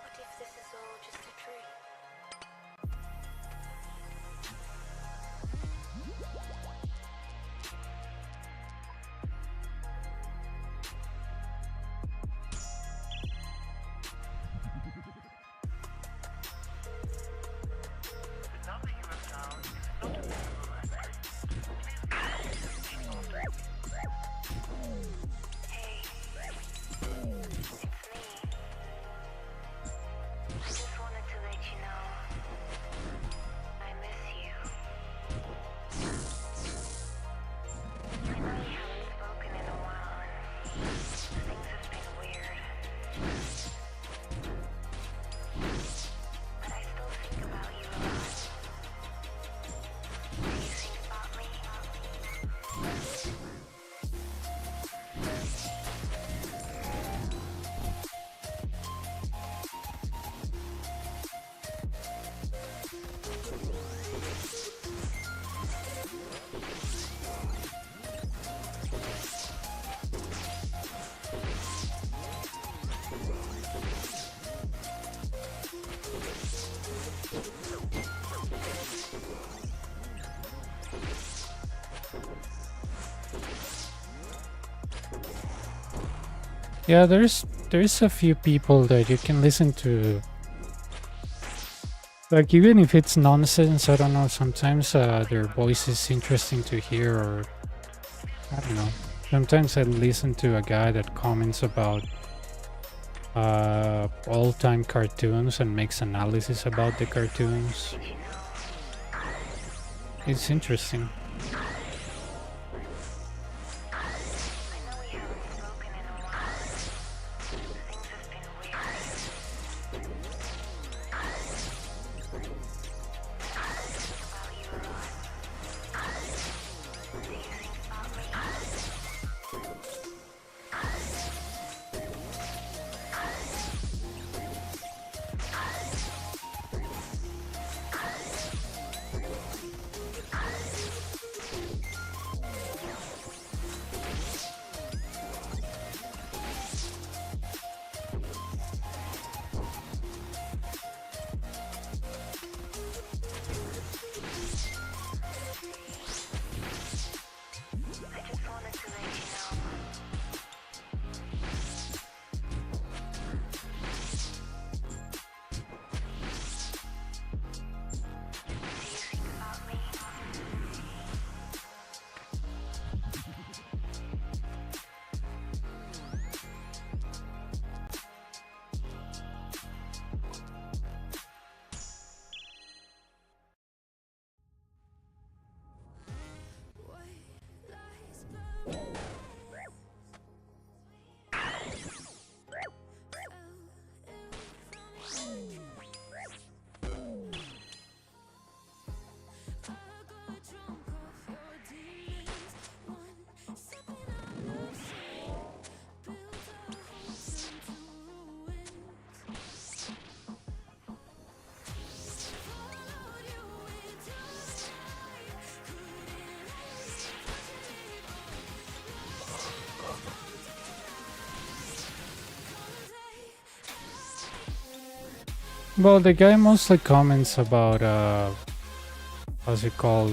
What if this is all just a dream? Hey, it's me. I just wanted to let you know I miss you. I know we haven't spoken in a while and things have been weird. But I still think about you a lot. Do you think about me? Yeah, there's a few people that you can listen to. Like, even if it's nonsense, I don't know, sometimes their voice is interesting to hear, or I don't know. Sometimes I listen to a guy that comments about all-time cartoons and makes analysis about the cartoons. It's interesting. Well, the guy mostly comments about how's it called,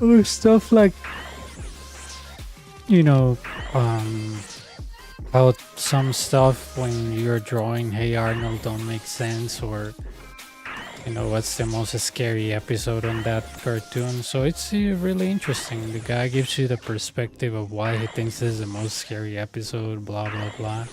other stuff like, you know, how some stuff when you're drawing Hey Arnold don't make sense, or you know, what's the most scary episode on that cartoon. So it's really interesting. The guy gives you the perspective of why he thinks this is the most scary episode, blah blah blah.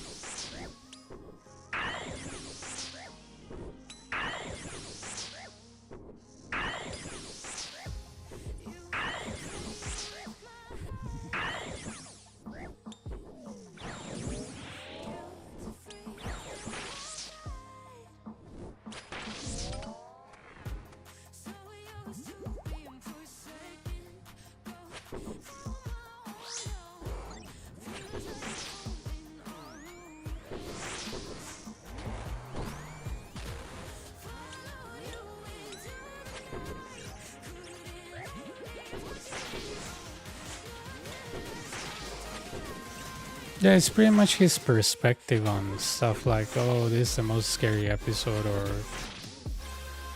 Yeah, it's pretty much his perspective on stuff like, oh, this is the most scary episode, or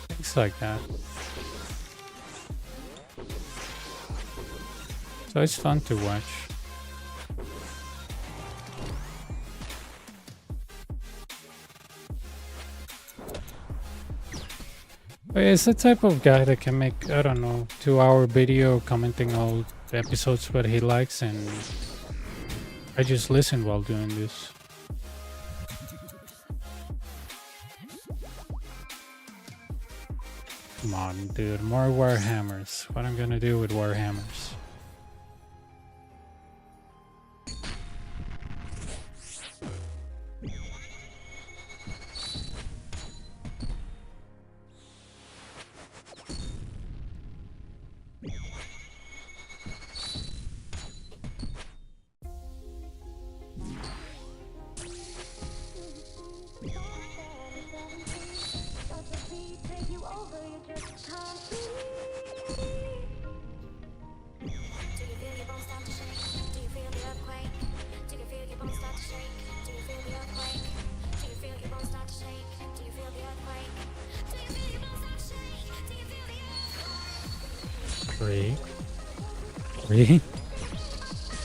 things like that. So it's fun to watch. But yeah, it's the type of guy that can make, I don't know, 2-hour video commenting all the episodes what he likes, and I just listen while doing this. Come on, dude, more Warhammers. What I'm gonna do with Warhammers?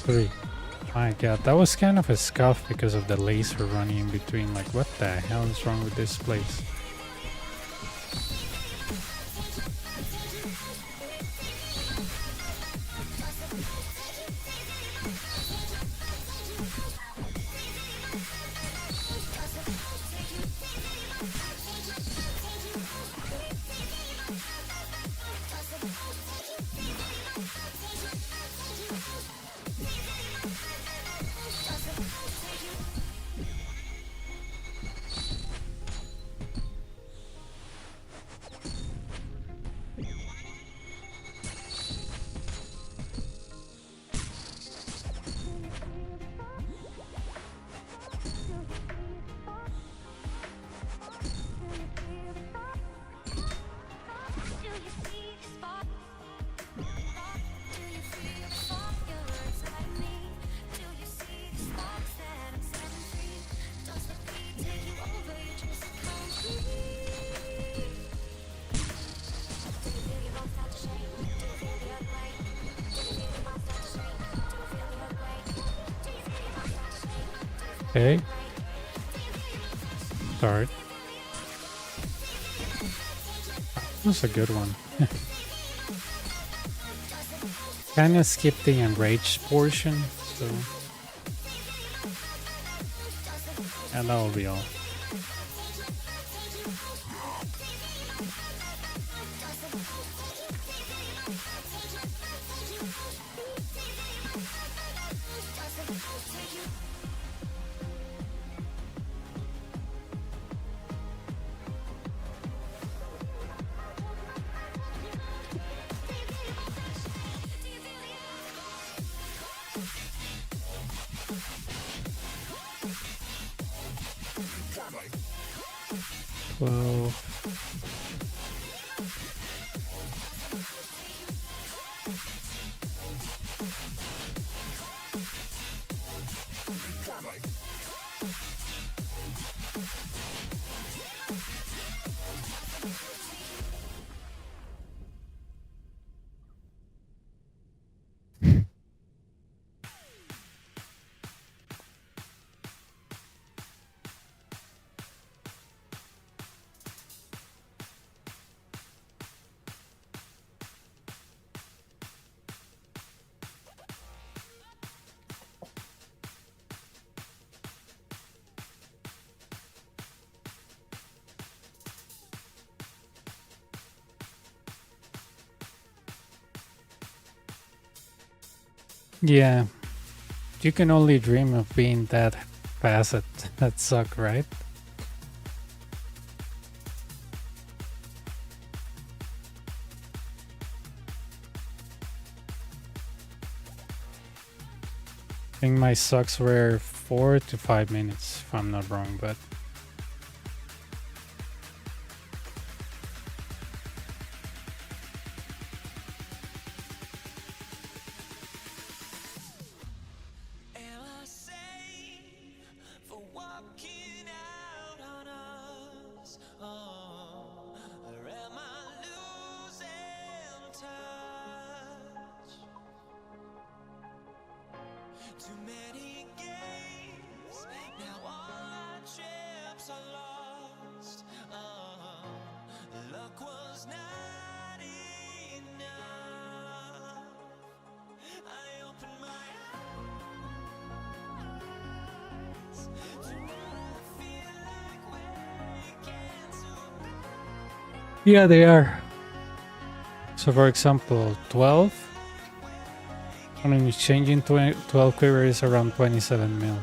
Three. My god, that was kind of a scuff because of the laser running in between. Like, what the hell is wrong with this place? Okay. Start. That's a good one. Kinda skip the enraged portion, so. And that will be all. Well, Yeah, you can only dream of being that fast at that suck, right? I think my sucks were 4 to 5 minutes, if I'm not wrong, but Am I safe for walking out on us? Oh, or am I losing touch? Too many games, now all our chips are lost. Oh, luck was not enough. I opened my eyes to what I feel like waking to. yeah, they are. So, for example, 12 on an exchange in 12 quiver is around 27 mil.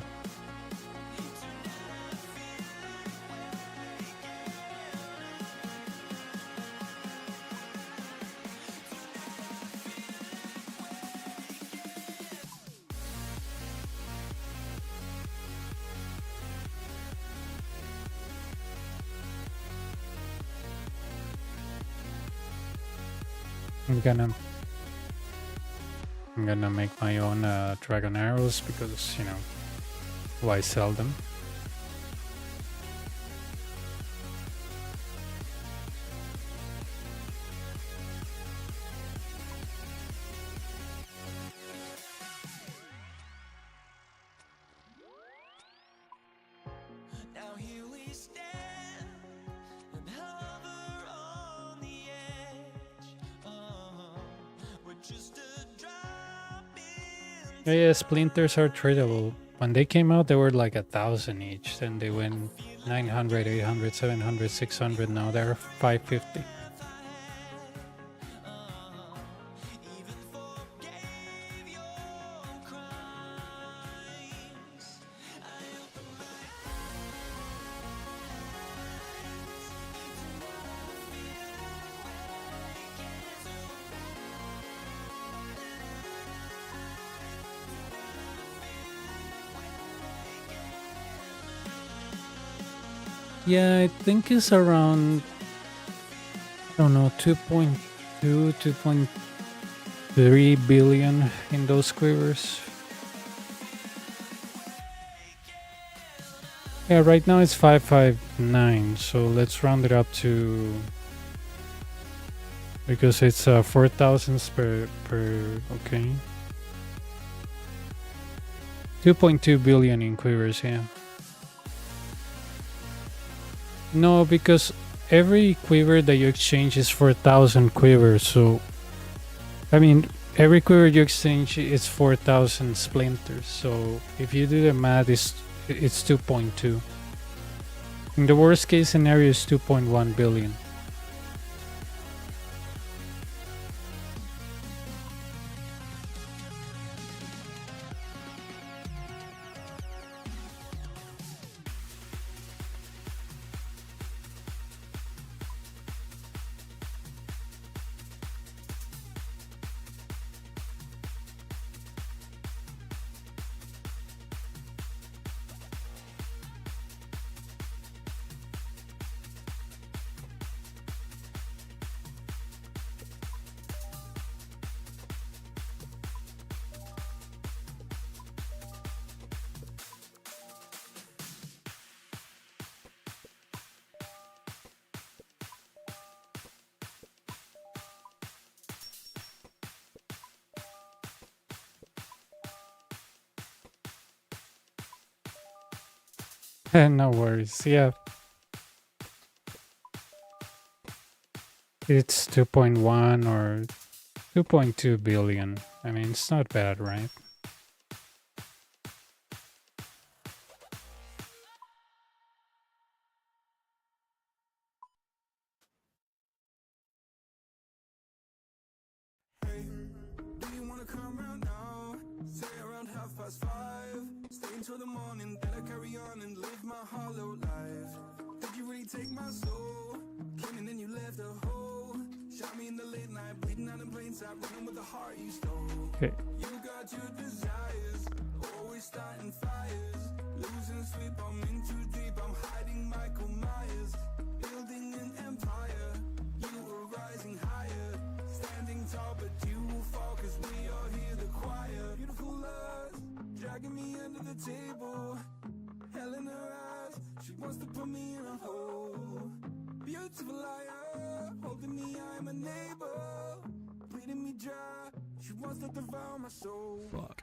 I'm gonna make my own dragon arrows because, you know, why sell them? Now here we stand and hover on the edge. We're just a drop in. Yeah, splinters are tradable. When they came out, they were like 1,000 each. Then they went 900, 800, 700, 600. Now they're 550. Even forgave your crimes. I opened my Yeah, I think it's around, I don't know, 2.2, 2.3 billion in those quivers. Yeah, right now it's 559, so let's round it up to, because it's 4,000 per, okay. 2.2 billion in quivers, yeah. No, because every quiver that you exchange is 4,000 quivers, so I mean every quiver you exchange is 4,000 splinters, so if you do the math, it's 2.2. In the worst case scenario is 2.1 billion. No worries, yeah. It's 2.1 or 2.2 billion. I mean, it's not bad, right? 5:30. Stay until the morning, then I carry on and live my hollow life. Did you really take my soul? Came and then you left a hole. Shot me in the late night, bleeding out in plain sight, running with the heart you stole. Okay. You got your desires, always starting fires. Losing sleep, I'm in too deep, I'm hiding Michael Myers. Building an empire, you were rising higher. Standing tall, but you will fall, cause we all hear the choir. Beautiful lust, dragging me under the table. Hell in her eyes, she wants to put me in a hole. Beautiful liar, holding me, I'm a neighbor. Bleeding me dry, she wants to devour my soul. Fuck.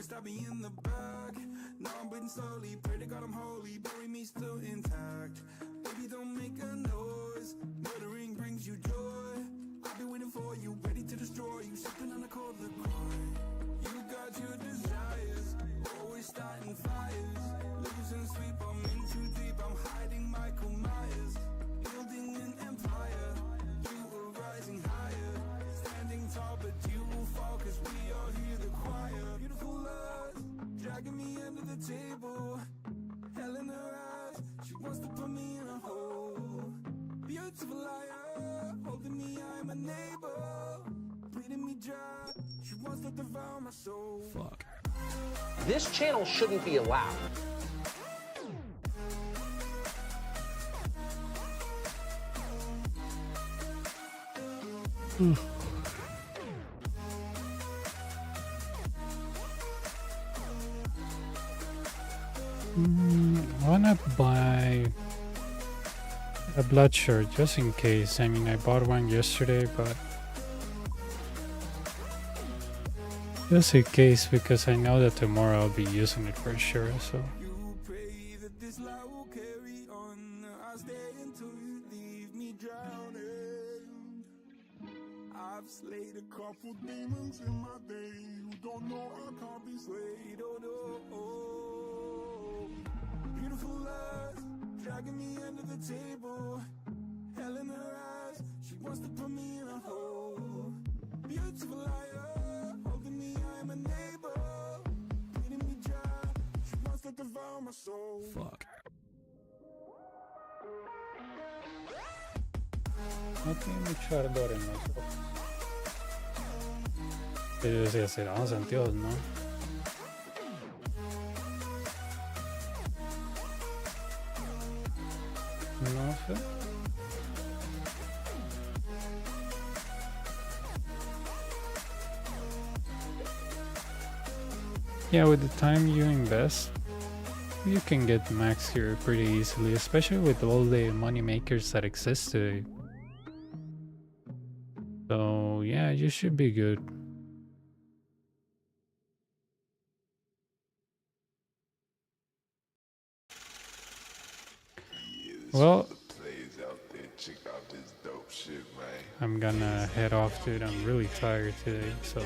Stab me in the back. Now I'm bleeding slowly. Pray to God I'm holy. Bury me still intact. Baby, don't make a noise. Murdering brings you joy. I've been waiting for you, ready to destroy you. Sipping on a cold LaCroix. You got your desires, always starting fires. Losing sleep, I'm in too deep. I'm hiding Michael Myers. Building an empire. You were rising higher. Standing tall, but you will fall, cause we all hear the choir. Beautiful lust, dragging me under the table. Hell in her eyes, she wants to put me in a hole. Beautiful liar, holding me, I'm a neighbor. Bleeding me dry, she wants to devour my soul. Fuck. This channel shouldn't be allowed. I wanna buy a blood shirt just in case. I mean, I bought one yesterday, but just in case, because I know that tomorrow I'll be using it for sure. So You pray that this life will carry on. I'll stay until you leave me drowning. I've slayed a couple demons in my day. You don't know I can't be slayed. Oh no. Beautiful lust, dragging me under the table. Hell in her eyes, she wants to put me in a hole. Beautiful liar, holding me, I'm a neighbor. Bleeding me dry, she wants to devour my soul. fuck. No tiene mucho ardor en los ojos. Pero yo decía, serán los anteojos, ¿no? No sé. Yeah, with the time you invest, you can get max here pretty easily, especially with all the money makers that exist today. So yeah, you should be good. Well, I'm gonna head off, dude. I'm really tired today, so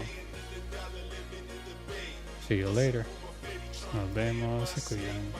see you later. Nos vemos. Se cuidan.